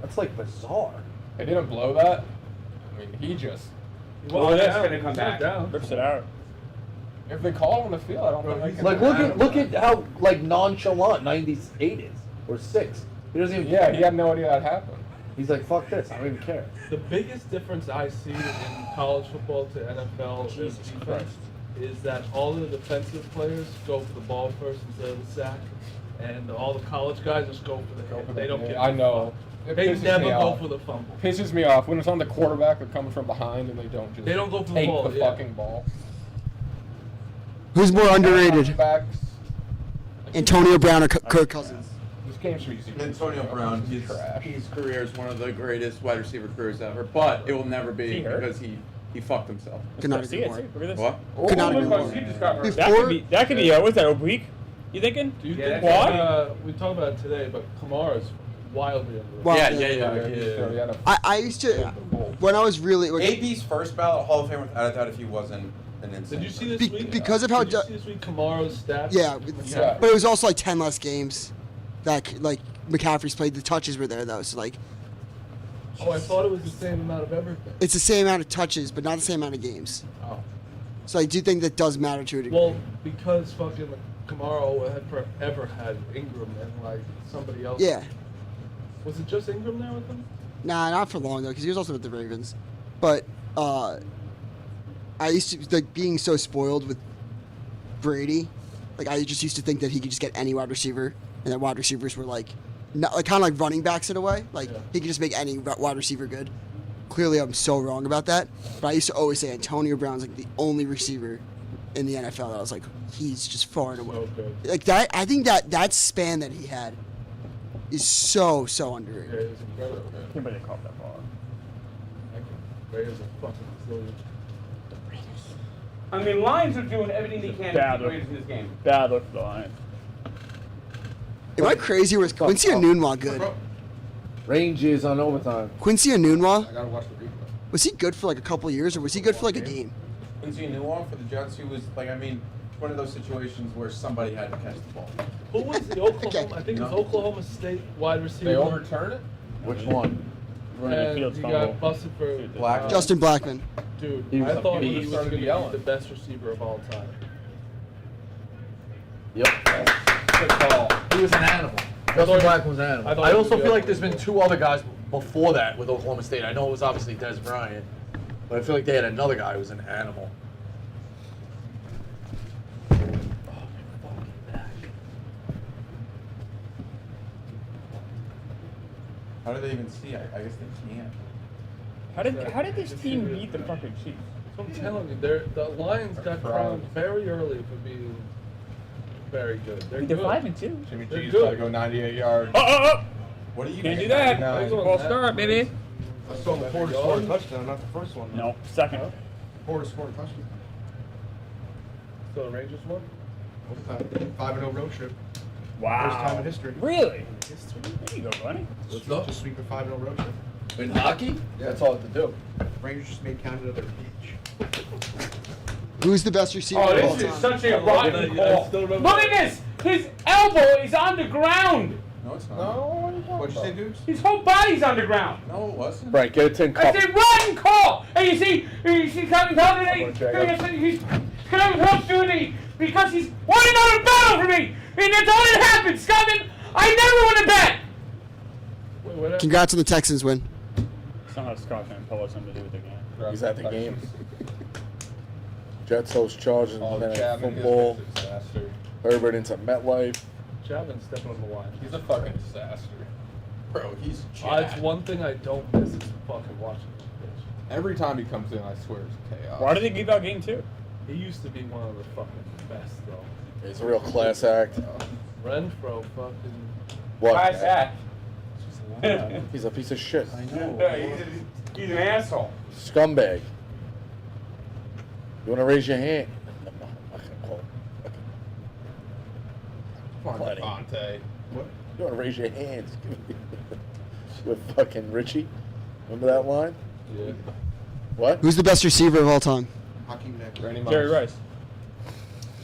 That's like bizarre. They didn't blow that. I mean, he just. Well, that's gonna come back. Rips it out. If they call him on the field, I don't know. If Like look at how like nonchalant 98 is or 6. He doesn't even. Yeah, care. he had no idea that happened. He's like, fuck this. I don't even care. The biggest difference I see in college football to NFL Jesus defense Christ. is that all the defensive players go for the ball first instead of the sack, and all the college guys just go for the hit. They don't get. I know. It They pisses never me go off. for the fumble. Pisses me off when it's on the quarterback. They're coming from behind and they don't just. They don't go for the take ball, the yeah. fucking ball. Who's more underrated? Backs. Antonio Brown or Kirk Cousins? This game's for easy. Antonio Brown, his career is one of the greatest wide receiver careers ever, but it will never be He hurt? because he fucked himself. Could not See agree it, more. see it. Look at this. What? Could not agree more. He just got hurt. That could be what's that, oblique? You thinking? Do you Yeah, think that's- we talked about it today, but Kamara's wildly underrated. Well, Yeah. I used to when I was really like, AB's first ballot Hall of Fame without a doubt if he wasn't an insane. Did you see this Be- week? because of how Did you du- see this week Kamara's stats? yeah, Yeah. but it was also like 10 less games. That like McCaffrey's played. The touches were there though, so like Oh, I thought it was the same amount of everything. it's the same amount of touches, but not the same amount of games. Oh. So I do think that does matter to a degree. Well, because fucking Kamara had forever had Ingram and like somebody else. Yeah. Was it just Ingram there with him? Nah, not for long though, because he was also with the Ravens. But I used to like being so spoiled with Brady. Like I just used to think that he could just get any wide receiver, and that wide receivers were like, not, like kind of like running backs in a way. Like he could just make any wide receiver good. Clearly, I'm so wrong about that. But I used to always say Antonio Brown's like the only receiver in the NFL that I was like, he's just far and away. So good. Like that, I think that span that he had is so Yeah, underrated. it was incredible. Can't believe they caught that ball. Raiders are fucking resilient. I mean, Lions are doing everything they can to Bad keep the look. Raiders in this game. Bad look for the Lions. Am I crazy or was Quincy Enunwa good? Ranges on overtime. Quincy Enunwa, I gotta watch the replay. was he good for like a couple years or was he good for like a game? Quincy Newell for the Jets, who was like, I mean, one of those situations where somebody had to catch the ball. Who was the Oklahoma? I think it was No. Oklahoma State wide receiver. They overturn it? Which one? Running the And field he fumble. got busted for Black. Justin Blackman. Dude, He was I a thought he beast. was Started going to yelling. be the best receiver of all time. Yep. Good call. He was an animal. Justin Black was an animal. I thought I he also was feel like good. there's been two other guys before that with Oklahoma State. I know it was obviously Des Bryant, but I feel like they had another guy who was an animal. How do they even see? I guess they can't. How did this team beat the fucking Chiefs? So I'm telling you, the Lions got crowned very early for being very good. They're They're good. 5-2. Jimmy They're G's good. gotta go 98 yards. Oh! What do you Can't think? do that. No. False start, baby. I saw the Porter scored a touchdown, not the first one. No, second. Porter scored a touchdown. So the Rangers won? 5-0 road trip. Wow. First time in history. Really? There you go, buddy. Just sweep a 5-0 road trip. In hockey, that's all to do. Rangers just made Canada their beach. Who's the best receiver Oh, of all this is time? such a rotten I call. still remember Look at this! His elbow is on the ground. No, it's not. No, What'd you say, Dukes? His whole body's on the ground. No, it wasn't. Right, get a 10 cup. That's a rotten call. And you see coming he's coming up to me because he's won another battle for me. And that's all that happens, Scotland. I never win a bet. Wait, what happened? Congrats on the Texans win. Somehow Scott and Polo has something to do with the game. He's at the game. Jets host Chargers Oh, Monday Night Chapman Football. is a disaster. Herbert into MetLife. Chapman's stepping on the line. He's a fucking disaster. Bro, he's It's jacked. one thing I don't miss is fucking watching this bitch. Every time he comes in, I swear it's chaos. Why did they give out game 2? He used to be one of the fucking best, though. He's a real class act. Renfro fucking... What? Class act. He's a piece of shit. I know. He's an asshole. Scumbag. You want to raise your hand? I'm not gonna call. Come on, Plenty. Devontae. What? You want to raise your hands? With fucking Richie. Remember that line? Yeah. What? Who's the best receiver of all time? Hakeem Nicks. Randy Jerry Moss. Rice.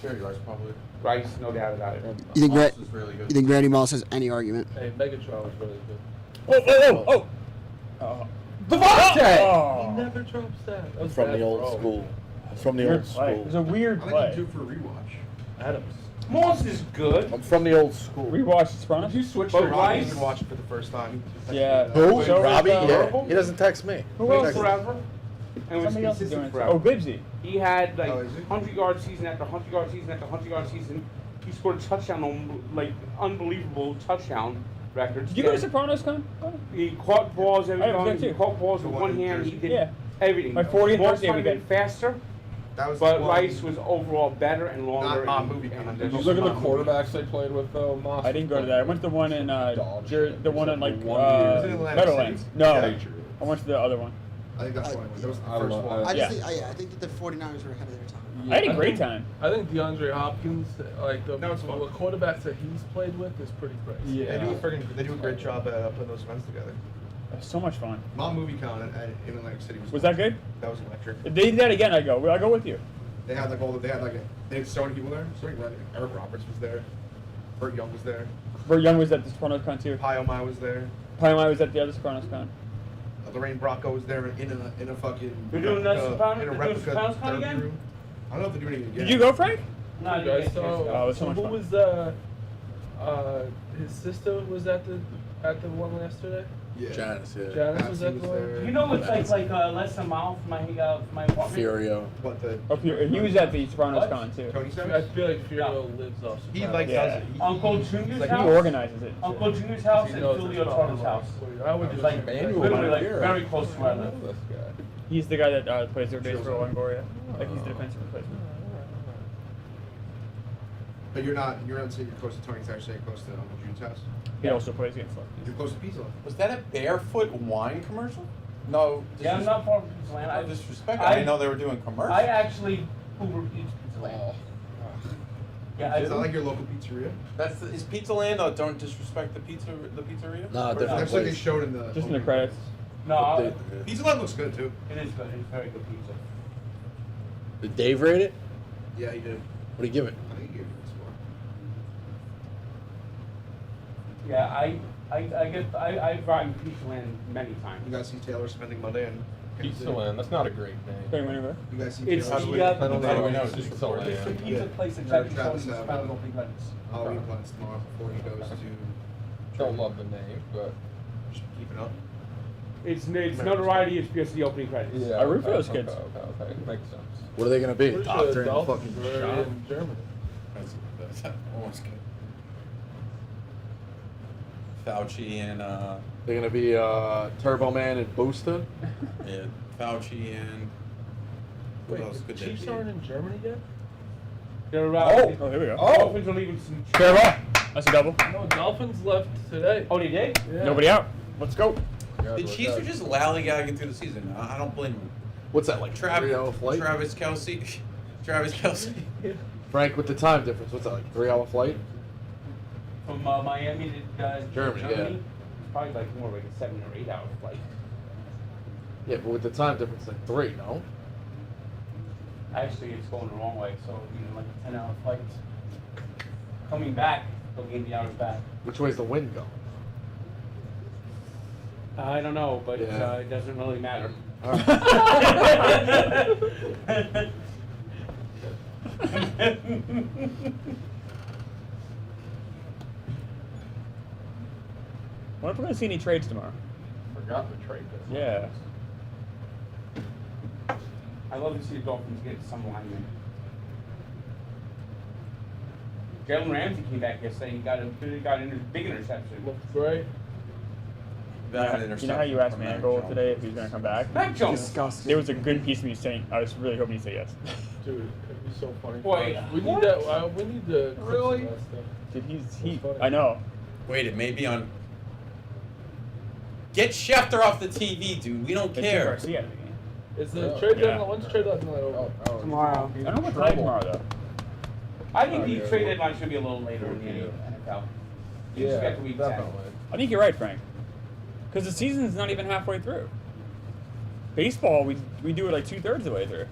Jerry Rice probably. Rice, no doubt about it. You think Moss is really good. You think Randy Moss has any argument? Hey, Megatron was really good. Oh! Devontae! He Oh! never drops that. That was From bad the old throw. school. From the Weird old play. It was a school. weird I think play. I'm due for a rewatch. Adams. Moss is good. I'm from the old school. Rewatch Sopranos? Did you switch But to Robbie Rice- can watch it for the first time. Yeah. Who? So is, Robbie? Yeah. Horrible? He doesn't text me. Who else? Forever. And was Somebody else is consistent doing it. forever. Oh, Gibbsy. He had like Oh, is he? 100-yard season after 100-yard season after 100-yard season. He scored a touchdown on like unbelievable touchdown records. Did you go to Yeah. Sopranos, Con? He caught balls every I was time. there He too. caught balls with The one one in hand. He Jersey? did Yeah. everything. My 40th Moss birthday might have been weekend. faster, That was. But well, Rice was overall better and longer. Not in- movie in kind. Did you addition. look at the quarterbacks they played with though? Moss I didn't go to that. I went to the one in the one in like Was it Atlantic Meadowlands. City? No, Yeah. I went to the other one. I think that's what it was. That was the I first love- one. I Yeah. just think, I think that the 49ers were ahead of their time. I had a great time. I think DeAndre Hopkins, like the No, it's fun. quarterbacks that he's played with, is pretty crazy. Yeah. They do a great job at putting those events together. It was so much fun. Mom Movie Con in Atlantic City was. Was that good? That was electric. If they did that again, I'd go. I'll go with you. They had so many people there. So many, Eric Roberts was there. Burt Young was there. Burt Young was at the Sopranos Con too. Pi Omai was there. Pie was at the other Sopranos Con. Lorraine Bracco was there in a fucking. They're doing the Sopranos- in a they're doing replica Sopranos Con therapy again? room. I don't know if they're doing it again. Did you go, Frank? No, I You didn't guys get a chance to saw- go. Oh, it was so So much who fun. was his sister was at the one yesterday? Yeah. Janice, yeah. Janice was Patsy at the one. there. You know, it's like less than a mile from my apartment. Furio. What the Up here, he was at the Sopranos What? Con too. Tony I Simmons? feel like Furio lives off. He Sopranos. like Yeah. does it. Uncle Junior's Like house. he organizes it. Uncle Junior's house He and knows Julio it's Torto's all house. I would It's just like Manuel literally like here. very close to where I live. This guy. He's the guy that plays their base for Longoria. Like he's the defensive replacement. But you're not saying you're close to Tony's actually close to Uncle June's house. He also plays against Lefties. You're close to Pizza. Was that a barefoot wine commercial? No. Yeah, I'm not far from Pizza Land. I I disrespect. I didn't know they were doing commercials. I actually Uber Eats Pizza Land. Yeah, Is that like your local pizzeria? Is Pizza Land? Oh, don't disrespect the pizzeria. No, Or different That's what they place. showed in the. Just in the credits. no, Pizza Land looks good too. it is good. It's very good pizza. Did Dave rate it? Yeah, he did. What do you give it? I think he gave it a score. Yeah, I've gotten Pizza Land many times. You guys see Taylor spending Monday and Pizza Land. That's not a great Hey, name. whenever. You guys see It's Taylor the, spending I don't know. How do we know? It's Just Pizza record It's the Land. pizza place that Jackie Travis Tony's Abbott. found open credits. Halloween plans tomorrow before he goes to. Don't love the name, but Just keep it up. It's notoriety is because of the opening credits. yeah. I root for okay, those kids. Okay. Makes sense. What are they gonna be? Pretty sure Doctor the in the Dolphins fucking were shop. in Germany. Almost good. Fauci and They're gonna be Turbo Man and Booster. yeah, Fauci and what else the could they Chiefs be? aren't in Germany yet? They're Oh, here we go. Dolphins are leaving some. Fair ball. That's a double. No, Dolphins left today. Oh, they did? Yeah. Nobody out. Let's go. The Chiefs are just lollygagging through the season. I don't blame them. What's that like? 3-hour flight? Travis Kelsey. Travis Kelsey. Frank, with the time difference, what's that like? 3-hour flight? From Miami to Germany, yeah. It's probably like more like a 7 or 8 hour flight. Yeah, but with the time difference, like 3, no? Actually, it's going the wrong way, so like a 10-hour flight. Coming back, they'll gain the hours back. Which way's the wind going? I don't know, but Yeah. it doesn't really matter. All right. Wonder if we're gonna see any trades tomorrow. Forgot the trade this. Yeah. I love to see the Dolphins get some linemen. Jalen Ramsey came back yesterday. He got a big interception. Looked great. That You know how you asked Mangold today if he's gonna come back? Mac Jones. Disgusting. There was a good piece of me saying, I was really hoping he'd say yes. Dude, it'd be so funny. Boy, we what? need that. We need the clips of Really? that stuff. Dude, he. That's funny. I know. Wait, it may be on. Get Schefter off the TV, dude. We don't They took care. Garcia out of the game. Is the Yeah. trade Yeah. deadline? When's trade deadline over? Tomorrow. I don't know what time tomorrow though. I think Oh, the yeah. trade deadline should be a little later in the NFL. You just get to week 10. definitely. I think you're right, Frank. Because the season's not even halfway through. Baseball, we do it like 2/3 of the way through.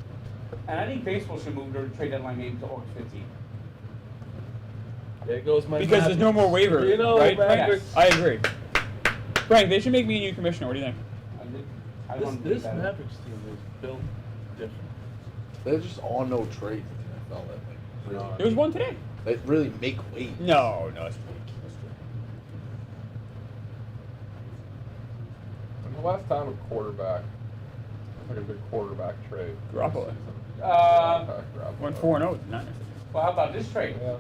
And I think baseball should move their trade deadline maybe to August 15th. There goes my. Because there's no more waiver, You know, right? Mavericks. I agree. Frank, they should make me a new commissioner. What do you think? I This want to this do that. Mavericks team is built different. There's just all no trades in the NFL that like really, There was one today. that really make waves. No, it's When's the last time a quarterback, like a good quarterback trade? Garoppolo. Went 4-0 with the Niners. Well, how about this trade? Yeah.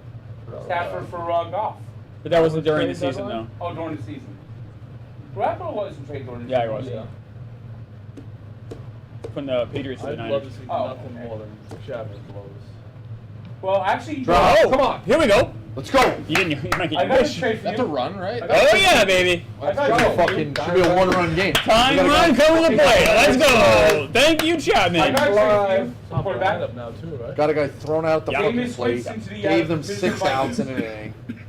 Stafford for Goff. But that wasn't during the Trade season, deadline? though. Oh, during the season. Garoppolo was in trade during the Yeah, season. he was. Yeah. from the Patriots to the I'd Niners. love to see Oh, nothing okay. more than Chapman blows. Well, actually, Drop. Oh, Come on. Here we go. Let's go. You didn't. You might get I your got a wish. trade for That's a you. run, right? Oh yeah, baby. Let's I got go. you. Fucking should be a one-run game. Time We gotta run go. coming to play. Let's go. Thank you, I Chapman. got a trade for you. Top of the Quarterback. lineup now too, right? Got a guy thrown out the Yeah. fucking Jameis plate. Winston to the, Gave them Minnesota 6 outs in Vikings. an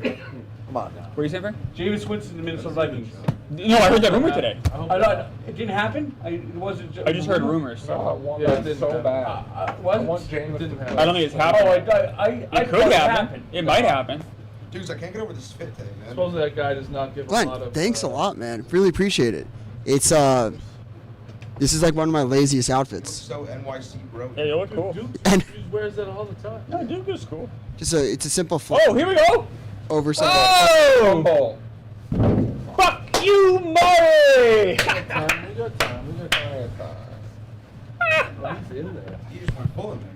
inning. Come on now. What are you saying, Frank? Jameis Winston, the Minnesota Vikings. No, I heard that rumor today. I thought it didn't happen. It wasn't. I just heard rumors. I want Yeah, it that didn't so happen. bad. I What? want Jameis to I don't think it's happening. Oh, I It thought could it happen. happened. It might happen. Dudes, I can't get over this fit thing, man. Supposedly that guy does not give a Glenn, lot of. thanks a lot, man. Really appreciate it. It's this is like one of my laziest outfits. So NYC bro. Yeah, you look cool. Duke And- wears that all the time. No, Duke is cool. Just it's a simple flip Oh, here we go. over something. Oh! Ball. Fuck you, Murray! We got time. We got time. Oh, he's in there. He just went full in there.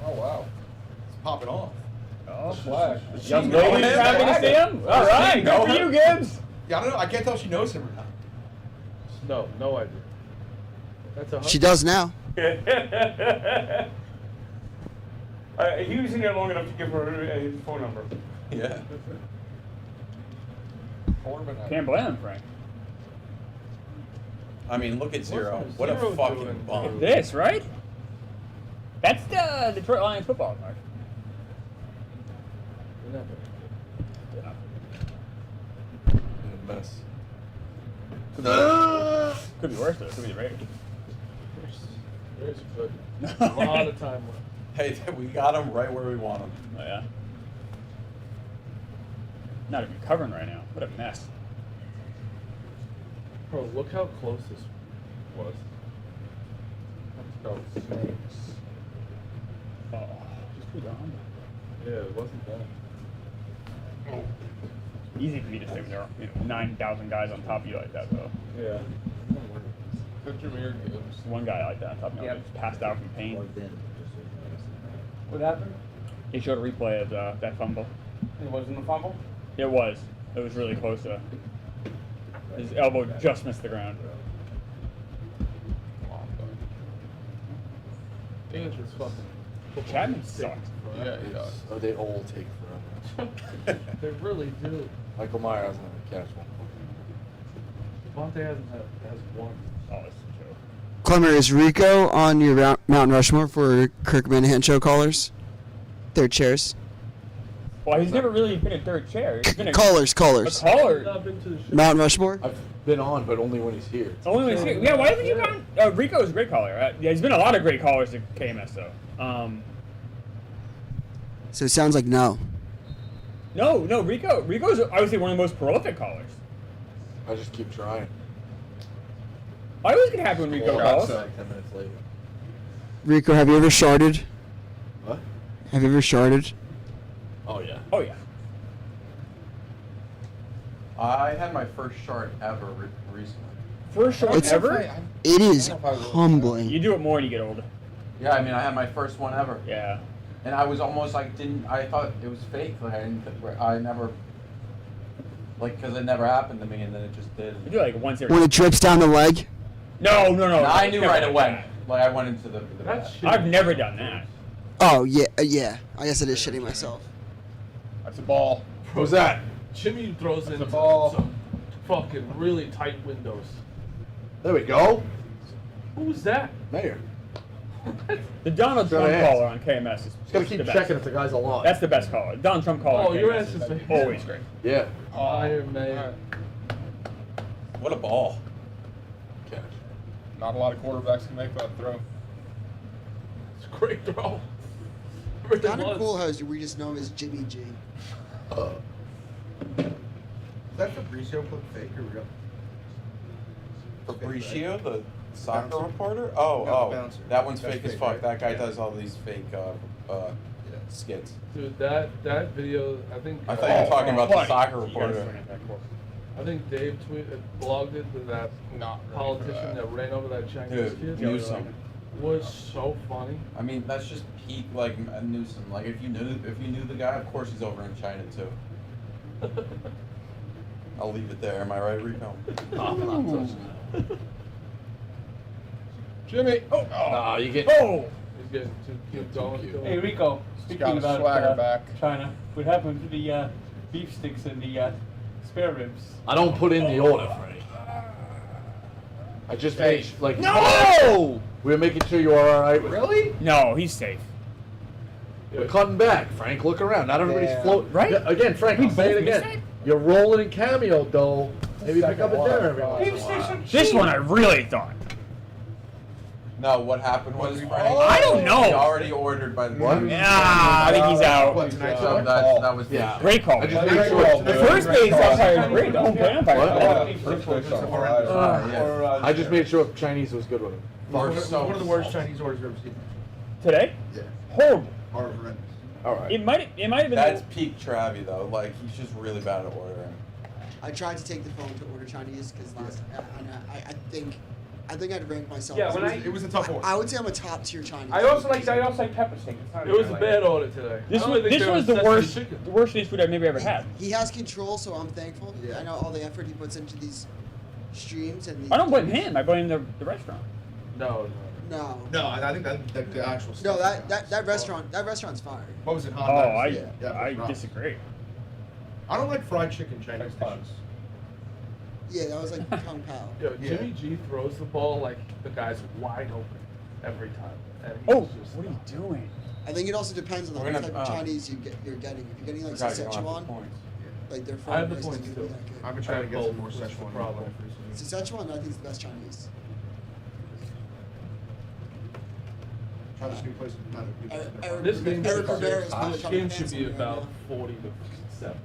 Oh wow. It's popping off. Oh, Flash. young know lady him? happy to see him. All right, know good for him? you, Gibbs. Yeah, I don't know. I can't tell if she knows him or not. No idea. That's a. She does now. He was in there long enough to give her his phone number. Yeah. Corbin. Can't blame him, Frank. I mean, look at Zero. What's What a Zero fucking doing? bum. This, right? That's the Detroit Lions football card. Mess. Could be worse though. Could be the Raiders. There's good. A lot of time left. Hey, we got him right where we want him. Oh yeah. Not even covering right now. What a mess. Bro, look how close this was. Let's go. Snakes. Oh, just put on. Yeah, it wasn't bad. Easy for you to say when there are 9,000 guys on top of you like that though. Yeah. Good Jameer Gibbs. Just one guy like that on top of you Yep. just passed out from pain. What happened? He showed a replay of that fumble. It wasn't a fumble. It was. It was really close to. His elbow just missed the ground. Come on, bud. Dangerous fucking. football. Chapman Takes sucked. forever. Yeah, he does. Oh, they all take forever. They really do. Michael Myers hasn't had a catch one. Devontae has one. Oh, it's a joke. Clemmer, is Rico on your Mount Rushmore for Kirk Minahan show callers? Third chairs. Well, he's never really been a third chair. He's been a Callers. A caller. Not been to the show. Mount Rushmore? I've been on, but only when he's here. Only when he's here. Yeah, why haven't you gone? Rico is a great caller. Right? Yeah, he's been a lot of great callers at KMS though. So it sounds like no. No, Rico's I would say one of the most prolific callers. I just keep trying. I always get happy when Rico calls. 10 minutes later. Rico, have you ever sharded? What? Have you ever sharded? Oh, yeah. Oh yeah. I had my first shard ever recently. First shot It's- ever. It is I don't know if I will. humbling. You do it more when you get older. Yeah, I mean, I had my first one ever. Yeah. And I was almost like, I thought it was fake. Like, I never, like, because it never happened to me, and then it just did. You do it like once every. When it drips down the leg? No. And I knew Never right like away. that. Like, I went into the That's bath. shit. I've never done that. Oh, yeah, yeah. I guess it is shitting myself. That's a ball. What was that? Jimmy throws into ball. some fucking really tight windows. There we go. Who was that? Mayor. The Donald Gotta Trump ask. caller on KMS is Just gotta keep the best. checking if the guy's alive. That's the best caller. Donald Trump caller. Oh, on your KMS ass is is always great. Yeah. Iron Man. What a ball. Catch. Not a lot of quarterbacks can make that throw. It's a great throw. Really Kind of was. cool how we just know him as Jimmy G. Is that Fabrizio clip fake or real? Fabricio, the soccer Bouncer. reporter? No, Oh, Bouncer. that one's That's fake as fake, fuck. right? That guy Yeah. does all these fake skits. Dude, that video, I think. I thought you were talking about the Funny. soccer You gotta reporter. swing it back close. I think Dave blogged it to that Not ready for politician that. that ran over that Chinese Dude, kid. Newsom. Was so funny. I mean, that's just peak like Newsom. Like if you knew the guy, of course he's over in China too. I'll leave it there. Am I right, Rico? I'm not touching that. Jimmy. Oh. Nah, you get. Oh! He's getting too cute going. cute. Hey Rico, speaking got a about swagger back. China, what happened to the beef sticks and the spare ribs? I don't put in the order, Frank. I just made like. No! We're making sure you are all right with. Really? No, he's safe. We're cutting back, Frank. Look around. Not everybody's Yeah. floating. Right? Yeah, again, Frank. I'll say it both missed again. it? You're rolling in cameo dough. Maybe pick up a Second dinner every one. once in a Beef while. sticks are This cheap. one I really thought. No, what happened was Frank. I don't know. He already ordered by the What? time. Yeah, I think he's out. What, tonight's So on? that was the Yeah. issue. Great call. I just man. make sure. The first base umpire is great. The home plate umpire. What? Yeah. I just made sure Chinese was good with it. What We're are so one of the worst salty. Chinese orders you've ever seen? Today? Yeah. Horrible. Horrendous. All right. It might have been. That's peak Travi though. Like he's just really bad at ordering. I tried to take the phone to order Chinese because last I think I'd rank myself. Yeah, as- when It was a tough order. I would say I'm a top tier Chinese. I also like pepper steak. It's not It was even a like- bad order today. This I only was think there the sesame worst chicken. Chinese food I've maybe ever had. He has control, so I'm thankful. Yeah. I know all the effort he puts into these streams and. These I don't blame him. I blame the restaurant. No. No. No, I think that the actual. No, stuff that restaurant's fire. What was it? Oh, Hot I Dogs? disagree. I don't like fried chicken Chinese dishes. Yeah, that was like Kung Pao. Yo, Yeah. Jimmy G throws the ball like the guy's wide open every time. And he's Oh, just what are you doing? I think it also depends on the We're type gonna- of Chinese you're getting. If you're getting like Forgot you don't have the Szechuan, points. like their I fried have the rice points isn't too. really that good. I've been trying to get some more What's the Szechuan. problem? Szechuan, I think is the best Chinese. Try this new place. Eric This game, Eric Rivera's been this becoming game should fancy be right about now. 40 to 7.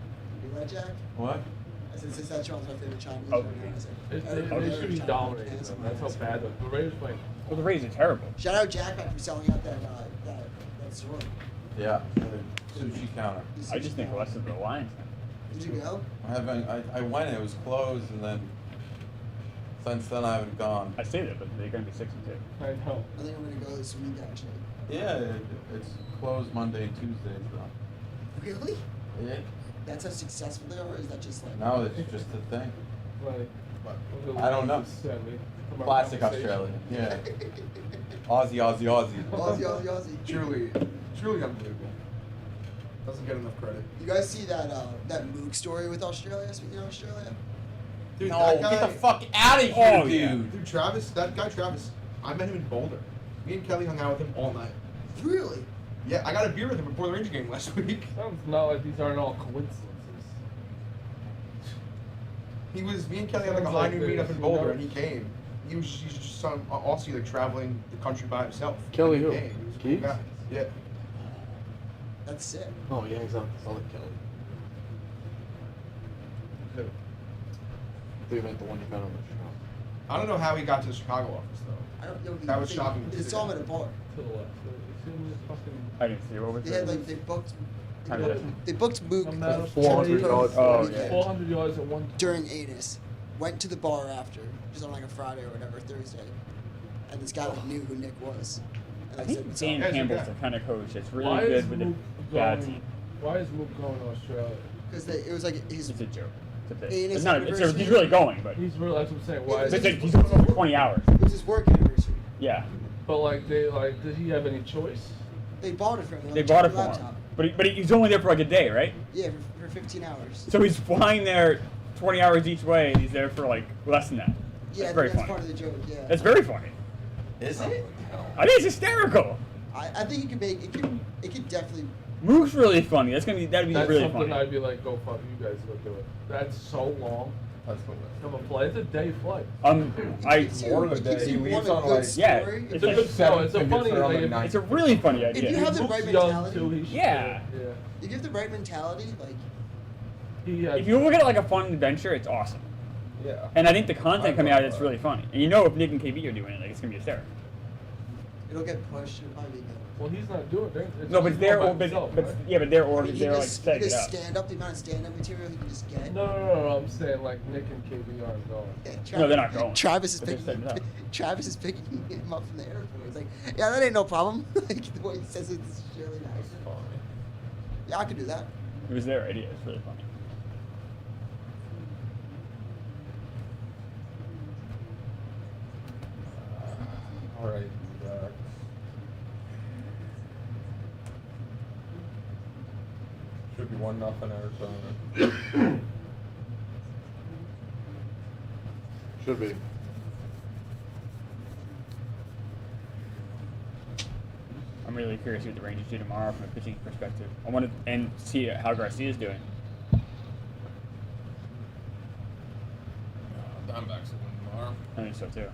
You right, Jack? What? I said Szechuan's my favorite Chinese. Oh, right now. I said, They Eric should Rivera's be Chinese dominating fancy. them. That's how bad the Raiders playing. Well, the Rays are terrible. Shout out Jack for selling out that store. Yeah. The sushi counter. The I just sushi think counter. less of the Lions. Did you go? I went. It was closed, and then since then I haven't gone. I say that, but they're going to be 6-2. I know. I think I'm gonna go this week actually. Yeah, it's closed Monday and Tuesdays though. Really? Yeah. That's how successful they are, or is that just like? No, it's just a thing. Like, I don't know. Classic Conversation. Australian. Yeah. Aussie. Aussie. Truly unbelievable. Doesn't get enough credit. You guys see that Mook story with Australia? Speaking of Australia, Dude, No, that guy, get the fuck out of here, Oh, dude. yeah. Dude, Travis, that guy Travis, I met him in Boulder. Me and Kelly hung out with him all night. really? Yeah, I got a beer with him before the Ranger game last week. Sounds not like these aren't all coincidences. Me and Kelly had like a Sounds high like noon meetup there's in some Boulder, and he notes. came. He's just some Aussie like traveling the country by himself. Kelly He who? came. He was a cool Keith? guy. Yeah. That's sick. Oh yeah, he's on Southern Kelly. Who? I think you meant the one you met on the show. I don't know how he got to the Chicago office though. I don't know. That was shocking to They see. saw him at a bar. To the left. As soon as fucking. I didn't see what was They had it. like they booked. Time difference. They booked Mook I'm out of 400 yards. Oh, weekend yeah. 400 yards at one time. during Anus. Went to the bar after, just on like a Friday or whatever, Thursday, and this guy like knew who Nick was. And I said, think "What's Dan up?" Yeah, Campbell's yeah. the kind of coach that's Why really is good with a Mook bad going? team. Why is Mook going to Australia? Because it was like his. It's a joke. It's a bit. Anus It's not. University. He's really going, but He's real. That's what I'm saying. Why? It's Is like- it? he's going for 20 hours. It was his work anniversary. Yeah, But like did he have any choice? They bought it for him. they on bought a it for laptop. him, but he's only there for like a day, right? Yeah, for 15 hours. So he's flying there 20 hours each way, and he's there for like less than that. Yeah, That's very that's funny. part of the joke. Yeah. That's very funny. Is it? I think it's hysterical. I think you can make it could definitely. Mook's really funny. That'd be That's really something funny. I'd be like, go fuck you guys, go do it. That's so long. Come on, flight. It's a day flight. I More than a day. He leaves on like. Yeah, Story. it's It's a like good. No, it's a Seven funny. figures around Like, like nine. it's a really funny If you idea. have the Mook's right young, mentality, too, he should Yeah. do it. you give the right mentality, like He has, If you look at it like a fun adventure, it's awesome. Yeah. And I think the content coming out, it's really funny. And you know if Nick and KB are doing it, like it's gonna be hysterical. it'll get pushed. It'll probably be good. well, he's not doing it. It's No, but just they're all by but, himself, but right? yeah, but they're I already mean, they're like setting it up. stand up, the amount of stand up material he can just get. No. I'm saying like Nick and KB aren't going. Yeah, No, they're not going. Travis is But they're picking. setting it up. Travis is picking him up from the airport. It's like, yeah, that ain't no problem. Like the way he says it's really nice. Yeah, I could do that. It was their idea. It's really funny. All Alright, should be 1-0 Arizona. Should be. I'm really curious what the Rangers do tomorrow from a pitching perspective. I want to and see how Garcia's doing. Diamondbacks will win tomorrow. I think so too.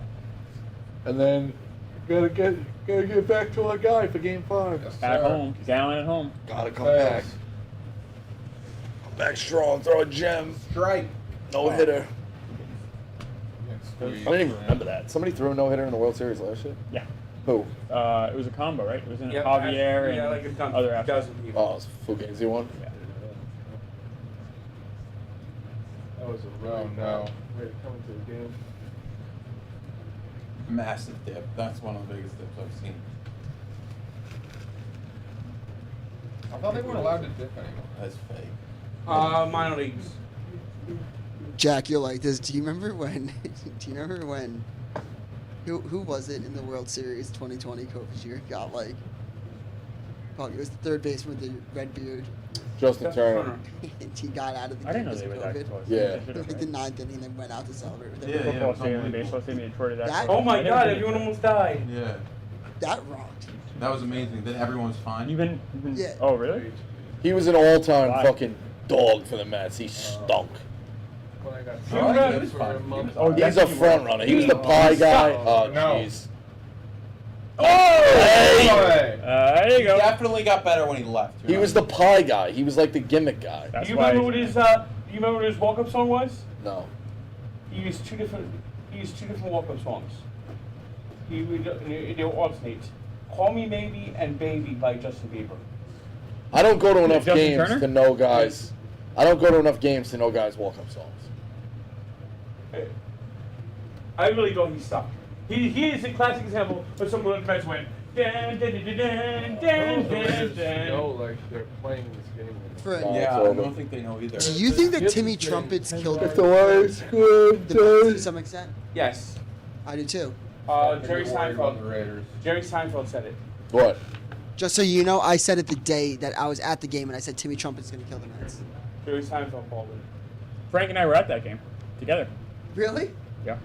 And then gotta get back to our guy for Game 5. Yes, At sir. home, down at home. Gotta come Fails. back. Come back strong. Throw a gem. Strike. No hitter. Against I didn't even remember that. Somebody threw a no hitter in the World Series last year. Yeah. Who? It was a combo, right? It was in Yeah, Javier yeah, and like a ton, other athletes. dozen people. Oh, it was Fugazi one. Yeah. That was a really no way to come into the game. Massive dip. That's one of the biggest dips I've seen. I thought they weren't allowed to dip anymore. That's fake. Minor leagues. Jack, you'll like this. Do you remember when? Who was it in the World Series 2020 COVID year? Got like, fuck, it was the third baseman with the red beard. Justin Turner. And he got out of the I game didn't know because they of were that COVID. close. Yeah. Like the ninth inning, then went out to celebrate with Yeah, everyone. Football it was stadium, unbelievable. baseball stadium, Detroit. That. That- Oh my I didn't God! think- Everyone almost died. Yeah. That rocked. That was amazing. Then everyone was fine. You've been. Yeah. Oh really? He was an all-time Why? fucking dog for the Mets. He stunk. When I got Oh, signed he was for fine. a month. Oh, He's a front runner. He was the pie guy. Oh, No. jeez. Oh! Hey! There you He go. definitely got better when he left. He was the pie guy. He was like the gimmick guy. That's Do you why remember he's- what his you remember what his walk-up song was? No. He used two different walk-up songs. They would alternate. Call Me Maybe and Baby by Justin Bieber. I don't go to enough Justin games Turner? to know guys. I don't go to enough games to know guys' walk-up songs. I really thought he sucked. He is a classic example of someone who the Mets went dan dan dan dan dan dan dan. No, like they're playing this game. Fred, Oh, Yeah, it's I over. don't think they know either. do you think that Timmy Trumpets killed If the Warriors could the Mets to some extent? Yes. I do too. Jerry The Seinfeld. Raiders. Jerry Seinfeld said it. What? Just so you know, I said it the day that I was at the game, and I said Timmy Trumpet's gonna kill the Mets. Jerry Seinfeld called it. Frank and I were at that game together. Really? Yeah.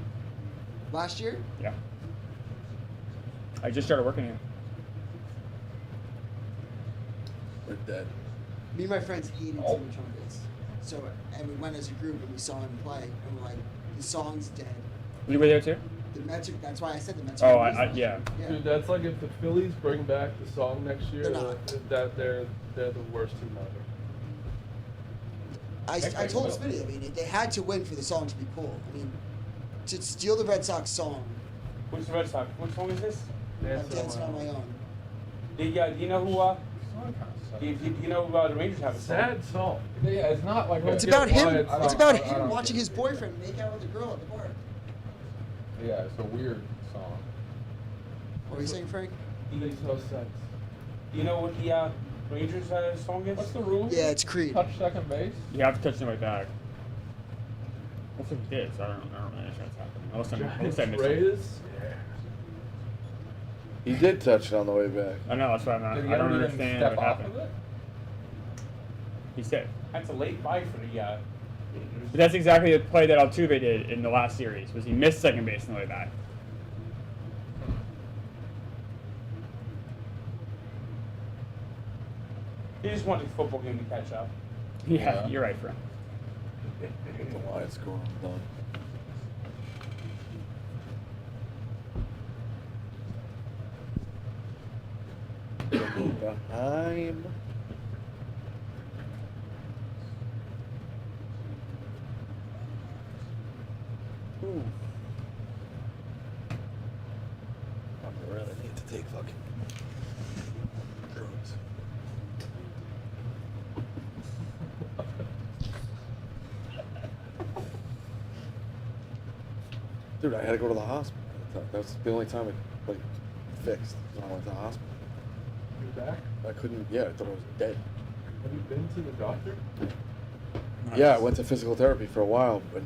Last year? Yeah. I just started working here. We're dead. Me and my friends hated Oh. Timmy Trumpets. So, and we went as a group and we saw him play, and we're like, the song's dead. You were there too? The Mets are, that's why I said the Mets Oh, are gonna lose yeah. last year. Dude, that's like if the Phillies bring back the song next year, They're not. that they're the worst team ever. I told Smitty, I mean, they had to win for the song to be cool. I mean, to steal the Red Sox song, What's the Red Sox? What song is this? I'm dancing on my own. Do you know who? Do you know the Rangers have a song? Sad song. Yeah, it's not like It's a about him. quiet song. It's about I him don't watching get his it. boyfriend make out with a girl at the bar. Yeah, it's a weird song. What were you saying, Frank? Makes no sense. Do you know what the Rangers song is? What's the rule? Yeah, it's Creed. Touch second base. You have to touch somebody back. That's what he did, so I don't know what's happening. Unless I missed it. Rays. He did touch it on the way back. I know, that's why I'm not. Did I he don't ever even understand step what off happened. of it? He said. That's a late buy for the. But that's exactly the play that Altuve did in the last series. Was he missed second base on the way back? He just wanted the football game to catch up. Yeah, Yeah. you're right, Frank. The Lions score. I'm done. Behind. Ooh. I really need to take fucking drugs. Dude, I had to go to the hospital. That's the only time it like fixed. When I went to the hospital. You back? I couldn't. Yeah, I thought I was dead. Have you been to the doctor? Yeah, I went to physical therapy for a while, but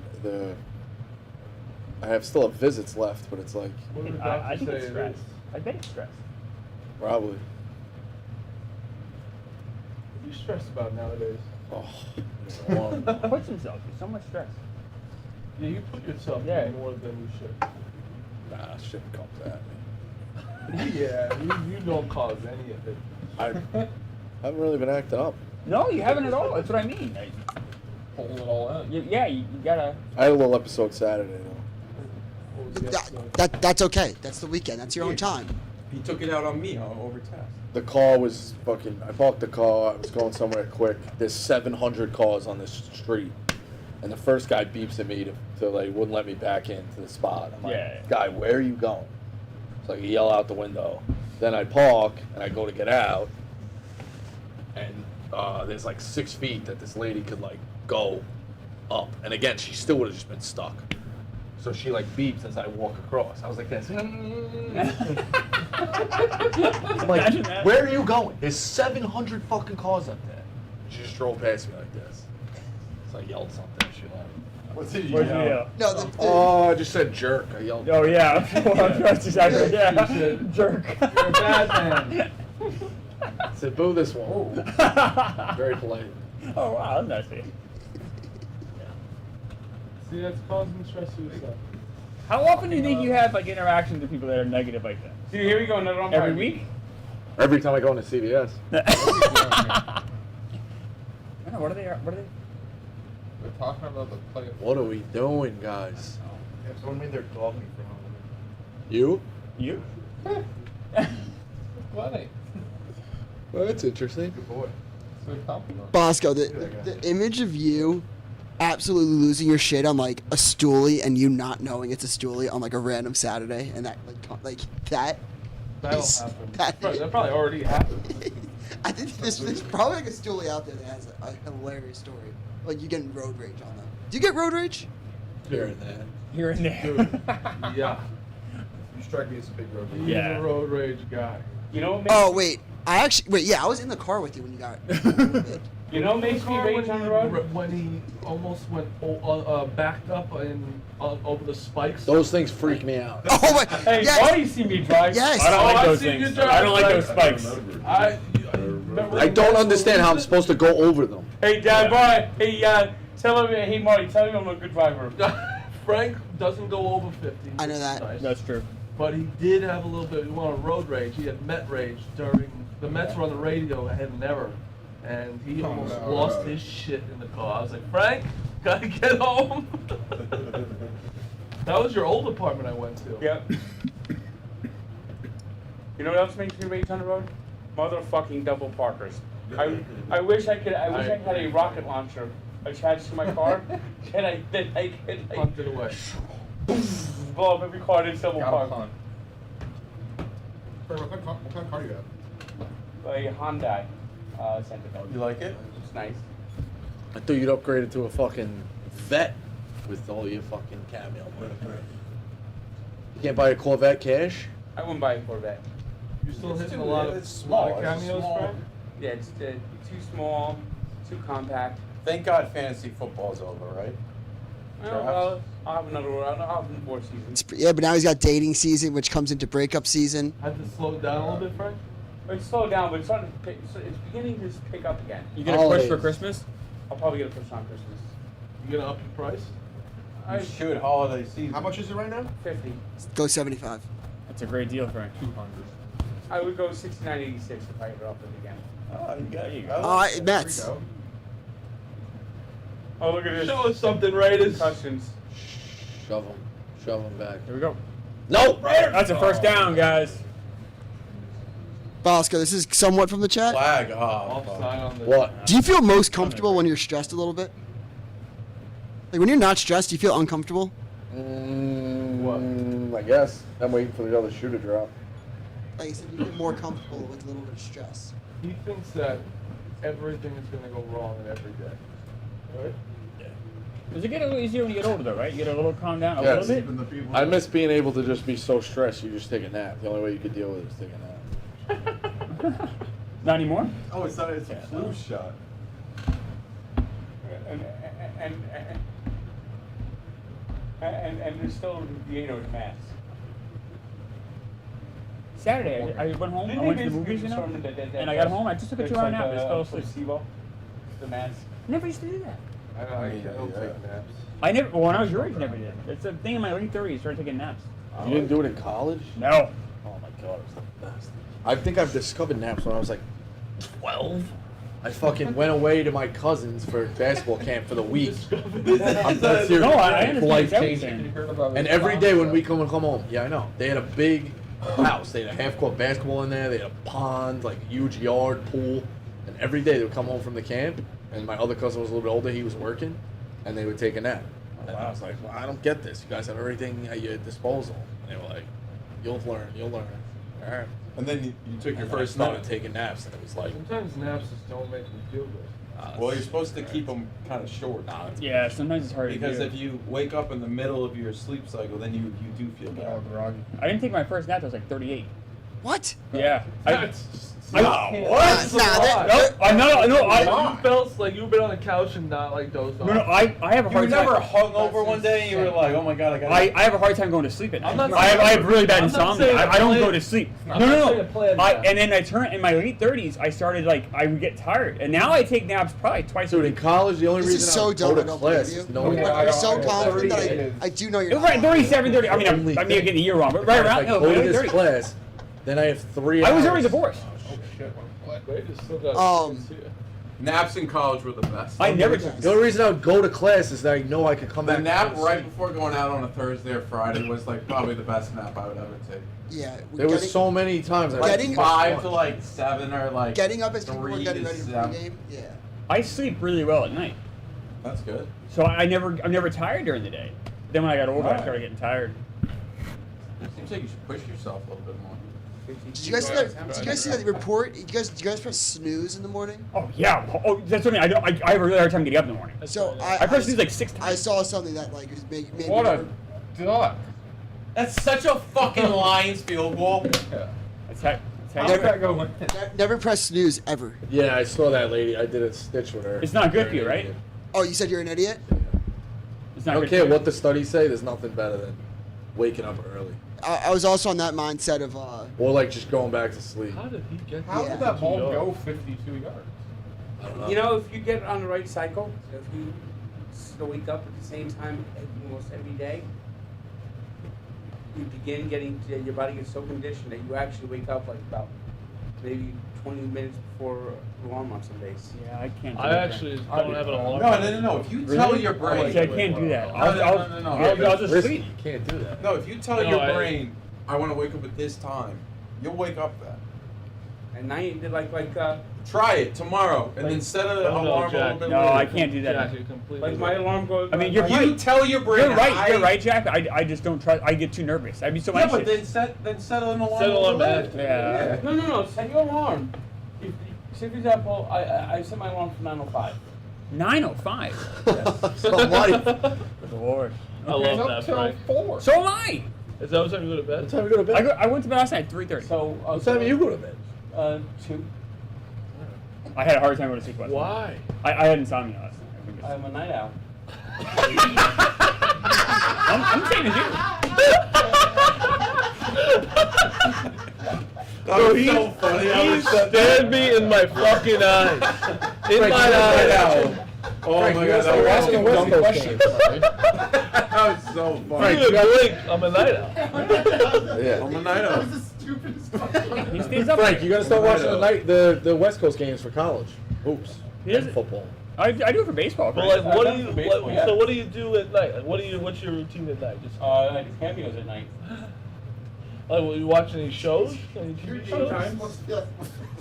I still have visits left, but it's like What did the I doctor think say it's it stress. is? I bet it's stress. Probably. What are you stressed about nowadays? Oh. Puts himself through so much stress. Yeah, you put yourself Yeah. in more than you should. Nah, shit comes at me. Yeah, you don't cause any of it. I haven't really been acting up. No, you haven't at all. That's what I mean. Pulling it all out. You gotta. I had a little episode Saturday though. What was the episode? That's okay. That's the weekend. That's your own time. He took it out on me over text. The car was fucking. I parked the car. I was going somewhere quick. There's 700 cars on this street, and the first guy beeps at me to like wouldn't let me back into the spot. I'm like, Yeah. guy, where are you going? It's like he yell out the window. Then I park and I go to get out, and there's like 6 feet that this lady could like go up, and again she still would have just been stuck. So she like beeps as I walk across. I was like this. I'm like, where are you going? There's 700 fucking cars up there. She just drove past me like this. So I yelled something. She like, What's it? Where's the No, oh, I just said jerk. I yelled. Oh yeah, that's exactly yeah. Jerk. You're a bad man. I said boo this one. Very polite. Oh wow, that's nice. See, that's causing stress to yourself. How often do you think you have like interactions with people that are negative like that? See, here we go, another on Every week? Every time I go into CVS. I don't know, what are they? They're talking about the play. What are we doing, guys? If someone made their dog meat for Halloween. You? You? Funny. Well, that's interesting. Good boy. It's a good compliment. Bosco, the image of you absolutely losing your shit on like a stoolie and you not knowing it's a stoolie on like a random Saturday and that like that. That'll is- happen. that- That probably already happened. I think there's probably like a stoolie out there that has a hilarious story. Like you getting road rage on them. Do you get road rage? Here and there. Here and there. Dude. Yeah. You strike me as a big road. He's Yeah. a road rage guy. You know what makes Oh wait, I was in the car with you when you got. you know what makes me rage on the road? When he almost went backed up and over the spikes. Those things freak me out. Oh my! Hey, yes. why do you see me drive? Yes. I don't like I've those seen you things. drive I don't like like- those spikes. Remember I don't when understand how I'm supposed to go over them. Hey, Dad, boy. Hey, tell him. Hey, Marty, tell him I'm a good driver. Frank doesn't go over 50. I know that. Nice. That's true. But he did have a little bit of road rage. He had Met rage during the Mets were on the radio. I had an error, and he almost lost his shit in the car. I was like, Frank, gotta get home. That was your old apartment I went to. Yep. You know what else makes me rage on the road? Motherfucking double parkers. I wish I had a rocket launcher attached to my car, and I could Pumped it away. blow up every car in double Got a park. punt. What kind of car do you have? A Hyundai Sentinel. You like it? It's nice. I thought you'd upgrade it to a fucking vet with all your fucking cameo money. You can't buy a Corvette cash? I wouldn't buy a Corvette. You're still It's hitting too- a lot it's of small. lot of It's cameos, small. Frank? Yeah, it's too small, too compact. Thank God fantasy football's over, right? Well, I'll have another. I'll have more seasons. Yeah, but now he's got dating season, which comes into breakup season. Had to slow it down a little bit, Frank? It's slowed down, but it's starting to pick. It's beginning to pick up again. You get a push for Holidays. Christmas? I'll probably get a push on Christmas. You gonna up the price? You should holiday season. How much is it right now? 50. Go 75. That's a great deal, Frank. 200. I would go 69.86 if I could up it again. Oh, you got you. Mets. There we go. Oh, look at this. Show us something, Raiders. Concussions. Shove them back. Here we go. Nope! That's a first down, guys. Bosco, this is somewhat from the chat. Flag. Oh, Offside on the. What? Do you feel most comfortable when you're stressed a little bit? Like when you're not stressed, do you feel uncomfortable? I guess. I'm waiting for the other shoe to drop. Like I said, you feel more comfortable with a little bit of stress. He thinks that everything is gonna go wrong in every day. Right? Does it get a little easier when you get older, though, right? You get a little calm down a Yes. little bit? I miss being able to just be so stressed you just take a nap. The only way you could deal with it is take a nap. Not anymore? Oh, it's not. It's a flu shot. And there's still the 8 mask. Saturday, I went home. I went to the movies, you know, and I got home. I just took a 2-hour nap. Just fell asleep. The mask. Never used to do that. I don't take naps. I never. Well, when I was your age, never did. It's a thing in my late 30s. Started taking naps. You didn't do it in college? No. Oh my god, it was the best. I think I've discovered naps when I was like 12. I fucking went away to my cousins for basketball camp for the week. I'm not serious. No, I understand Life everything. changing. And every day when we come home, yeah, I know. They had a big house. They had a half-court basketball in there. They had a pond, like a huge yard, pool. And every day they would come home from the camp, and my other cousin was a little bit older. He was working, and they would take a nap. And I was like, well, I don't get this. You guys have everything at your disposal. And they were like, you'll learn. All right. And then you took your And first I started nap. taking naps, and it was like, Sometimes naps just don't make me feel good. Well, you're supposed to keep them kind of short. Yeah, sometimes it's hard Because to do. if you wake up in the middle of your sleep cycle, then you do feel bad. I didn't take my first nap till I was like 38. What? Yeah. What? I You felt like you've been on the couch and not like dozed off. No, I have a You were hard time. never hungover one day and you were like, oh my god, I got I have a hard time going to sleep at night. I'm not I saying- have really bad I'm not insomnia. saying I don't play- go to sleep. I'm not saying to play a nap. And then I turned in my late 30s. I started I would get tired, and now I take naps probably twice a dude, in week. college, the only This reason is I so would dumb. go I to don't class believe is you. knowing I'm so I- confident that 38. I do know It you're was right, 37, 30. I mean, I'm Only getting the year wrong, but right around Like, go to late this 30. class, then I have 3 hours. I was already divorced. They just still got Naps in college were the best. I never. The only reason I would go to class is that I know I could come The back. nap and right before going out on a Thursday or Friday was like probably the best nap I would ever take. Yeah. There was so many times. I Like Getting- 5 to like 7 or like Getting up as people were 3 getting to ready for 7. pregame. Yeah. I sleep really well at night, That's good. so I'm never tired during the day. Then when I got older, I Alright. started getting tired. Seems like you should push yourself a little bit more. Did you guys see that report? Did you guys press snooze in the morning? Oh yeah. Oh, that's what I mean. I have a really hard time getting up in the morning. So I pressed snooze like 6 times. I saw something that like was made What me a duck. That's such a fucking Lions field goal. That's how How's you that going? never press snooze ever. Yeah, I saw that lady. I did a stitch with her. It's not good for you, right? Oh, you said you're an idiot? It's I not don't good care for you. what the studies say. There's nothing better than waking up early I was also on that mindset of or like just going back to sleep. How did he get How Yeah. did that ball go 52 yards? I don't know. You know, if you get on the right cycle, if you wake up at the same time almost every day, you begin getting, your body gets so conditioned that you actually wake up like about maybe 20 minutes before alarm on some days. Yeah, I can't. Do I that. actually don't have an alarm. No. If you tell your brain, See, I can't do that. No. I'll just Risky. sleep. You can't do that. no, if you tell No, your I- brain, I want to wake up at this time, you'll wake up then. And now you did Try it tomorrow, and then set an No, alarm a little Jack. bit No, later. I can't do that. Jack, you're completely like my alarm goes. I mean, you're You right. tell your brain. You're right. You're I- right, Jack. I just don't trust. I get too nervous. I'd be so Yeah, anxious. but then set an alarm. Set an a little alarm later. after. Yeah. No. Set your alarm. Say for example, I set my alarm for 9:05. 9:05. So life. Good Lord. I love that, till Frank. 4. So am I. Is that what time you go to bed? What time you go to bed? I went to bed last night at 3:30. So What time do you go to bed? 2. I had a hard time going to sleep last night. Why? I had insomnia last night. I think it's- I'm a night owl. I'm saying That was so funny. I He was stared me in my fucking eyes. In Frank, my you eyes. know Oh Frank, my you god, gotta that start was, asking West Coast games. that was so funny. Frank, You blink, I'm a night owl. Yeah. I'm a night owl. He stays up. Frank, you gotta start watching the West Coast games for college. Hoops. He doesn't- And football. I do it for baseball. But Frank. like, what do I've you? done baseball, yeah. So what do you do at night? Like, what's your routine at night? Just I do cameos at night. like, will you watch any shows? Any TV shows?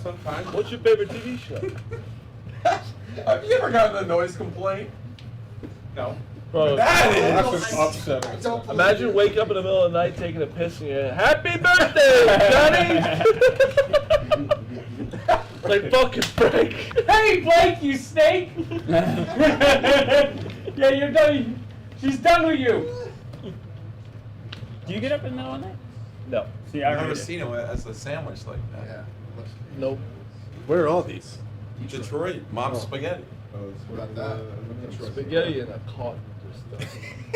Sometimes. What's your favorite TV show? Have you ever gotten a noise complaint? No. Bro, That That's an upset. imagine waking up in the middle of the night taking a piss and you're happy birthday, Johnny! Like fucking Frank. Hey, Blake, you snake! Yeah, you're done. She's done with you. Do you get up in the middle of the night? No. See, I I've never already seen it as a sandwich like that. Yeah. Nope. Where are all these? Detroit, Mom's Oh. spaghetti. What about that? Spaghetti in a carton.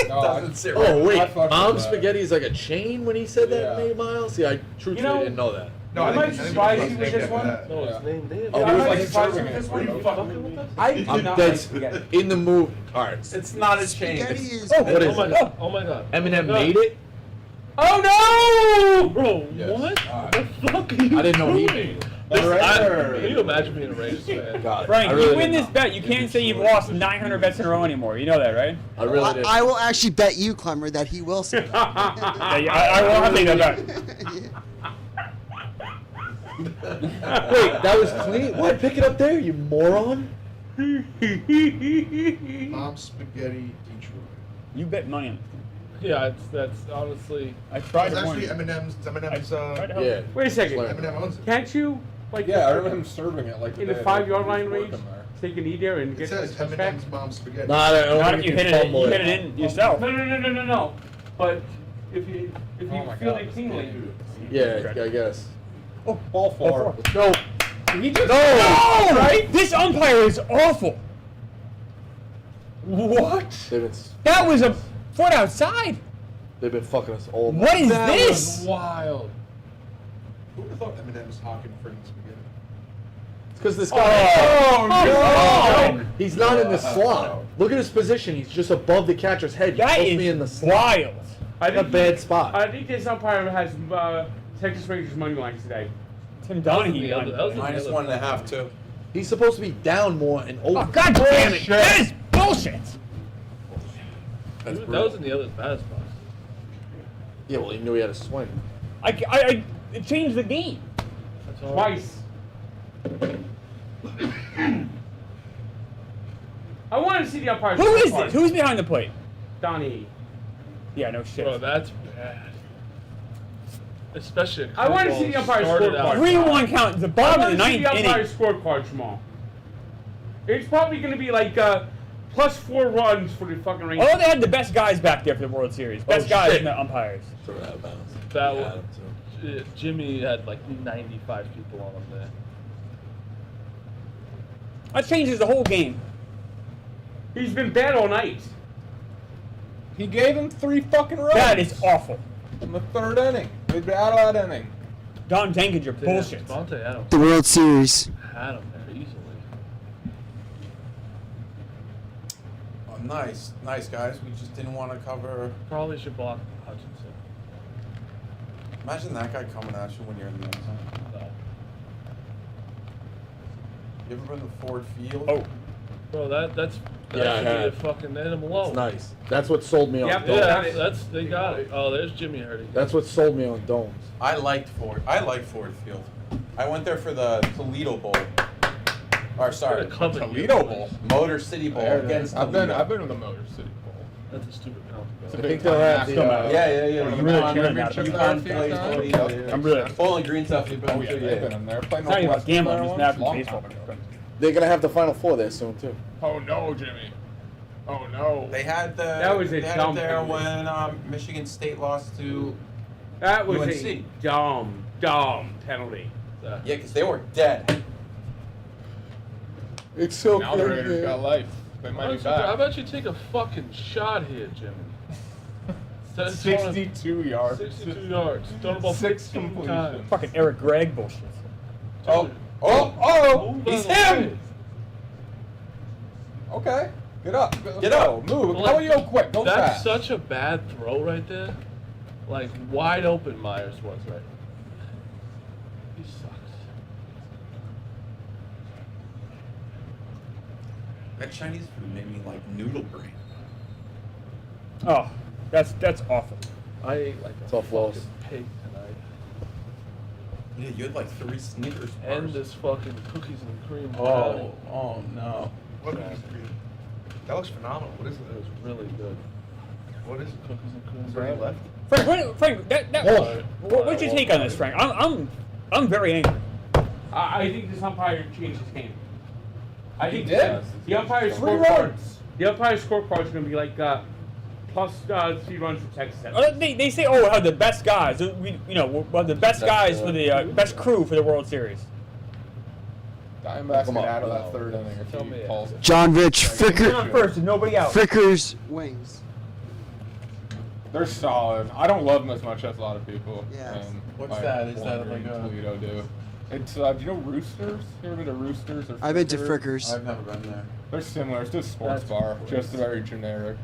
No, Doesn't sit Oh right. wait, I fuck with Mom that. Spaghetti is like a chain when he said that Yeah. in 8 Mile? See, I truthfully didn't know that. No, I might surprise you it's with this one. that. No, it's named Dave. Oh, I he was might like surprise you serving with it. this Are one. you fucking with us? I do I'm not dead like spaghetti. in the mood. All right, It's not a chain. Spaghetti It's- is. Oh, what is my it? god! Oh my god! Eminem Oh my made God. it. Oh no! Bro, Yes. what? God. The fuck are you I didn't know he doing? made it. Can you imagine being a Raiders fan? God, Frank, I really you win didn't this know. bet. You can't say you've lost 900 bets in a row anymore. You know that, right? I really did. I will actually bet you, Clemmer, that he will say that. I will have to take that bet. Wait, that was clean. Why pick it up there, you moron? Mom Spaghetti Detroit. You bet money on it. Yeah, that's honestly. I tried It's to warn actually you. Eminem's. I Eminem's. tried to help Yeah. you. Wait a second. Swear. Eminem owns it. Can't you, like, Yeah, I remember him serving it like in the day 5-yard he line was range, working there. take a knee there and It get says a touchback? Eminem's Mom Spaghetti. Nah, I don't Not think if you hit it, fumble you hit it in yourself. No. But if you Oh my feel God, it this cleanly. game. Yeah, I guess. Oh, ball four. No. He just no! Right? This umpire is awful. What? That was a foot outside. They've been fucking us all. What is That this? was wild. Who would have thought Eminem's hawking freaking spaghetti? It's because this guy. Oh, no! He's not in the slot. Look at his position. He's just above the catcher's head. He's That supposed to is be in the slot. wild. I A bad spot. I think this umpire has Texas Rangers money line today. Tim Donahue. That was the Minus other- 1.5 too. He's supposed to be down more and over. Oh, God damn it. That is bullshit. That's That brutal. was in the other bad spot. Yeah, well, he knew he had a swing. It changed the game. That's all. Twice. I wanted to see the umpire. Who is this? Who's behind the plate? Donnie. Yeah, no shit. Bro, that's bad. Especially. I want to see the umpire scorecard. 3-1 count. The I bottom of want the to see ninth the umpire inning. scorecard, Jamal. It's probably going to be like plus 4 runs for the fucking Rangers. Although they had the best guys back there for the World Series. Best guys shit. in the umpires. Throw it out of bounds. That Yeah, was. Adam, too. Jimmy had like 95 people on him there. That changes the whole game. He's been bad all night. He gave him 3 fucking runs. That is awful. in the 3rd inning. They'd be out of that inning. Don Jenkins, you're bullshit. Devontae Adams The World Series. had him there easily. Oh, nice guys. We just didn't want to cover. Probably should block Hutchinson. Imagine that guy coming at you when you're in the end zone. No. You ever been to Ford Field? Oh. Bro, that Yeah, I should be a have. fucking hit him low. It's nice. That's what sold me on Yep. domes. Yeah, that's they got it. Oh, there's Jimmy hurting. That's what sold me on domes. I like Ford Field. I went there for the Toledo Bowl. Or sorry, Toledo Bowl. Motor City Bowl against Toledo. I've been to the Motor City Bowl. That's a stupid penalty. It's a I big think they'll have time the, mascot. Yeah. One of the really prime cheering championships about UConn there. plays Yeah. Toledo. I'm really. Bowling Green stuff. You've Oh been yeah, to, they've been in there. Playing It's not even about Northwestern gambling, there just once, mad for long baseball. time ago. They're gonna have the Final Four there soon too. Oh no, Jimmy. Oh no. They had the. That was a they had dumb it there penalty. when Michigan State lost to. That was UNC. a dumb penalty. Yeah, because they were dead. It's so Now the Raiders got life. They How might be about, you, how back. about you take a fucking shot here, Jimmy? Instead of throwing 62 yards. 62 yards. Throw the ball 6 15 completions. times. Fucking Eric Gregg bullshit. Move He's out of the him! way. Okay. Get up. Get up. Move. Well, How about you go quick? Go That's fast. such a bad throw right there. Like, wide open Myers was right there. He sucks. That Chinese food made me like noodle brain. Oh, that's awful. I ate like It's a all flows. fucking pig tonight. Yeah, you had like 3 Snickers bars. And this fucking cookies and cream. Oh no. What is it? That looks phenomenal. What is It was it? really good. What is it? Cookies and cream. Is there any left? Frank, what's your take on this, Frank? I'm very angry. I think this umpire changed his game. I think did. the umpire's 3 scorecard. runs. The umpire's scorecard is going to be like plus 3 runs for Texas. They say, oh, we'll have the best guys. We'll have the best guys for the best crew for the World Series. Diamondbacks Come get on, out of no. that third inning if Tell he me calls. John Rich, Get on first and nobody out. Frickers wings. They're solid. I don't love them as much as a lot of people. Yeah. And What's my that? Is that Walter like and a- Toledo do? It's do you know Roosters? You ever been to Roosters or? I've been to Frickers? Frickers. I've never been there. They're similar. It's just a sports That's bar, crazy. just a very generic,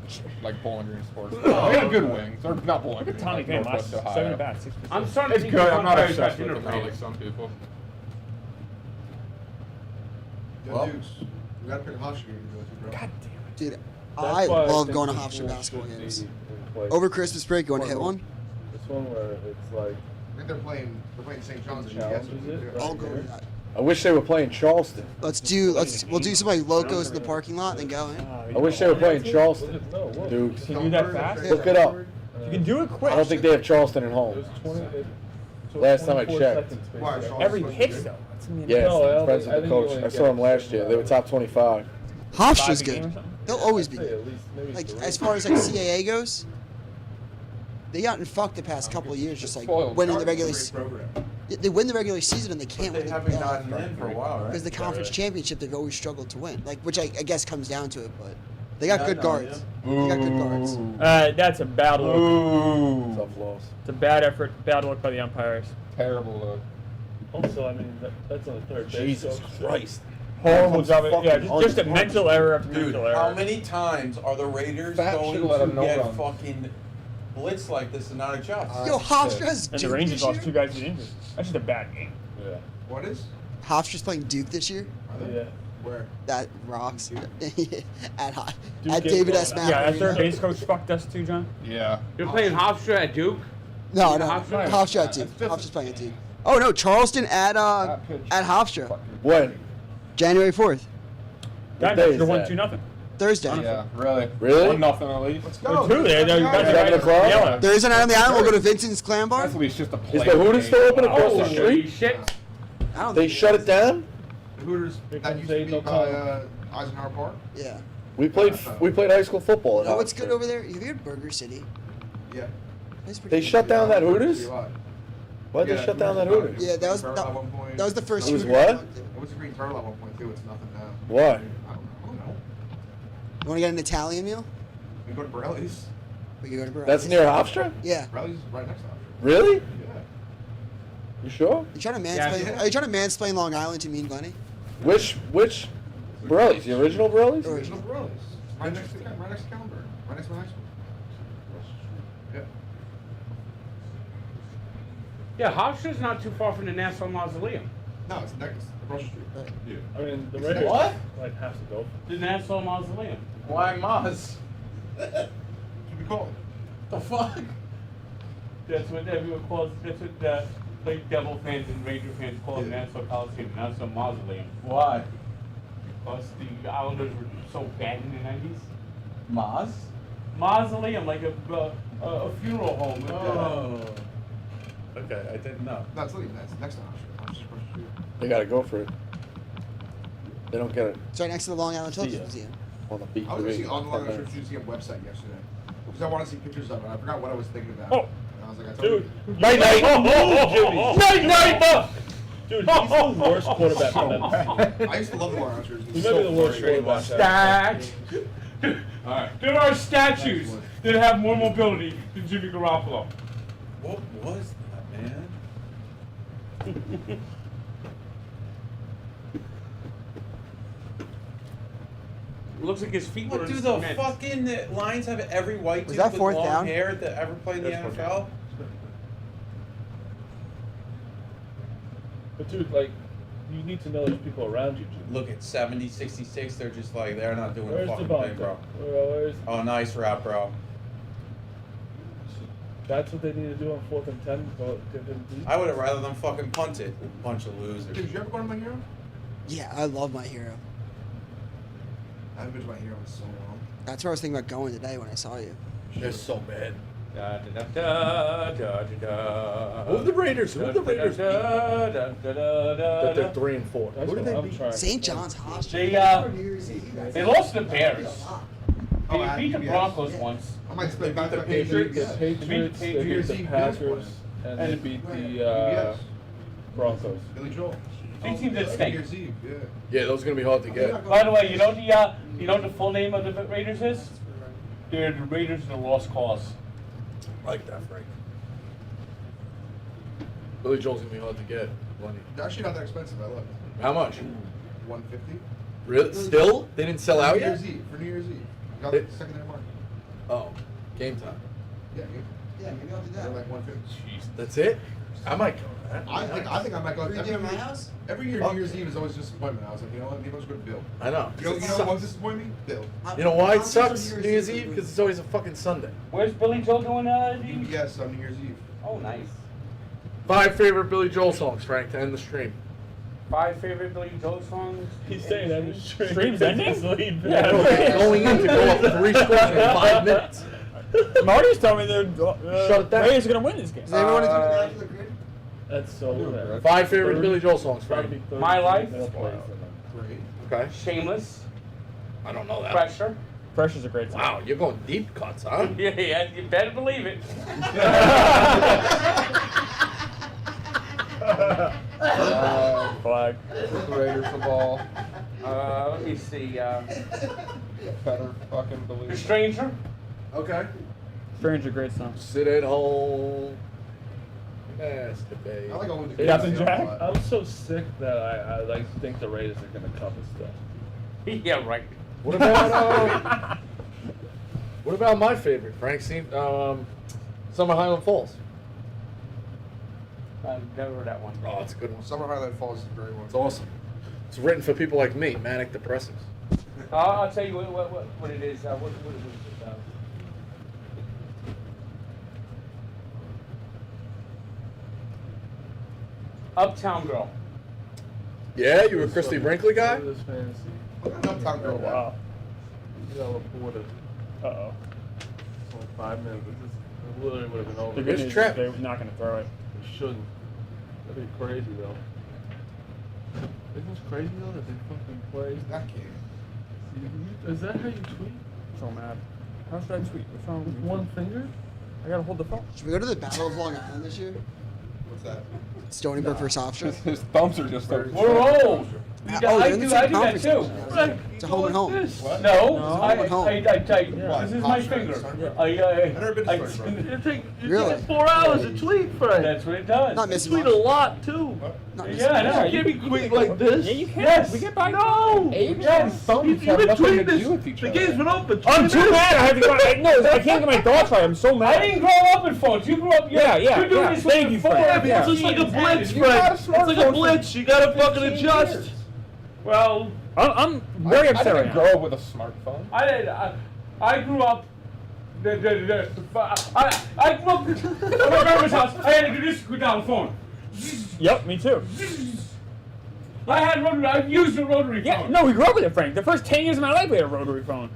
like Bowling Green sports bar. They got good wings. Or not Bowling Green. Tonic like game Northwest last Ohio. 7 at bat, 6%. I'm starting to It's think good. the I'm not Buckeyes obsessed got with it, not like integrated. some people. Yo, Well- dudes, we gotta pick a Hofstra game to go to, bro. God damn it. Dude, That's I why love think going to the Hofstra schools basketball should games. be in place. Over Christmas break, you want to hit one? This one where it's like I think they're playing St. John's in Challenges yesterday. it, too. I'll go to that. I wish they were playing Charleston. We'll do some like locos in the parking lot and then go in. I wish they were playing Charleston. no, what? Dukes. Can you do that fast? Yeah. Look it up. You can do it quick. I don't think they have Charleston at It home. was 20. So Last time I 24 checked. seconds, Why, basically. Charles? Every pitch, though. That's a minute. Yes, No, I don't friends think- with the I think coach. you I only saw them get last year. They were top 25. Hofstra's a game or good. something? They'll always be I'd say good. at least maybe Like 3. as far as like CAA goes, they gotten fucked the past couple of years, just like Spoiled. winning the It's a regular. great program. They win the regular season and they can't But win they the haven't playoff. gotten in for a while, right? Because the conference championship, they've always struggled to win. Like, which I guess comes down to it, but they got Yeah, good no, guards. yeah. They got good guards. That's a bad look. Tough loss. It's a bad effort, bad look by the umpires. Terrible look. Also, I mean, that's on the third base. Jesus so- Christ. Horrible That job. comes Yeah, fucking just a on. mental error after Dude, mental error. how many times are the Raiders Fat going should've let to him no get run. fucking blitz like this and not adjust? Yo, Hofstra's And the Duke Rangers this lost year? 2 guys to injury. That's just a bad game. Yeah. What is? Hofstra's playing Duke this year. Yeah. Where? That rocks. at Hot. Duke At get David going. S. Mack Yeah, that Arena. third base coach fucked us too, John. Yeah. You're playing Hofstra at Duke? No, no. Hofstra? Hofstra at Duke. Hofstra's playing at Duke. Oh no, Charleston at Hofstra. When? January 4th, That day should is have won that? 2-0. Thursday. Yeah, really. Really? 1-0 at least. Let's go. Two there. Let's go. That's 7 o'clock? Yeah. Thursday night on the island, we'll go to Vincent's Clam Bar. That's at least just a play. Is the Hooters still open across the Holy street? shit. I don't They think shut it down? The Hooters, Here that comes used to Aiden be by O'Connell. Eisenhower Park. Yeah. We played high school football at You know what's Hofstra. good over there? Have you heard Burger City? Yeah. That's pretty They good. shut down that Hooters? Yeah, Why'd they shut down that Hooters? Yeah, that was Green that, Turtle at one point. that was the first. It was Hooters what? I went to. It was a Green Turtle at one point too. It's nothing now. Why? I don't know. You want to get an Italian meal? We go to Borelli's. We can go to Burger. That's near Hofstra? Yeah. Borelli's is right next to us. Really? Yeah. You sure? You trying to Yeah, mansplain? yeah. Are you trying to mansplain Long Island to me and Glenny? Which Borelli's? The original Borelli's? Original Borelli's. Right next to Callenberg. Right next to my high school. Yeah. Yeah, Hofstra's not too far from the Nassau Mausoleum. No, it's next. Across the street. Yeah. I mean, the It's Raiders what? might have to go. The Nassau Mausoleum. Why Maz? Should we call it? The fuck? That's what everyone calls. That's what like Devil fans and Ranger fans call the Nassau Coliseum, Nassau Mausoleum. Why? Because the Islanders were so bad in the '90s. Maz? Mausoleum, like a funeral home. Oh. Okay, I didn't know. No, it's literally next to Hofstra. Hofstra's across the street. They gotta go for it. They don't get it It's right next to the Long Island See Children's ya. Museum. on the beat. I was actually on the Long Island Museum website yesterday because I want to see pictures of it. I forgot what I was thinking about. Oh. And I was like, I told Dude. you. Night night. Night night. Dude, he's the worst quarterback I've ever seen. I used to love the Long Island He jerseys. might be the worst quarterback. Stat. There are statues that have more mobility than Jimmy Garoppolo. What was that, man? It looks like his feet were What in do the cement. fucking Lions have every white Was dude that with fourth long down? hair that ever played in the That's fourth NFL? But dude, like, you need to know there's people around you, Jimmy. Look at 70, 66, they're just like, they're not doing Where's a the fucking ball, thing, bro. Where's, Oh, nice route, bro. that's what they need to do on 4th and 10. Go give him deep. I would have rather them fucking punt it. Bunch of losers. Did you ever go to My Hero? Yeah, I love My Hero. I haven't been to My Hero in so long. That's where I was thinking about going today when I saw you. They're so bad. Da, da, da, da, da, da. Who are the Raiders? Who are the Raiders? Da, da, da, da, da, That they're da. 3 and 4. That's Who did what they I'm beat? trying. St. John's Hospital. They lost to the Bears. Oh, They beat the PBS. Broncos once. I might spend They beat the They beat Patriots. the Patriots, they beat Patriots. the Packers, and they beat the Broncos. Billy Joel. Three teams at stake. New Year's Eve, yeah. Yeah, those are gonna be hard to get. By the way, you know the full name of the Raiders is? They're the Raiders of the Lost Cause. I like that, Frank. Billy Joel's gonna be hard to get. Plenty. They're actually not that expensive. I looked. How much? $150. Really? Still? They didn't sell out New yet? Year's Eve. For New Year's Eve. Got It- the secondary market. Oh, game time. Yeah, maybe I'll do that. They're like $150. Jeez, that's it? I might go to that. I think I might go. Every day at my house? Every year, New Year's Eve is always a disappointment. I was like, you know what? Maybe I'll just go to Bill. I know. You know what won't disappoint me? Bill. You know why it sucks? New Year's Eve? Because it's always a fucking Sunday. Where's Billy Joel doing Yes, on New Year's Eve. Oh, nice. 5 favorite Billy Joel songs, Frank, to end the stream. 5 favorite Billy Joel songs? He's saying that in the stream. Stream's ending? Going in to go up 3 scores in 5 minutes. Marty's telling me they're Shut it down. Raiders are gonna win this game. Does everyone want to do the after the grid? That's so bad. 5 favorite Billy Joel songs, Frank. My Life. Great. Okay. Shameless. I don't know that. Pressure. Pressure's a great song. Wow, you're going deep cuts, huh? Yeah, you better believe it. Flag. Raiders the ball. Let me see. Better fucking believe The it. Stranger. Okay. Stranger, great song. Sit at home. Masturbate. I like all the Captain Jack? I'm so sick that I like think the Raiders are gonna cover stuff. Yeah, right. What about what about my favorite, Frank? Summer Highland Falls. I've never heard that one. Oh, it's a good one. Summer Highland Falls is a great one. It's awesome. It's written for people like me, manic depressives. I'll tell you what it is. What is it? Uptown Girl. Yeah, you were a Christy Brinkley guy? This fantasy. Uptown Girl. Wow. You got reported. Uh-oh. It's only 5 minutes. It literally would have been over. The Good good news trap. is they're not gonna throw it. They shouldn't. That'd be crazy though. Isn't this crazy though that they fucking play? That game. Is that how you tweet? I'm so mad. How should I tweet? What's wrong with With me? one finger? I gotta hold the phone. Should we go to the Battle of Long Island this year? What's that? Stony Brook versus Hofstra? His thumbs are just over. We're old. Oh, I they're in do the that conference too. Like, It's a home and home. What? No, home and home. this is my Hofstra, finger. Stony Brook. I never been to Stony Brook. It takes Really? 4 hours to tweet, Frank. That's what it does. Not You missing tweet much. a lot too. Not missing Yeah, I much. know. You can't be tweeting like this. Yeah, you can. Yes. We get by. No. Age Yes. and thumbs You've have been nothing tweeting to this. do with each The other. game's been open. I'm too mad. I have to go. No, I can't get my thoughts right. I'm so I mad. didn't grow up in phones. You grew up. Yeah, You're doing yeah. this Thank with you, your Frank. phone. Yeah. It's just like a blitz, You got a Frank. It's like a smartphone blitz. You gotta fucking 15 adjust. years. Well, I'm very I upset right didn't now. grow up with a smartphone. I grew up. I grew up at my grandma's house. I had to do this with down the phone. Yep, me too. I had rotary. I used a rotary Yeah, phone. no, we grew up with it, Frank. The first 10 years of my life, we had a rotary phone.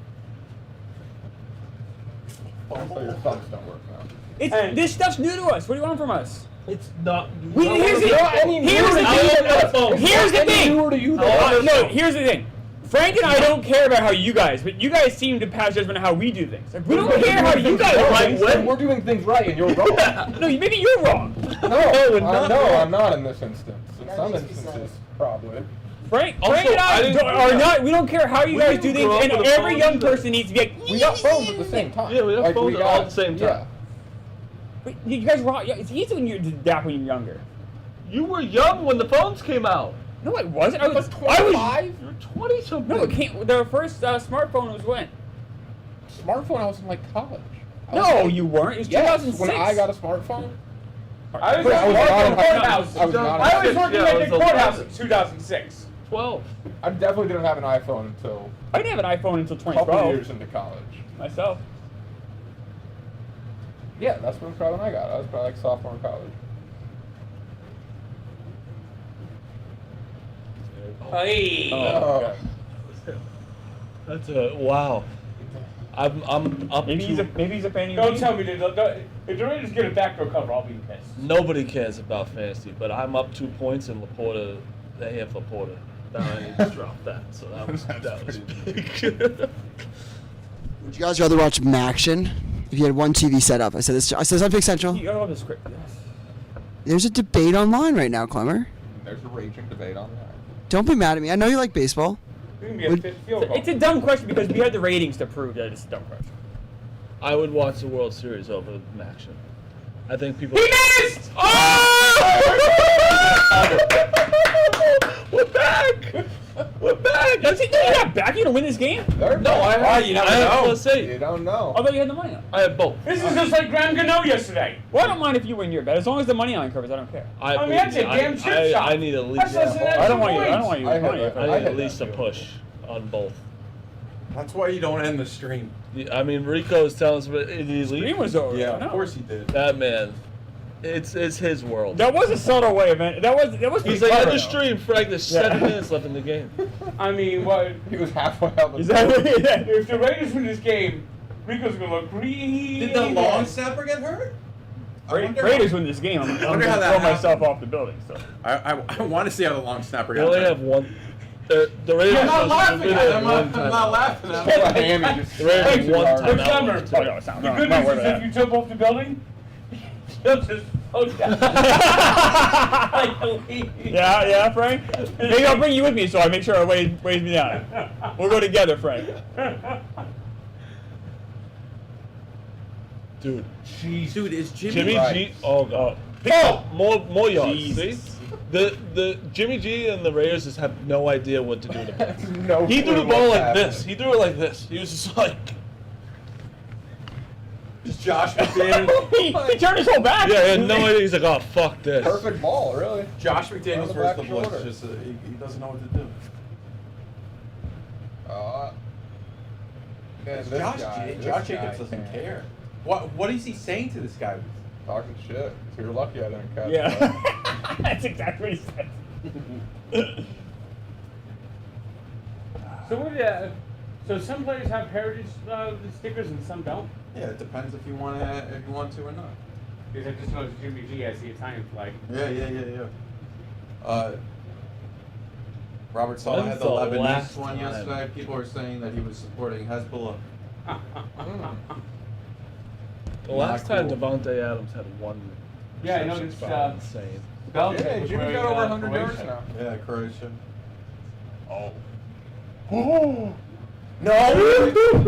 So your thumbs don't work now. It's this stuff's new to us. What do you want from us? It's not. Here's the thing. Here's the thing. Newer to you though. No, here's the thing. Frank and I don't care about how you guys, but you guys seem to pass judgment on how we do things. Like, we don't care how you guys do things. When we're doing things right and you're wrong. No, maybe you're wrong. I'm not in this instance. In some instances, probably. Frank Also, and I I didn't- are not. We don't care how you We guys do didn't grow things, up and with a every phone young either. person needs to be like. We got phones at the same time. Yeah, we have phones all at the same time. Yeah. Wait, you guys were. It's easy when you're adapt when you're younger. You were young when the phones came out. No, it wasn't. I was. 25? You're 20 something. No, it can't. The first smartphone was when? Smartphone, I was in like college. No, you weren't. It was Yes, 2006. when I got a smartphone. I was I was working not at in the high courthouse. school. I was not in I high was school. working Yeah, at it the was courthouse 11. in 2006. 12. I definitely didn't have an iPhone until I didn't have an iPhone until a couple 2012 years into college. myself. Yeah, that's probably when I got it. I was probably like sophomore in college. Hey. Oh, That's a wow. I'm up maybe to. he's a fan of Don't you. tell me if the Raiders get a backdoor cover, I'll be pissed. Nobody cares about fantasy, but I'm up 2 points, and Laporta, they have Laporta. Now I need to drop that, so that was big. Would you guys rather watch Maction if you had one TV set up? I said this on Big Central. You gotta love the script. There's a debate online right now, Clemmer. There's a raging debate on that. Don't be mad at me. I know you like baseball. It's gonna be a fifth field goal. It's a dumb question because we had the ratings to prove that it's a dumb question. I would watch the World Series over action. I think people. He missed! We're back! We're back! You think you got back? You gonna win this game? No, I have. you never I have know. plus 8. You don't know. I thought you had the money line. I have both. This is just like Graham Gano yesterday. Well, I don't mind if you win your bet as long as the money line covers. I don't care. I mean, that's a damn chip shot. I need at least. That's less than I don't want you. I points. don't want you. I I don't had want that. you. I need had at least a that push on both. That's why you don't end the stream. I mean, Rico is telling us, but the Stream was over. Yeah, I know. of course he did. that man, it's his world. That was a subtle way of it. That was He's pretty like, clever, end the though. stream, Frank. There's 7 minutes left in the game. I mean, what? He was halfway out the Is that what If the Raiders win this game, Rico's gonna look really Did the long snapper get hurt? Raiders win this game. I'm wonder going how to that throw myself happened. off the building. So. I want to see how the long snapper They got only hurt. have one. The Raiders I'm not laughing have at it. I'm one not laughing at it. Miami just The Raiders have one Hey, timeout Summer. left, Oh, too. no, it's not. The No, good I'm not news worried is about if you jump off the building, you'll just float down. Like a leaf. that. Yeah, Frank? Maybe I'll bring you with me so I make sure it weighs me down. We'll go together, Frank. Dude, Dude, is Jimmy Right. G. Oh god. More yards. Jesus. See, the Jimmy G and the Raiders just have no idea what to do with the ball. no He threw clue the ball what's like this. happening. He threw it like this. He was just like, Just Josh McDaniels. he turned his whole back. yeah, he had no idea. He's like, oh fuck this. Perfect ball, really. Josh McDaniels On the versus back the Blitz. shoulder. Just he doesn't know what to do. Man, this Josh guy, Jacobs this guy doesn't can't. care. What is he saying to this guy? Talking shit. So you're lucky I didn't catch that. Yeah. That's exactly what he said. So so some players have heritage stickers and some don't. Yeah, it depends if you want to or not. Because I just noticed Jimmy G has the Italian flag. Yeah. Robert Saleh had the When's the Lebanese last one time? yesterday. People are saying that he was supporting Hezbollah. The last Not time cool. Devontae Adams had one. Yeah, I reception noticed, spot, insane. Belichick Yeah, was Jimmy wearing, got over 100 yards Croatian. now. Yeah, Croatia. Oh. No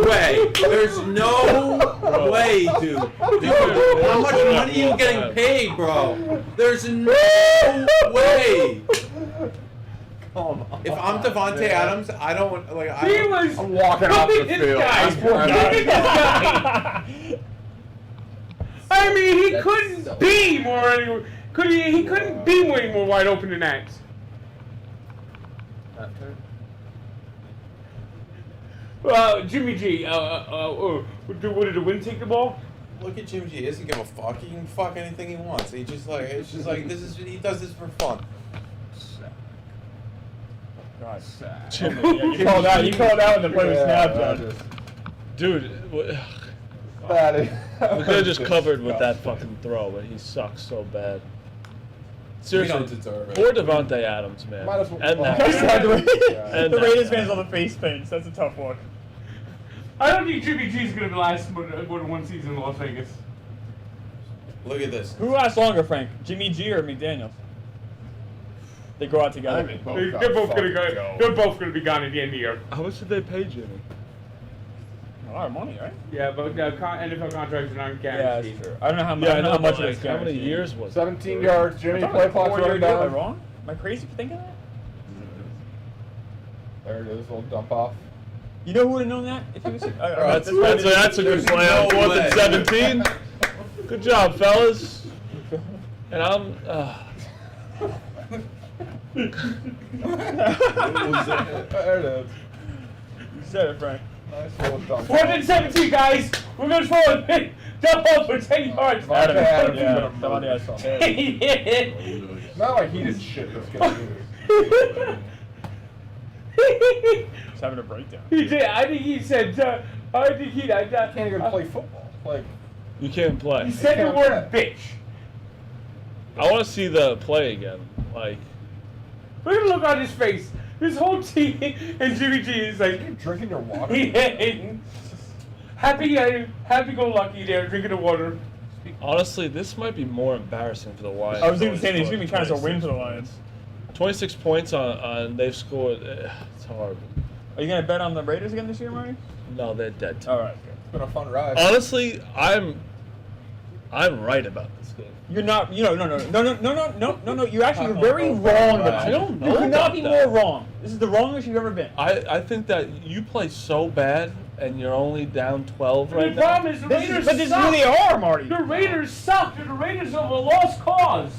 way. There's no way, dude. How much money are you getting paid, bro? There's no way. If I'm Devontae Adams, I don't like. He was I'm walking off the look at this field. guy. I'm Look at this guy. I mean, he couldn't be more. He couldn't be way more wide open than that. Jimmy G. What did the wind take the ball? Look at Jimmy G. He doesn't give a fuck. He can fuck anything he wants. He just like it's just like this is he does this for fun. God, Jimmy, yeah, you called out when the play was snapped. Rodgers. Dude, we That is. could have just covered with that fucking throw, but he sucks so bad. Seriously, don't deserve it. poor Devontae Adams, man. Might as well- And oh, that. yeah. And The that Raiders guy. fans on the face paints. That's a tough one. I don't think Jimmy G's going to last more than one season in Las Vegas. Look at this. Who lasts longer, Frank? Jimmy G or McDaniels? They go out together. They're both going to go. They're both going to be gone at the end of the year. How much did they pay Jimmy? A lot of money, right? Yeah, but NFL contracts aren't Yeah, guaranteed. that's true. I don't know how much. Yeah, I don't know how much but, of it's like, how many guaranteed. years was it? 17 yards. Jimmy, It's play only clock's 4 year running deal. Am I down. wrong? Am I crazy for thinking that? There it is, little dump off. You know who would have known that? If he was. That's a good play on No 4th way. and 17. Good job, fellas. And I'm. There it is. You said it, Frank. Nice little dump. 4th and 17, guys. We're going to throw a dump off for 10 yards. Adam, Adams, Yeah, gonna somebody murder. else. It's not like he did shit this game. Just having a breakdown. He did. I think he said. I think he. I Can't even play football. Like, You can't play. He said the can't word play. bitch. I want to see the play again. Like, Look at the look on his face. His whole team and Jimmy G is like, you drinking your water? happy-go-lucky there, drinking the water. honestly, this might be more embarrassing for the Lions. I was even saying he's gonna be trying to win for the Lions. 26 points on they've scored. It's horrible. Are you gonna bet on the Raiders again this year, Marty? No, they're dead. All right. It's been a fun ride. Honestly, I'm right about this game. You're not. No. You're actually very wrong. I don't know You cannot about be that. more wrong. This is the wrongest you've ever been. I think that you play so bad and you're only down 12 The right now. problem is the Raiders But this is suck. who they are, Marty. The Raiders suck. They're the Raiders of a lost cause.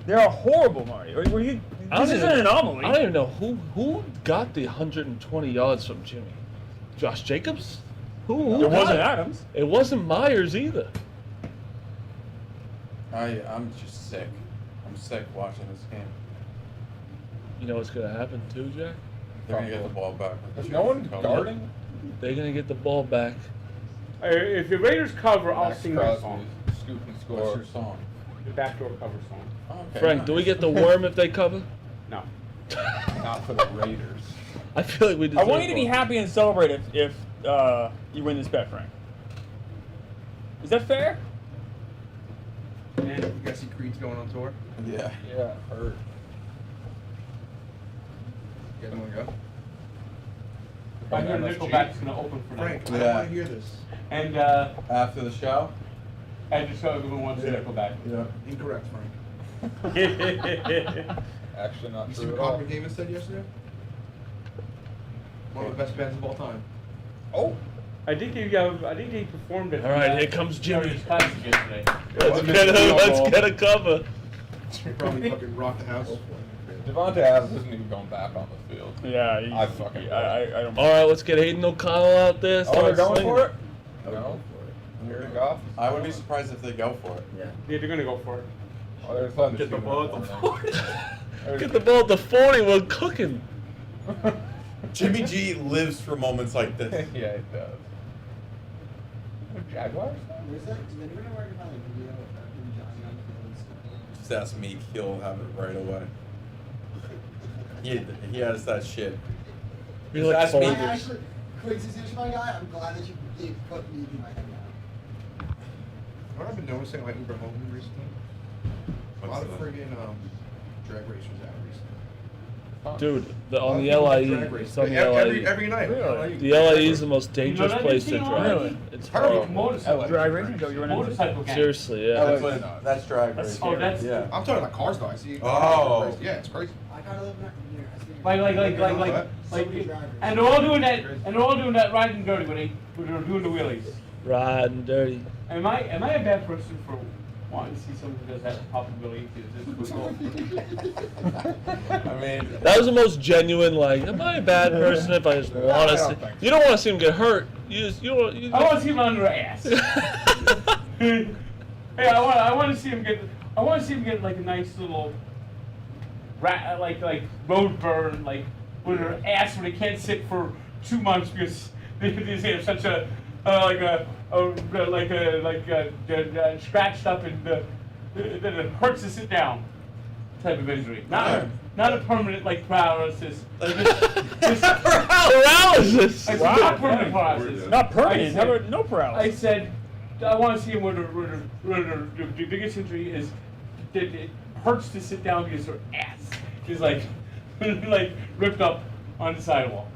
They're horrible, Marty. This is an anomaly. I don't even know who got the 120 yards from Jimmy. Josh Jacobs? Who It got wasn't it? Adams. It wasn't Myers either. I'm just sick. I'm sick watching this game. You know what's gonna happen too, Jack? They're gonna get the ball back. There's no one guarding. They're gonna get the ball back. If the Raiders cover, I'll Max sing that Crosby, song. Scoop and What's score. your song? The backdoor cover song. Okay, Frank, do we nice. get the worm if they cover? No. Not for the Raiders. I feel like we I deserve want you to be one. happy and celebrate if you win this bet, Frank. Is that fair? And you guys see Creed's going on tour? Yeah. Yeah, heard. You guys want to go? I hear Nickelback's gonna open for them. Frank, I Yeah. don't want to hear this. And After the show? I just saw everyone wants Nickelback. Yeah. Incorrect, Frank. Actually, not You see true what at all. Connor McDavid said yesterday? One of the best bands of all time. Oh, I think they performed it. All right, here comes Jimmy. Classic yesterday. Let's get a cover. Probably fucking rock the house. Devontae Adams isn't even going back on the field. Yeah. I fucking. I don't. All right, let's get Hayden O'Connell out there. Oh, Start they're going slinging. for it? No. Jared Goff? I would be surprised if they go for it. Yeah, they're gonna go for it. Oh, there's fun to Get the shoot ball on at the there. 40. Get the ball at the 40. We're cooking. Jimmy G lives for moments like this. Yeah, it does. What, Jaguars? Just ask me, he'll have it right away. He has that shit. We Just like ask me. folders. quick decision, my guy. I'm glad that you put me in my head now. What I've been noticing like Uber home recently? A lot of friggin' drag racers out recently. Dude, on A the lot of LIE, people drag race. it's on the Every LIE. night. Really? The LIE is the most dangerous that place to thing drive. Really? It's Terrible. horrible. Motorcycle. Drag racing? Is that what you run into? Motorcycle gang. Seriously, yeah. That's drag That's, racing. oh, that's Yeah. I'm talking about cars though. I see. Oh. Yeah, it's crazy. I gotta live in that year. and they're all doing that, riding dirty when they're doing the wheelies. Riding dirty. Am I a bad person for wanting to see someone who does that possibility? I mean, That was the most genuine. Like, am I a bad person if I just want to see? You don't want to see him get hurt. You just you don't. I want to see him under her ass. Hey, I want to see him get. I want to see him get like a nice little, like road burn, like with her ass where they can't sit for 2 months because they have such a scratched up and that it hurts to sit down type of injury. Not a permanent like paralysis. Paralysis. I said, not permanent paralysis. Not permanent. I said- How about no paralysis? I said, I want to see him where the biggest injury is. It hurts to sit down because her ass is like ripped up on the sidewalk.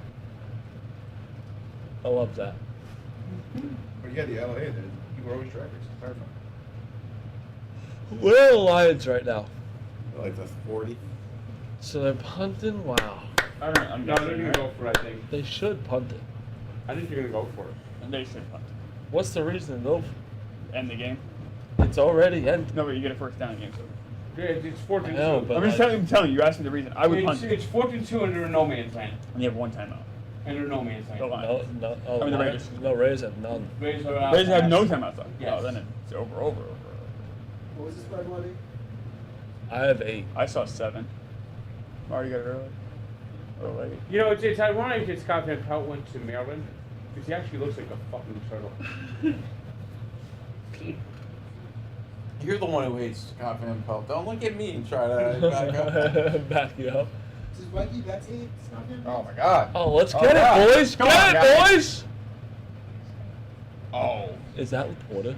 I love that. But yeah, the LA, people are always drag racing. It's terrifying. Where are the Lions right now? like the 40. So they're punting? Wow. I don't know. I'm No, they're guessing, gonna right? go for it, I think. They should punt it. I think they're gonna go for it. And they should punt. What's the reason to go for End the game. it? It's already ended. No, but you get a first down in the game. So. Yeah, it's 14-2. I know, but I'm just telling you. You asked me the reason. I would punt. It's 14-2 and they're in no man's land. And you have one timeout. And they're in no man's land. The Lions. No, oh, I mean, the Lions- Raiders. No, Raiders have none. Raiders are out. Raiders have no timeouts though. Yes. Oh, then it's over. What was the spread, Marty? I have 8. I saw 7. Marty got it early. Or late. You know, it's ironic that Scott Van Pelt went to Maryland because he actually looks like a fucking turtle. You're the one who hates Scott Van Pelt. Don't look at me and try to back up. Back you up. Does Mikey Betsy stop him? Oh my god. Oh, let's Oh, get God. it, boys. Come Get on, it, guys. boys. Oh. Is that Laporta?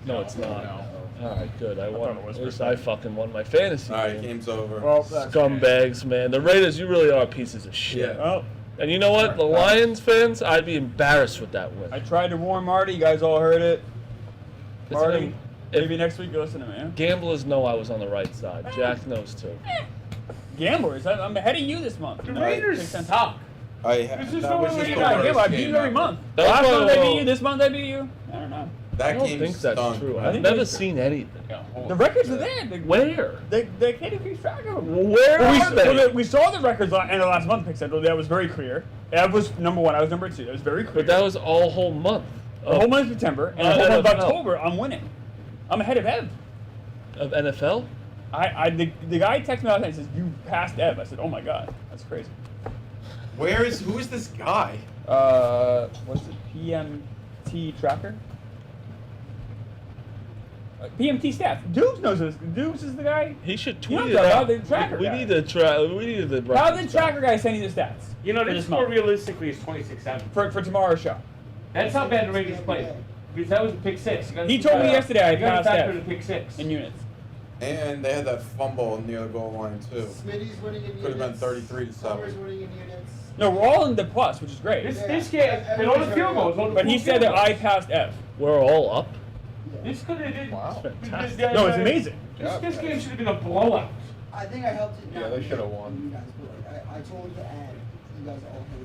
No, it's not. No. All right, good. I won. thought it was At least for I sure. fucking won my fantasy. All right, game. game's over. Well, that's Scumbags, man. The Raiders, you really are pieces of shit. Yeah. Oh, And you know what? The Lions fans, I'd be embarrassed with that win. I tried to warn Marty. You guys all heard it. It's Marty, him- maybe next week, go listen to me. Yeah? Gamblers know I was on the right side. Jack knows too. Gamblers, I'm ahead of you this month. The No, Raiders takes sense. suck. That This is was no just way the to I worst beat game you every ever. month. That's Last month I why- beat you. This month I beat you. I don't know. That I don't game think that's stunk. true. I I've think never that's seen anything. The records are there. Where? They can't even keep track of them. Where are they? We saw the records end of last month, Pick Central. That was very clear. That was number one. I was number two. That was very clear. But that was all whole month. the whole month of September and the Not whole month of NFL. October. I'm winning. I'm ahead of Ev. Of NFL? The guy texted me last night and says, "You passed Ev." I said, "Oh my god, that's crazy." Who is this guy? What's it? PMT tracker. PMT staff. Dukes knows this. Dukes is the guy. He should You tweet know it about out. the tracker We guy. need to try. We need the. How did the tracker guy send you the stats? You know, for this this score month? realistically is 26-7. For tomorrow's show. That's how bad the Raiders played. Because that was a pick six. He told me yesterday I You got to passed factor F the pick six. in units. And they had that fumble near the goal line too. Smitty's winning in units. Could have been 33-7. Summers winning in units. No, we're all in the plus, which is great. This game, and all the field goals. all the But he full said field that I goals. passed F. We're all up. This could have been. Wow. Fantastic. No, it's amazing. This game should have been a blowout. I think I helped it. Yeah, they should have won. You guys, but like, I told you to add. You guys all had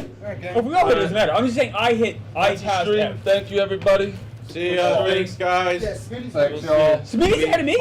a touchdown. If we all hit, it doesn't matter. I'm just saying I That's the passed stream. F. Thank you, everybody. See ya. Thanks, guys. Yeah, Smitty's Thanks, y'all. Smitty's ahead of me.